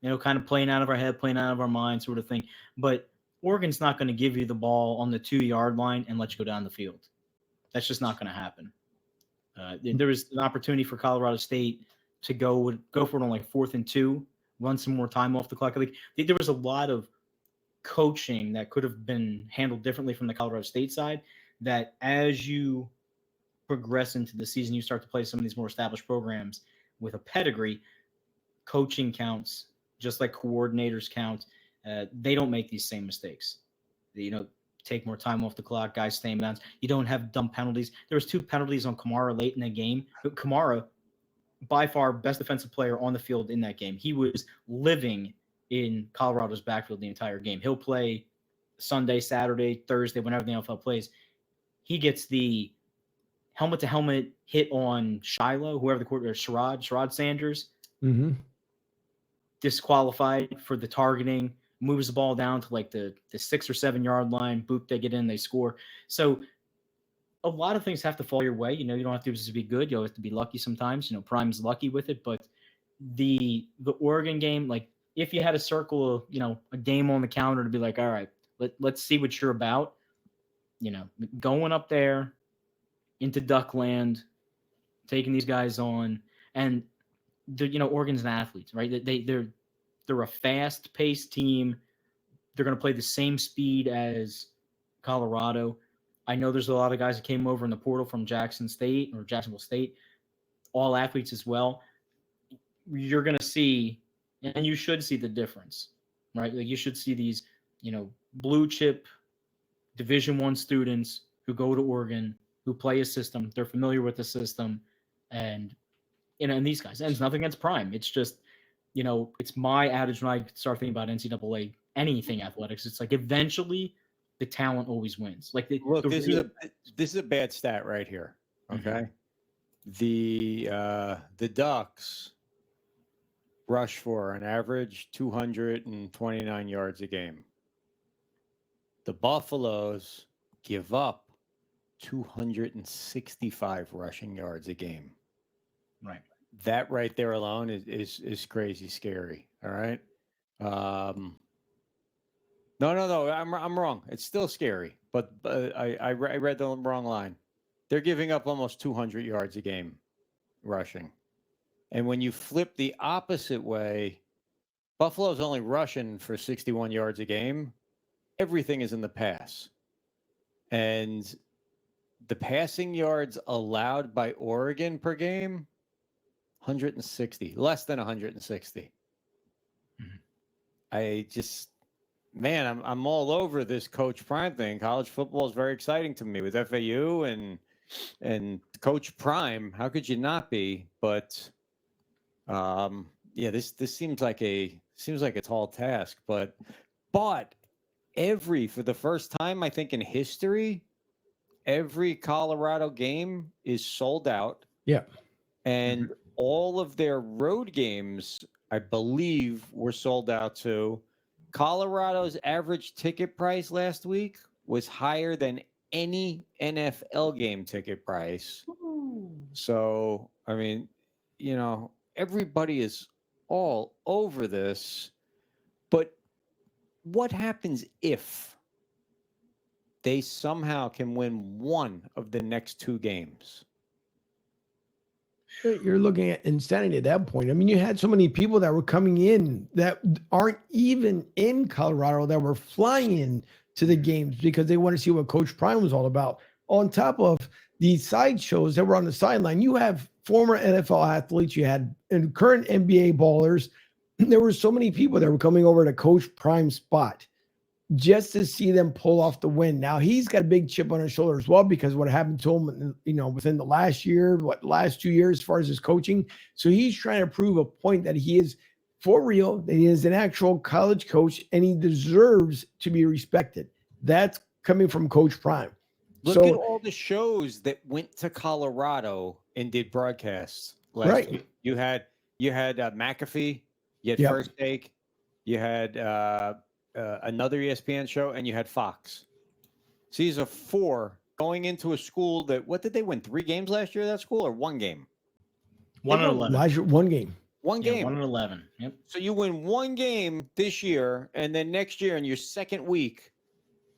kind of playing out of our head, playing out of our mind sort of thing. But Oregon's not going to give you the ball on the 2-yard line and let you go down the field. That's just not going to happen. There was an opportunity for Colorado State to go for it on like 4th and 2, run some more time off the clock. Like, there was a lot of coaching that could have been handled differently from the Colorado State side, that as you progress into the season, you start to play some of these more established programs with a pedigree. Coaching counts just like coordinators count. They don't make these same mistakes. Take more time off the clock, guys staying bounds. You don't have dumb penalties. There was 2 penalties on Kamara late in the game. But Kamara by far best defensive player on the field in that game. He was living in Colorado's backfield the entire game. He'll play Sunday, Saturday, Thursday, whenever the NFL plays. He gets the helmet-to-helmet hit on Shiloh, whoever the quarterback, Sherrod Sanders, disqualified for the targeting, moves the ball down to like the 6 or 7 yard line. Boop, they get in, they score. So a lot of things have to fall your way. You don't have to just be good. You have to be lucky sometimes. Prime's lucky with it. But the Oregon game, like if you had a circle, a game on the calendar to be like, all right, let's see what you're about. Going up there into Duckland, taking these guys on, and Oregon's an athlete, right? They're a fast-paced team. They're going to play the same speed as Colorado. I know there's a lot of guys that came over in the portal from Jacksonville State, all athletes as well. You're going to see, and you should see the difference, right? Like you should see these, blue chip Division I students who go to Oregon, who play a system. They're familiar with the system, and these guys. And it's nothing against Prime. It's just, it's my adage when I start thinking about NCAA, anything athletics. It's like eventually the talent always wins. Like this is a bad stat right here. Okay, the Ducks rush for an average 229 yards a game. The Buffaloes give up 265 rushing yards a game. Right. That right there alone is crazy scary. All right. No. I'm wrong. It's still scary, but I read the wrong line. They're giving up almost 200 yards a game rushing. And when you flip the opposite way, Buffalo's only rushing for 61 yards a game. Everything is in the pass. And the passing yards allowed by Oregon per game, 160, less than 160. I just, man, I'm all over this Coach Prime thing. College football is very exciting to me with FAU and Coach Prime. How could you not be? But this seems like a tall task. But for the first time I think in history, every Colorado game is sold out. Yeah, and all of their road games, I believe, were sold out too. Colorado's average ticket price last week was higher than any NFL game ticket price. So, I mean, everybody is all over this. But what happens if they somehow can win one of the next two games? You're looking at insanity at that point. I mean, you had so many people that were coming in that aren't even in Colorado that were flying in to the games because they want to see what Coach Prime was all about. On top of these sideshows that were on the sideline, you have former NFL athletes, you had current NBA ballers. There were so many people that were coming over to Coach Prime's spot just to see them pull off the win. Now he's got a big chip on his shoulder as well because what happened to him, within the last 2 years as far as his coaching. So he's trying to prove a point that he is for real, that he is an actual college coach and he deserves to be respected. That's coming from Coach Prime. Look at all the shows that went to Colorado and did broadcasts last week. You had McAfee, you had First Take, you had another ESPN show, and you had Fox. So these are four going into a school that, what did they win? 3 games last year at that school, or 1 game? 1-11. Last year, 1 game. 1 game. 1-11. Yep. So you win 1 game this year, and then next year in your second week,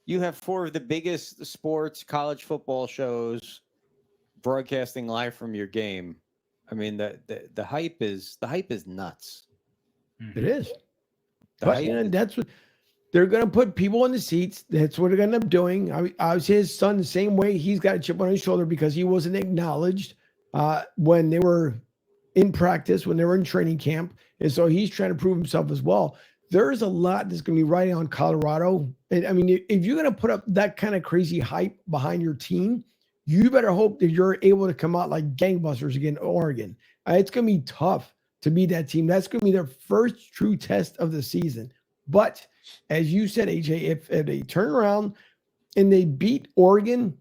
you have 4 of the biggest sports college football shows broadcasting live from your game. I mean, the hype is nuts. It is. But that's what they're going to put people in the seats. That's what they're going to end up doing. I was his son the same way. He's got a chip on his shoulder because he wasn't acknowledged when they were in practice, when they were in training camp. And so he's trying to prove himself as well. There's a lot that's going to be riding on Colorado. And I mean, if you're going to put up that kind of crazy hype behind your team, you better hope that you're able to come out like gangbusters against Oregon. It's going to be tough to beat that team. That's going to be their first true test of the season. But as you said, AJ, if they turn around and they beat Oregon,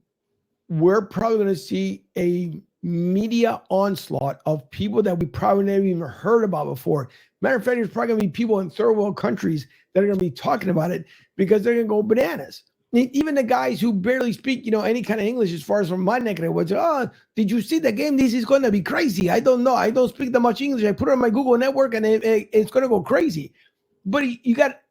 we're probably going to see a media onslaught of people that we probably never even heard about before. Matter of fact, there's probably going to be people in third world countries that are going to be talking about it because they're going to go bananas. Even the guys who barely speak, any kind of English, as far as from my neck of the woods, did you see the game? This is going to be crazy. I don't know. I don't speak that much English. I put it on my Google network and it's going to go crazy. But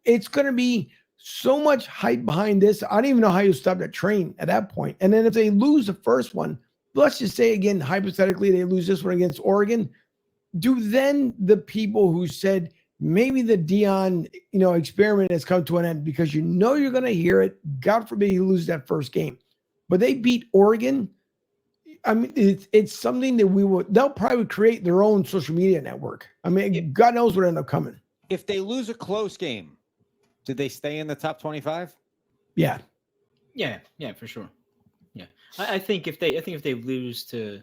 it's going to be so much hype behind this. I don't even know how you stop that train at that point. And then if they lose the first one, let's just say again, hypothetically, they lose this one against Oregon. Do then the people who said maybe the Dion, experiment has come to an end because you're going to hear it. God forbid you lose that first game, but they beat Oregon. I mean, it's something that they'll probably create their own social media network. I mean, God knows what end up coming. If they lose a close game, did they stay in the top 25? Yeah, for sure. Yeah, I think if they lose to,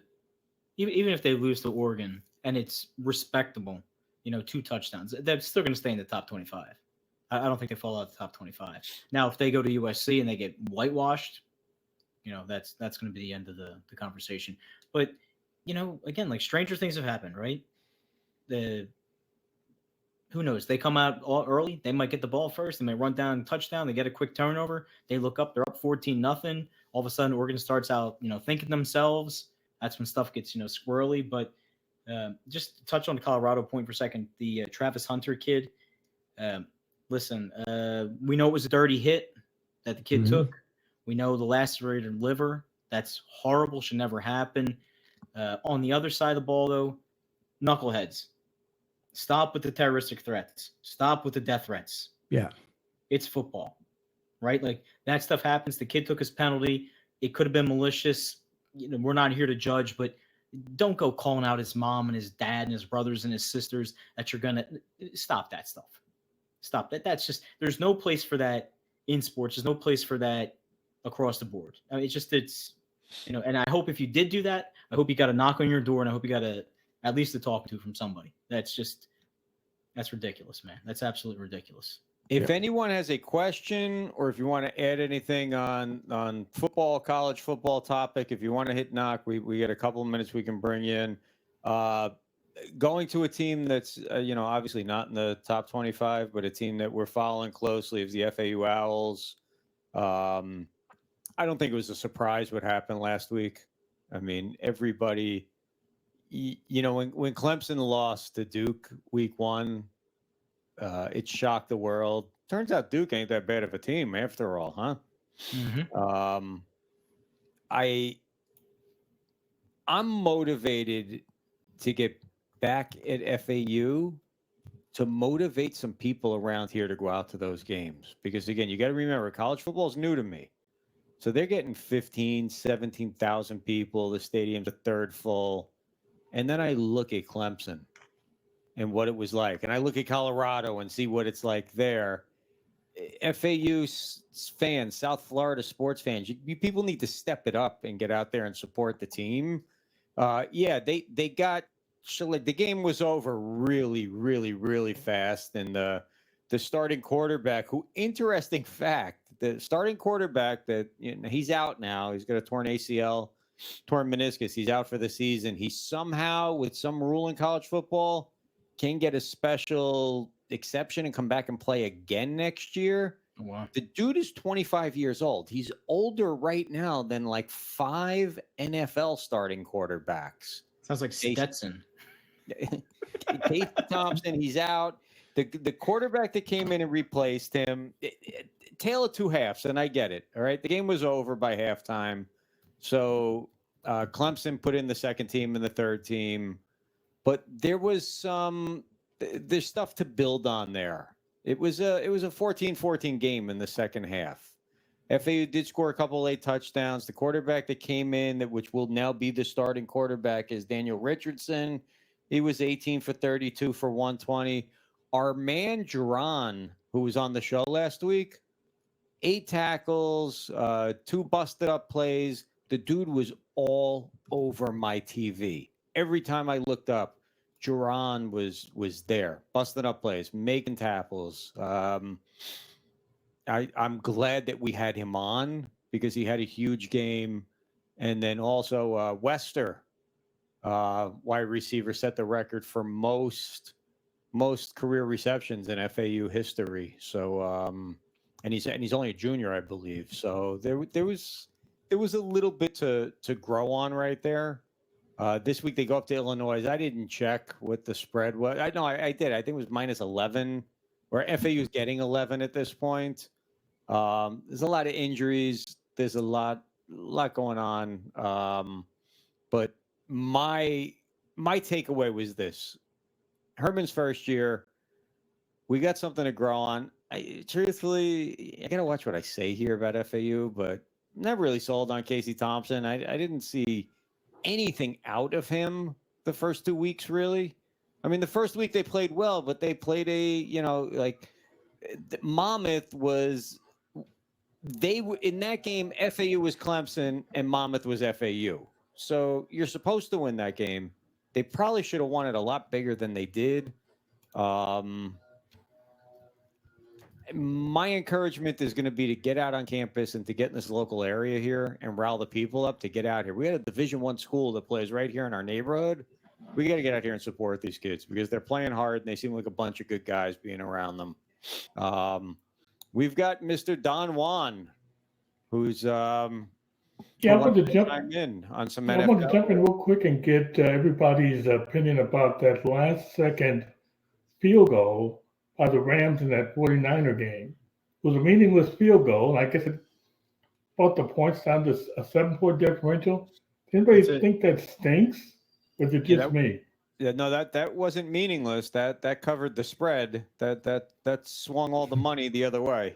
even if they lose to Oregon and it's respectable, 2 touchdowns, they're still going to stay in the top 25. I don't think they fall out of the top 25. Now, if they go to USC and they get whitewashed, that's going to be the end of the conversation. But, again, like stranger things have happened, right? Who knows? They come out all early. They might get the ball first. They might run down touchdown. They get a quick turnover. They look up. They're up 14-0. All of a sudden, Oregon starts out, thinking themselves. That's when stuff gets, squirrely. But just to touch on the Colorado point for a second, the Travis Hunter kid. Listen, we know it was a dirty hit that the kid took. We know the lacerated liver. That's horrible. Should never happen. On the other side of the ball, though, knuckleheads. Stop with the terroristic threats. Stop with the death threats. Yeah. It's football, right? Like that stuff happens. The kid took his penalty. It could have been malicious. We're not here to judge, but don't go calling out his mom and his dad and his brothers and his sisters that you're going to stop that stuff. Stop that. That's just, there's no place for that in sports. There's no place for that across the board. I mean, it's, and I hope if you did do that, I hope you got a knock on your door and I hope you got at least a talk to from somebody. That's ridiculous, man. That's absolutely ridiculous. If anyone has a question or if you want to add anything on football, college football topic, if you want to hit knock, we got a couple of minutes we can bring you in. Going to a team that's, obviously not in the top 25, but a team that we're following closely is the FAU Owls. I don't think it was a surprise what happened last week. I mean, everybody, when Clemson lost to Duke week 1, it shocked the world. Turns out Duke ain't that bad of a team after all, huh? Mm-hmm. I'm motivated to get back at FAU to motivate some people around here to go out to those games. Because again, you got to remember, college football is new to me. So they're getting 15, 17,000 people. The stadium's a third full. And then I look at Clemson and what it was like. And I look at Colorado and see what it's like there. FAU fans, South Florida sports fans, you people need to step it up and get out there and support the team. They got the game was over really, really, really fast. And the starting quarterback, interesting fact, the starting quarterback that he's out now. He's got a torn ACL, torn meniscus. He's out for the season. He somehow, with some rule in college football, can get a special exception and come back and play again next year. Wow. The dude is 25 years old. He's older right now than like 5 NFL starting quarterbacks. Sounds like Stetson. Casey Thompson, he's out. The quarterback that came in and replaced him, tale of two halves, and I get it. All right. The game was over by halftime. So Clemson put in the second team and the third team. But there was there's stuff to build on there. It was a 14-14 game in the second half. FAU did score a couple late touchdowns. The quarterback that came in, which will now be the starting quarterback, is Daniel Richardson. He was 18 for 32 for 120. Our man Jerron, who was on the show last week, 8 tackles, 2 busted up plays. The dude was all over my TV. Every time I looked up, Duran was there, busting up plays, making tackles. I'm glad that we had him on because he had a huge game, and then also Wester, wide receiver, set the record for most career receptions in FAU history. So, and he's only a junior, I believe. So there was a little bit to grow on right there. This week they go up to Illinois. I didn't check what the spread was. I did. I think it was -11, or FAU is getting 11 at this point. There's a lot of injuries. There's a lot going on. But my takeaway was this: Herman's first year, we got something to grow on. Truthfully, I gotta watch what I say here about FAU, but never really sold on Casey Thompson. I didn't see anything out of him the first 2 weeks, really. I mean, the first week they played well, but they played Monmouth was, in that game, FAU was Clemson and Monmouth was FAU. So you're supposed to win that game. They probably should have won it a lot bigger than they did. My encouragement is going to be to get out on campus and to get in this local area here and rile the people up to get out here. We had a Division I school that plays right here in our neighborhood. We got to get out here and support these kids because they're playing hard and they seem like a bunch of good guys being around them. We've got Mr. Don Juan, who's I want to jump in on some I want to jump in real quick and get everybody's opinion about that last second field goal by the Rams in that 49er game. It was a meaningless field goal, and I guess it brought the points down to a 7-point differential. Does anybody think that stinks? Or is it just me? Yeah, no, that wasn't meaningless. That covered the spread. That swung all the money the other way.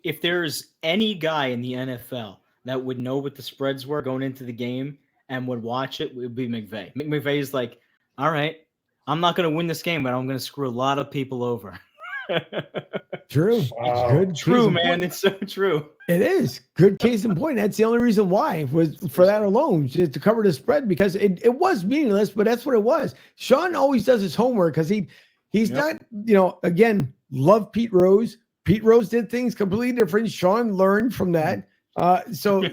If there's any guy in the NFL that would know what the spreads were going into the game and would watch it, would be McVay. McVay is like, all right, I'm not going to win this game, but I'm going to screw a lot of people over. True. Good. True, man. It's so true. It is. Good case in point. That's the only reason why was for that alone, just to cover the spread, because it was meaningless, but that's what it was. Sean always does his homework because he's not, again, love Pete Rose. Pete Rose did things completely different. Sean learned from that. So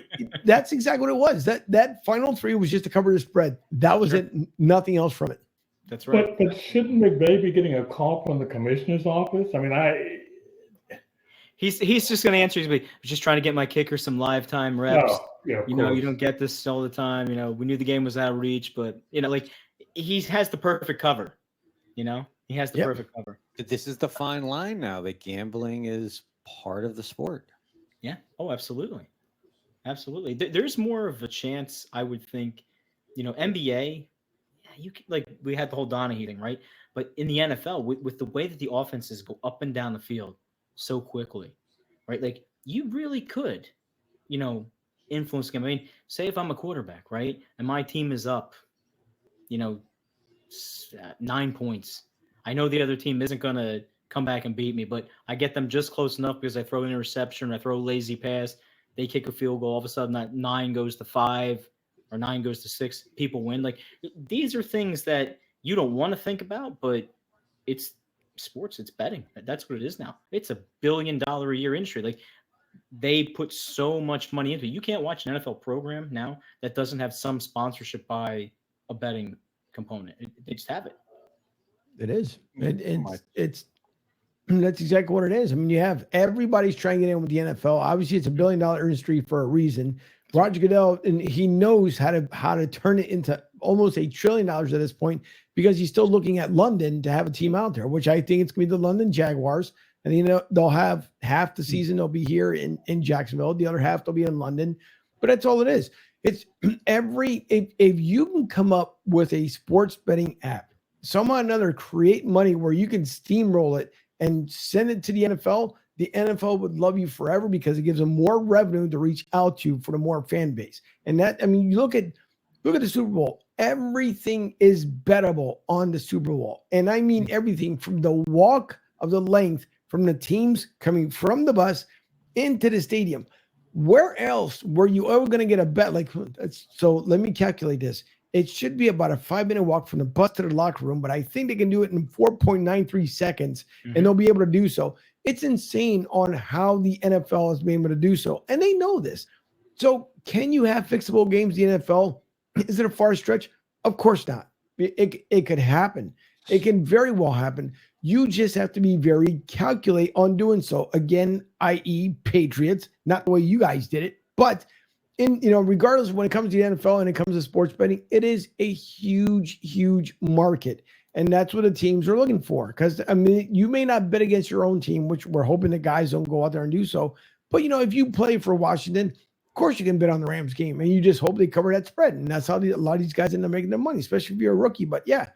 that's exactly what it was. That final three was just to cover the spread. That was it. Nothing else from it. That's right. But shouldn't McVay be getting a call from the commissioner's office? I mean, he's just going to answer. He's just trying to get my kicker some live time reps. Oh, yeah, you don't get this all the time. We knew the game was out of reach, but he has the perfect cover. He has the perfect cover. This is the fine line now that gambling is part of the sport. Yeah. Oh, absolutely. Absolutely. There's more of a chance, I would think, NBA, you can, we had the whole Donahue thing, right? But in the NFL, with the way that the offenses go up and down the field so quickly, right? You really could, influence the game. I mean, say if I'm a quarterback, right? And my team is up, 9 points. I know the other team isn't going to come back and beat me, but I get them just close enough because I throw an interception, I throw a lazy pass, they kick a field goal, all of a sudden that 9 goes to 5 or 9 goes to 6, people win. These are things that you don't want to think about, but it's sports, it's betting. That's what it is now. It's $1 billion a year industry. They put so much money into it. You can't watch an NFL program now that doesn't have some sponsorship by a betting component. They just have it. It is. It's that's exactly what it is. I mean, you have everybody's trying to get in with the NFL. Obviously, it's $1 billion industry for a reason. Roger Goodell, and he knows how to turn it into almost $1 trillion at this point because he's still looking at London to have a team out there, which I think it's going to be the London Jaguars. And they'll have half the season they'll be here in Jacksonville, the other half they'll be in London. But that's all it is. It's if you can come up with a sports betting app, somehow or another create money where you can steamroll it and send it to the NFL would love you forever because it gives them more revenue to reach out to for the more fan base. And you look at the Super Bowl. Everything is bettable on the Super Bowl. And I mean everything from the walk of the length from the teams coming from the bus into the stadium. Where else were you ever going to get a bet? So let me calculate this. It should be about a 5-minute walk from the bus to the locker room, but I think they can do it in 4.93 seconds, and they'll be able to do so. It's insane on how the NFL has been able to do so, and they know this. So can you have fixable games in the NFL? Is it a far stretch? Of course not. It could happen. It can very well happen. You just have to be very calculate on doing so. Again, i.e. Patriots, not the way you guys did it, but regardless when it comes to the NFL and it comes to sports betting, it is a huge, huge market. And that's what the teams are looking for. Because, I mean, you may not bet against your own team, which we're hoping the guys don't go out there and do so. But, if you play for Washington, of course you can bet on the Rams game. And you just hope they cover that spread. And that's how a lot of these guys end up making their money, especially if you're a rookie. But, yeah,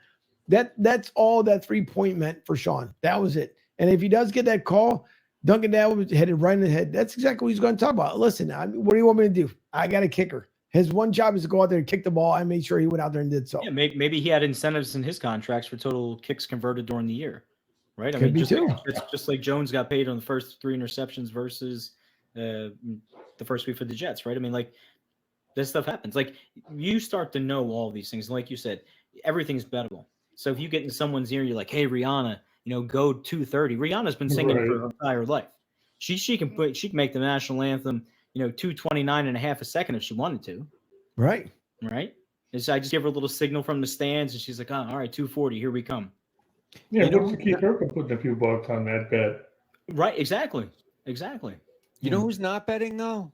that's all that 3-point meant for Sean. That was it. And if he does get that call, Dunkin was headed right in the head. That's exactly what he's going to talk about. Listen, what do you want me to do? I got a kicker. His one job is to go out there and kick the ball. I made sure he went out there and did so. Yeah, maybe he had incentives in his contracts for total kicks converted during the year, right? Could be too. Just like Jones got paid on the first 3 interceptions versus the first week for the Jets, right? I mean, like, this stuff happens. Like, you start to know all these things. And like you said, everything's bettable. So if you get in someone's ear, you're like, hey, Rihanna, go 230. Rihanna's been singing for her entire life. She can make the national anthem, 229 and a half a second if she wanted to. Right. And so I just give her a little signal from the stands, and she's like, all right, 240, here we come. Yeah, what's to keep her from putting a few bucks on that bet? Right, exactly. You know who's not betting, though?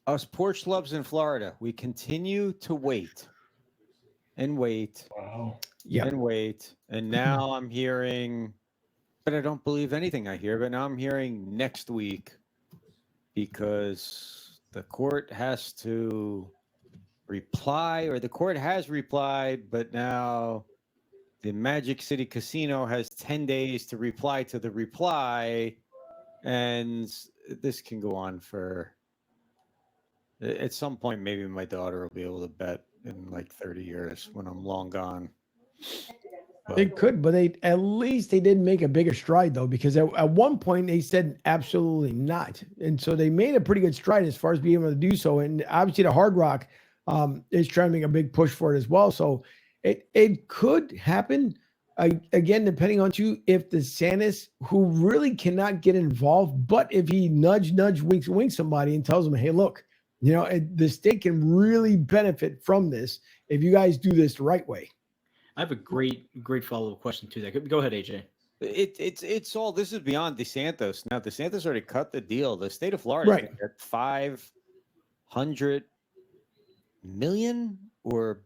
Us porch loves in Florida. We continue to wait and wait. Wow. Yeah. And wait. And now I'm hearing, but I don't believe anything I hear, but now I'm hearing next week because the court has to reply, or the court has replied, but now the Magic City Casino has 10 days to reply to the reply. And this can go on for, at some point, maybe my daughter will be able to bet in like 30 years when I'm long gone. They could, but at least they didn't make a bigger stride, though, because at one point they said absolutely not. And so they made a pretty good stride as far as being able to do so. And obviously the Hard Rock is trying to make a big push for it as well. So it could happen, again, depending on if DeSantis, who really cannot get involved, but if he nudge, wink somebody and tells them, hey, look, the state can really benefit from this if you guys do this the right way. I have a great follow-up question to that. Go ahead, AJ. It's all, this is beyond DeSantis. Now, DeSantis already cut the deal. The state of Florida is going to get $500 million, or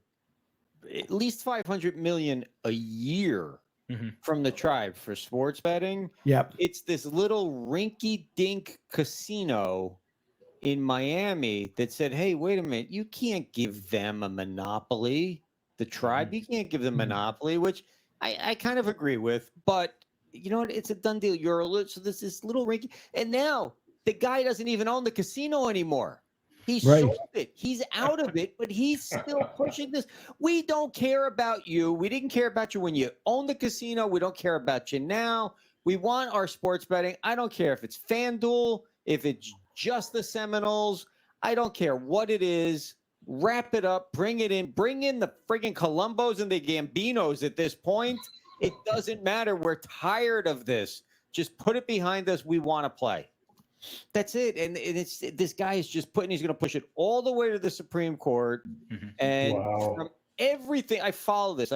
at least $500 million a year from the tribe for sports betting. Yep. It's this little rinky-dink casino in Miami that said, hey, wait a minute, you can't give them a monopoly. The tribe, you can't give them monopoly, which I kind of agree with, but you know what? It's a done deal. So this is little rinky, and now the guy doesn't even own the casino anymore. He sold it. He's out of it, but he's still pushing this. We don't care about you. We didn't care about you when you owned the casino. We don't care about you now. We want our sports betting. I don't care if it's FanDuel, if it's just the Seminoles. I don't care what it is. Wrap it up, bring it in, bring in the friggin' Columbos and the Gambinos at this point. It doesn't matter. We're tired of this. Just put it behind us. We want to play. That's it. And it's this guy is just he's going to push it all the way to the Supreme Court. And from everything, I follow this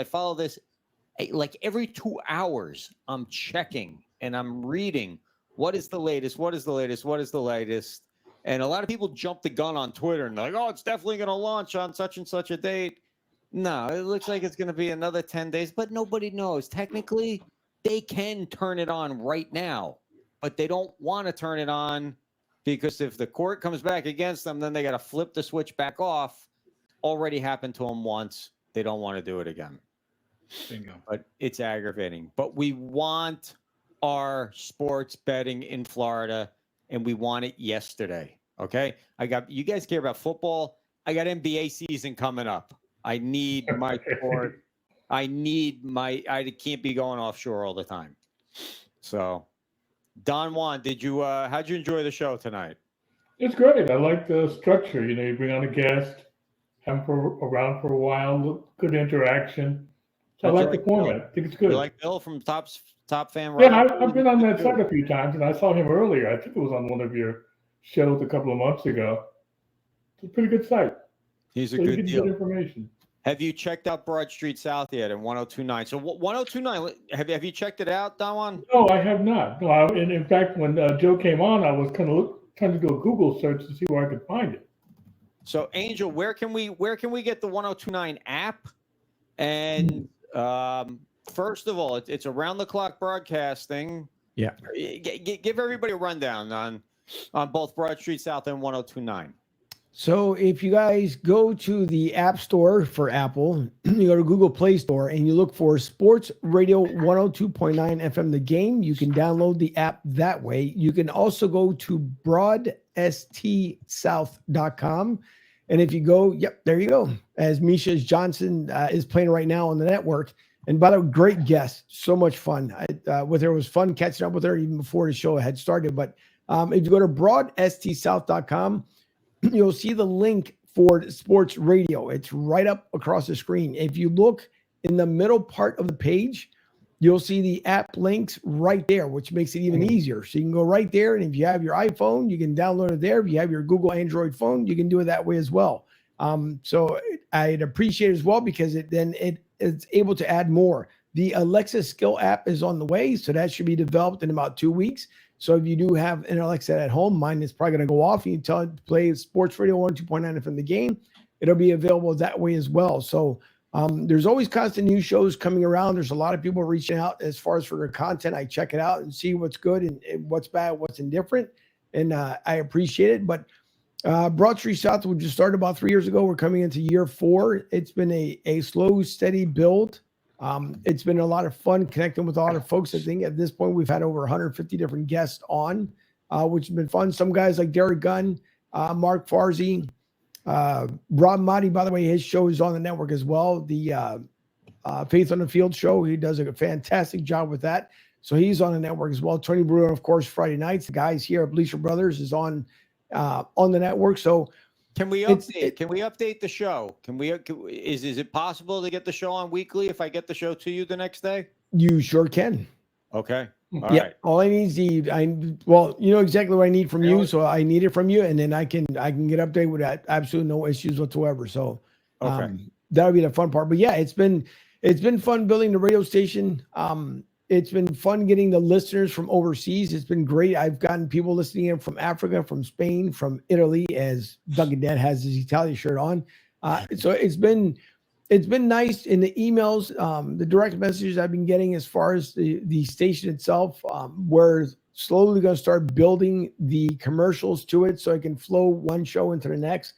like every 2 hours. I'm checking and I'm reading what is the latest. And a lot of people jump the gun on Twitter and they're like, oh, it's definitely going to launch on such and such a date. No, it looks like it's going to be another 10 days, but nobody knows. Technically, they can turn it on right now, but they don't want to turn it on because if the court comes back against them, then they got to flip the switch back off. Already happened to them once. They don't want to do it again. Bingo. But it's aggravating. But we want our sports betting in Florida, and we want it yesterday. Okay? You guys care about football. I got NBA season coming up. I need my sport. I can't be going offshore all the time. So, Don Juan, how'd you enjoy the show tonight? It's great. I like the structure. You bring on a guest, have them around for a while. Good interaction. So I Don't you like the like Bill? format. I think it's good. You like Bill from Top Fan Yeah, Rivalry? I've been on that site a few times, and I saw him earlier. I think it was on one of your shows a couple of months ago. It's a pretty good site. He's a So you good get deal. good information. Have you checked out Broad Street South yet in 1029? So 1029, have you checked it out, Dawan? No, I have not. No, and in fact, when Joe came on, I was kind of trying to do a Google search to see where I could find it. So Angel, where can we get the 1029 app? And first of all, it's around the clock broadcasting. Yeah. Give everybody a rundown on both Broad Street South and 1029. So if you guys go to the App Store for Apple, you go to Google Play Store and you look for Sports Radio 102.9 FM The Game, you can download the app that way. You can also go to broadstsouth.com. And if you go, yep, there you go. As Misha Johnson is playing right now on the network. And by the way, great guest. So much fun. With her, it was fun catching up with her even before the show had started. But if you go to broadstsouth.com, you'll see the link for sports radio. It's right up across the screen. If you look in the middle part of the page, you'll see the app links right there, which makes it even easier. So you can go right there, and if you have your iPhone, you can download it there. If you have your Google Android phone, you can do it that way as well. So I'd appreciate it as well, because it's able to add more. The Alexa skill app is on the way, so that should be developed in about 2 weeks. So if you do have an Alexa at home, mine is probably going to go off. You tell it to play Sports Radio 102.9 from The Game. It'll be available that way as well. So there's always constant new shows coming around. There's a lot of people reaching out as far as for their content. I check it out and see what's good and what's bad, what's indifferent. And I appreciate it. But Broad Street South, we just started about 3 years ago. We're coming into year 4. It's been a slow, steady build. It's been a lot of fun connecting with a lot of folks. I think at this point we've had over 150 different guests on, which has been fun. Some guys like Derek Gunn, Mark Farzi, Rob Motti, by the way, his show is on the network as well. The Faith on the Field show, he does a fantastic job with that. So he's on the network as well. Tony Brewer, of course, Friday nights. The guys here at Bleacher Brothers is on the network. So can we update the show? Is it possible to get the show on weekly if I get the show to you the next day? You sure can. Okay. All yeah. right. All I need is you know exactly what I need from you. So I need it from you, and then I can get updated with that. Absolutely no issues whatsoever. So that'll be the fun part. But yeah, it's been fun building the radio station. It's been fun getting the listeners from overseas. It's been great. I've gotten people listening in from Africa, from Spain, from Italy, as Dunkin Dad has his Italian shirt on. So it's been nice in the emails, the direct messages I've been getting as far as the station itself. We're slowly going to start building the commercials to it so it can flow one show into the next.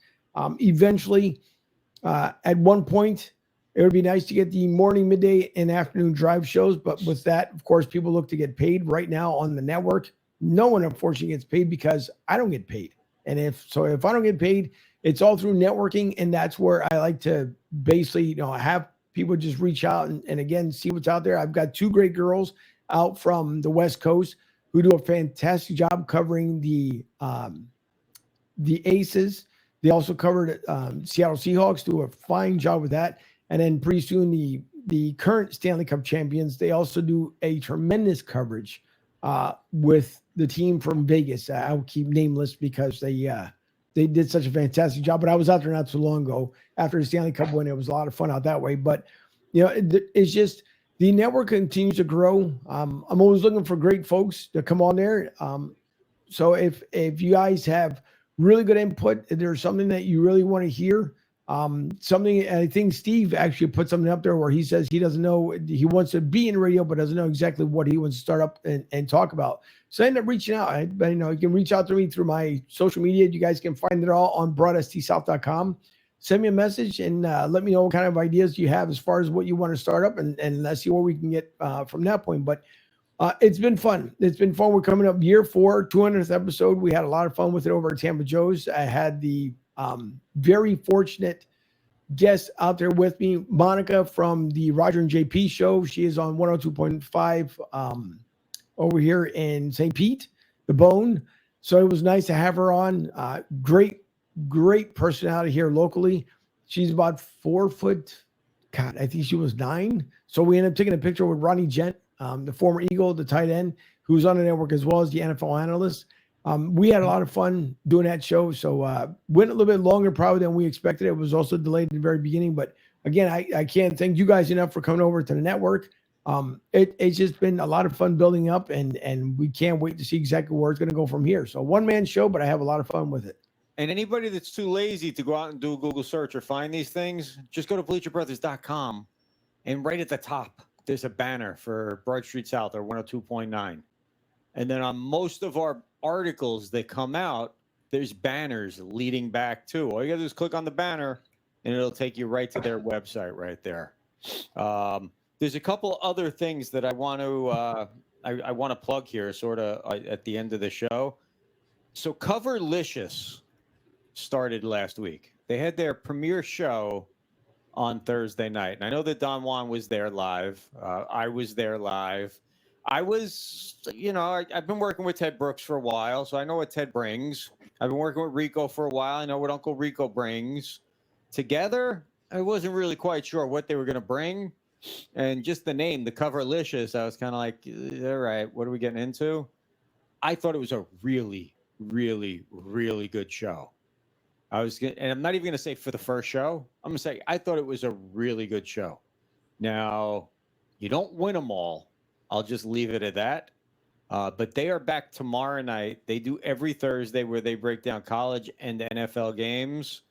Eventually, at one point, it would be nice to get the morning, midday, and afternoon drive shows. But with that, of course, people look to get paid right now on the network. No one, unfortunately, gets paid because I don't get paid. And if I don't get paid, it's all through networking. And that's where I like to basically, have people just reach out and again, see what's out there. I've got 2 great girls out from the West Coast who do a fantastic job covering the Aces. They also covered Seattle Seahawks, do a fine job with that. And then pretty soon the current Stanley Cup champions, they also do a tremendous coverage with the team from Vegas. I'll keep nameless because they did such a fantastic job. But I was out there not too long ago after the Stanley Cup win. It was a lot of fun out that way. But, it's just the network continues to grow. I'm always looking for great folks to come on there. So if you guys have really good input, if there's something that you really want to hear, something, I think Steve actually put something up there where he says he doesn't know, he wants to be in radio, but doesn't know exactly what he wants to start up and talk about. So I end up reaching out. You can reach out to me through my social media. You guys can find it all on broadstsouth.com. Send me a message and let me know what kind of ideas you have as far as what you want to start up, and let's see where we can get from that point. But it's been fun. It's been fun. We're coming up year 4, 200th episode. We had a lot of fun with it over at Tampa Joe's. I had the very fortunate guest out there with me, Monica from the Roger and JP show. She is on 102.5 over here in St. Pete, the Bone. So it was nice to have her on. Great personality here locally. She's about 4 foot. God, I think she was 9. So we ended up taking a picture with Ronnie Gent, the former Eagle, the tight end, who's on the network as well as the NFL analyst. We had a lot of fun doing that show. So went a little bit longer probably than we expected. It was also delayed in the very beginning. But again, I can't thank you guys enough for coming over to the network. It's just been a lot of fun building up, and we can't wait to see exactly where it's going to go from here. So one-man show, but I have a lot of fun with it. And anybody that's too lazy to go out and do a Google search or find these things, just go to bleacherbrothers.com, and right at the top, there's a banner for Broad Street South or 102.9. And then on most of our articles that come out, there's banners leading back to. All you got to do is click on the banner, and it'll take you right to their website right there. There's a couple other things that I want to I want to plug here, sort of at the end of the show. So Coverlicious started last week. They had their premiere show on Thursday night, and I know that Don Juan was there live. I was there live. I've been working with Ted Brooks for a while, so I know what Ted brings. I've been working with Rico for a while. I know what Uncle Rico brings. Together, I wasn't really quite sure what they were going to bring. And just the name, the Coverlicious, I was kind of like, all right, what are we getting into? I thought it was a really, really, really good show. And I'm not even going to say for the first show. I'm going to say I thought it was a really good show. Now, you don't win them all. I'll just leave it at that. But they are back tomorrow night. They do every Thursday where they break down college and NFL games.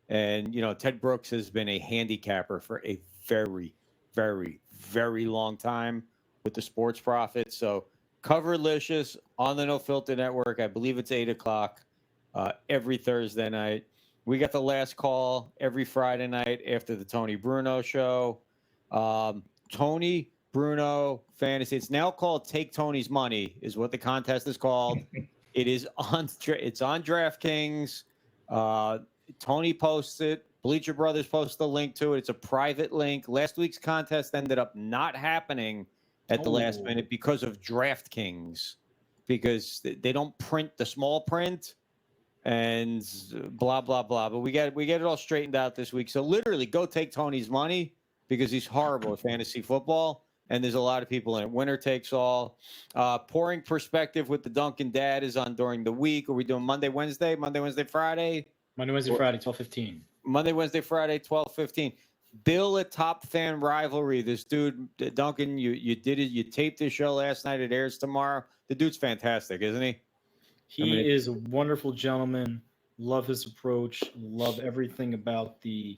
And, Ted Brooks has been a handicapper for a very, very, very long time with the Sports Profit. So Coverlicious on the No Filter Network. I believe it's 8 o'clock every Thursday night. We got the last call every Friday night after the Tony Bruno show. Tony Bruno Fantasy. It's now called Take Tony's Money is what the contest is called. It's on DraftKings. Tony posts it. Bleacher Brothers posts the link to it. It's a private link. Last week's contest ended up not happening at the last minute because of DraftKings, because they don't print the small print and blah, blah, blah. But we get it all straightened out this week. So literally go take Tony's money because he's horrible at fantasy football. And there's a lot of people in it. Winner takes all. Pouring Perspective with the Dunkin Dad is on during the week. Are we doing Monday, Wednesday, Friday? Monday, Wednesday, Friday, 12:15. Monday, Wednesday, Friday, 12:15. Bill at Top Fan Rivalry. This dude, Duncan, you did it. You taped his show last night. It airs tomorrow. The dude's fantastic, isn't he? He is a wonderful gentleman. Love his approach. Love everything about the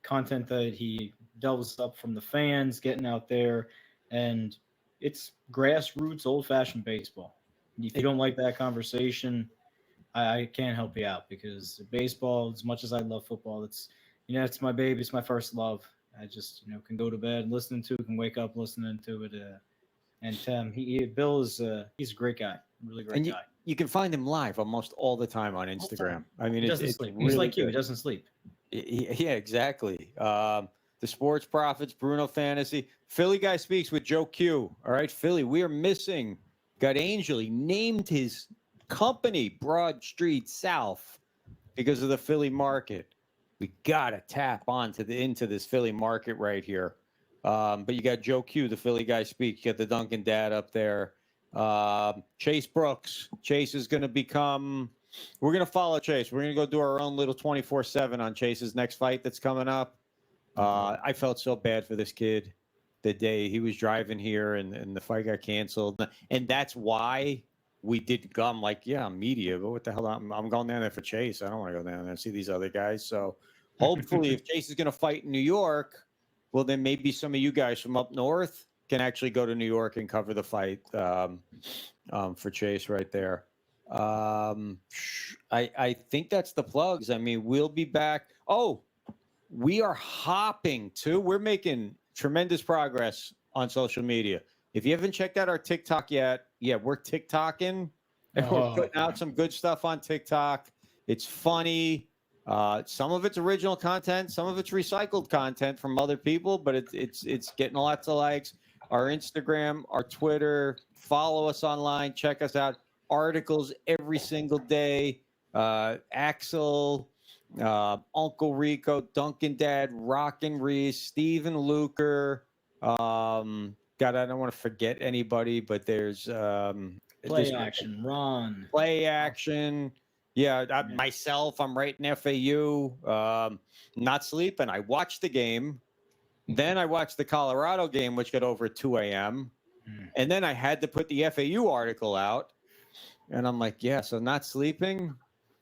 content that he delves up from the fans, getting out there. And it's grassroots, old-fashioned baseball. If you don't like that conversation, I can't help you out, because baseball, as much as I love football, it's my baby. It's my first love. I just, can go to bed listening to it, can wake up listening to it. And Bill is he's a great guy, really great guy. You can find him live almost all the time on Instagram. I mean, he doesn't sleep. He's like you. He doesn't sleep. Yeah, exactly. The Sports Profits, Bruno Fantasy. Philly Guy Speaks with Joe Q. All right, Philly, we are missing. Got Angel. He named his company Broad Street South because of the Philly market. We got to tap into this Philly market right here. But you got Joe Q, the Philly Guy Speaks. You got the Dunkin Dad up there. Chase Brooks. Chase is going to become... We're going to follow Chase. We're going to go do our own little 24/7 on Chase's next fight that's coming up. I felt so bad for this kid the day he was driving here and the fight got canceled. And that's why we didn't go. I'm like, yeah, I'm media, but what the hell? I'm going down there for Chase. I don't want to go down there and see these other guys. So hopefully if Chase is going to fight in New York, well, then maybe some of you guys from up north can actually go to New York and cover the fight for Chase right there. I think that's the plugs. I mean, we'll be back. Oh, we are hopping too. We're making tremendous progress on social media. If you haven't checked out our TikTok yet, we're TikToking, and we're putting out some good stuff on TikTok. It's funny. Some of it's original content, some of it's recycled content from other people, but it's getting lots of likes. Our Instagram, our Twitter, follow us online, check us out. Articles every single day. Axel Uncle Rico, Dunkin Dad, Rockin' Reese, Steven Luker. God, I don't want to forget anybody, but there's Play action, Ron. Play action. Yeah, myself, I'm writing FAU. Not sleeping. I watched the game. Then I watched the Colorado game, which got over at 2 a.m. And then I had to put the FAU article out. And I'm like, yeah, so not sleeping.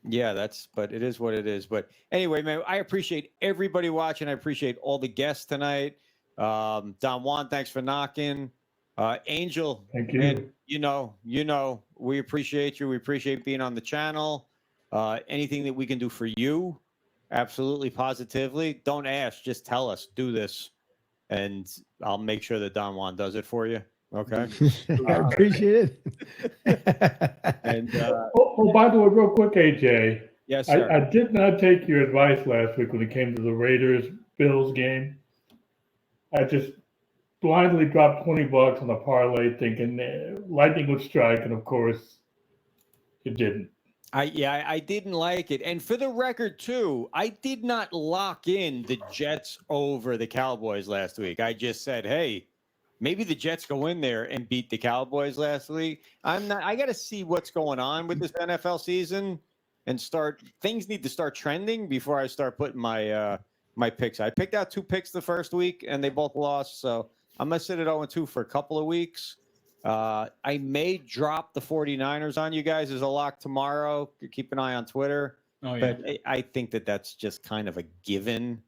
Yeah, but it is what it is. But anyway, man, I appreciate everybody watching. I appreciate all the guests tonight. Don Juan, thanks for knocking. Angel, Thank you. man, you know, we appreciate you. We appreciate being on the channel. Anything that we can do for you, absolutely, positively. Don't ask, just tell us, do this. And I'll make sure that Don Juan does it for you. Okay. I appreciate it. And by the way, real quick, AJ. yes, sir. I did not take your advice last week when it came to the Raiders-Bills game. I just blindly dropped $20 on a parlay thinking lightning would strike, and of course, it didn't. I didn't like it. And for the record, too, I did not lock in the Jets over the Cowboys last week. I just said, hey, maybe the Jets go in there and beat the Cowboys last week. I got to see what's going on with this NFL season and things need to start trending before I start putting my my picks. I picked out 2 picks the first week and they both lost. So I'm going to sit at 0-2 for a couple of weeks. I may drop the 49ers on you guys as a lock tomorrow. Keep an eye on Twitter. Oh, yeah. But I think that's just kind of a given.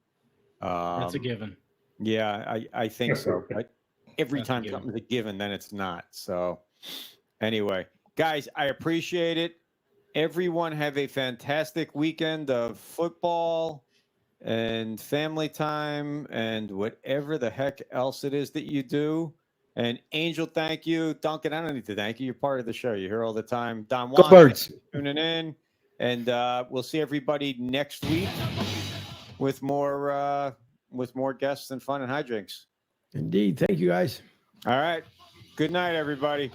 That's a given. Yeah, I think so. But every That's time something's a given, then it's not. So anyway, guys, I appreciate it. Everyone have a fantastic weekend of football and family time and whatever the heck else it is that you do. And Angel, thank you. Duncan, I don't need to thank you. You're part of the show. You're here all the time. Don Juan, thanks for tuning in. And we'll see everybody next week with more guests and fun and hijinks. Indeed. Thank you, guys. All right. Good night, everybody.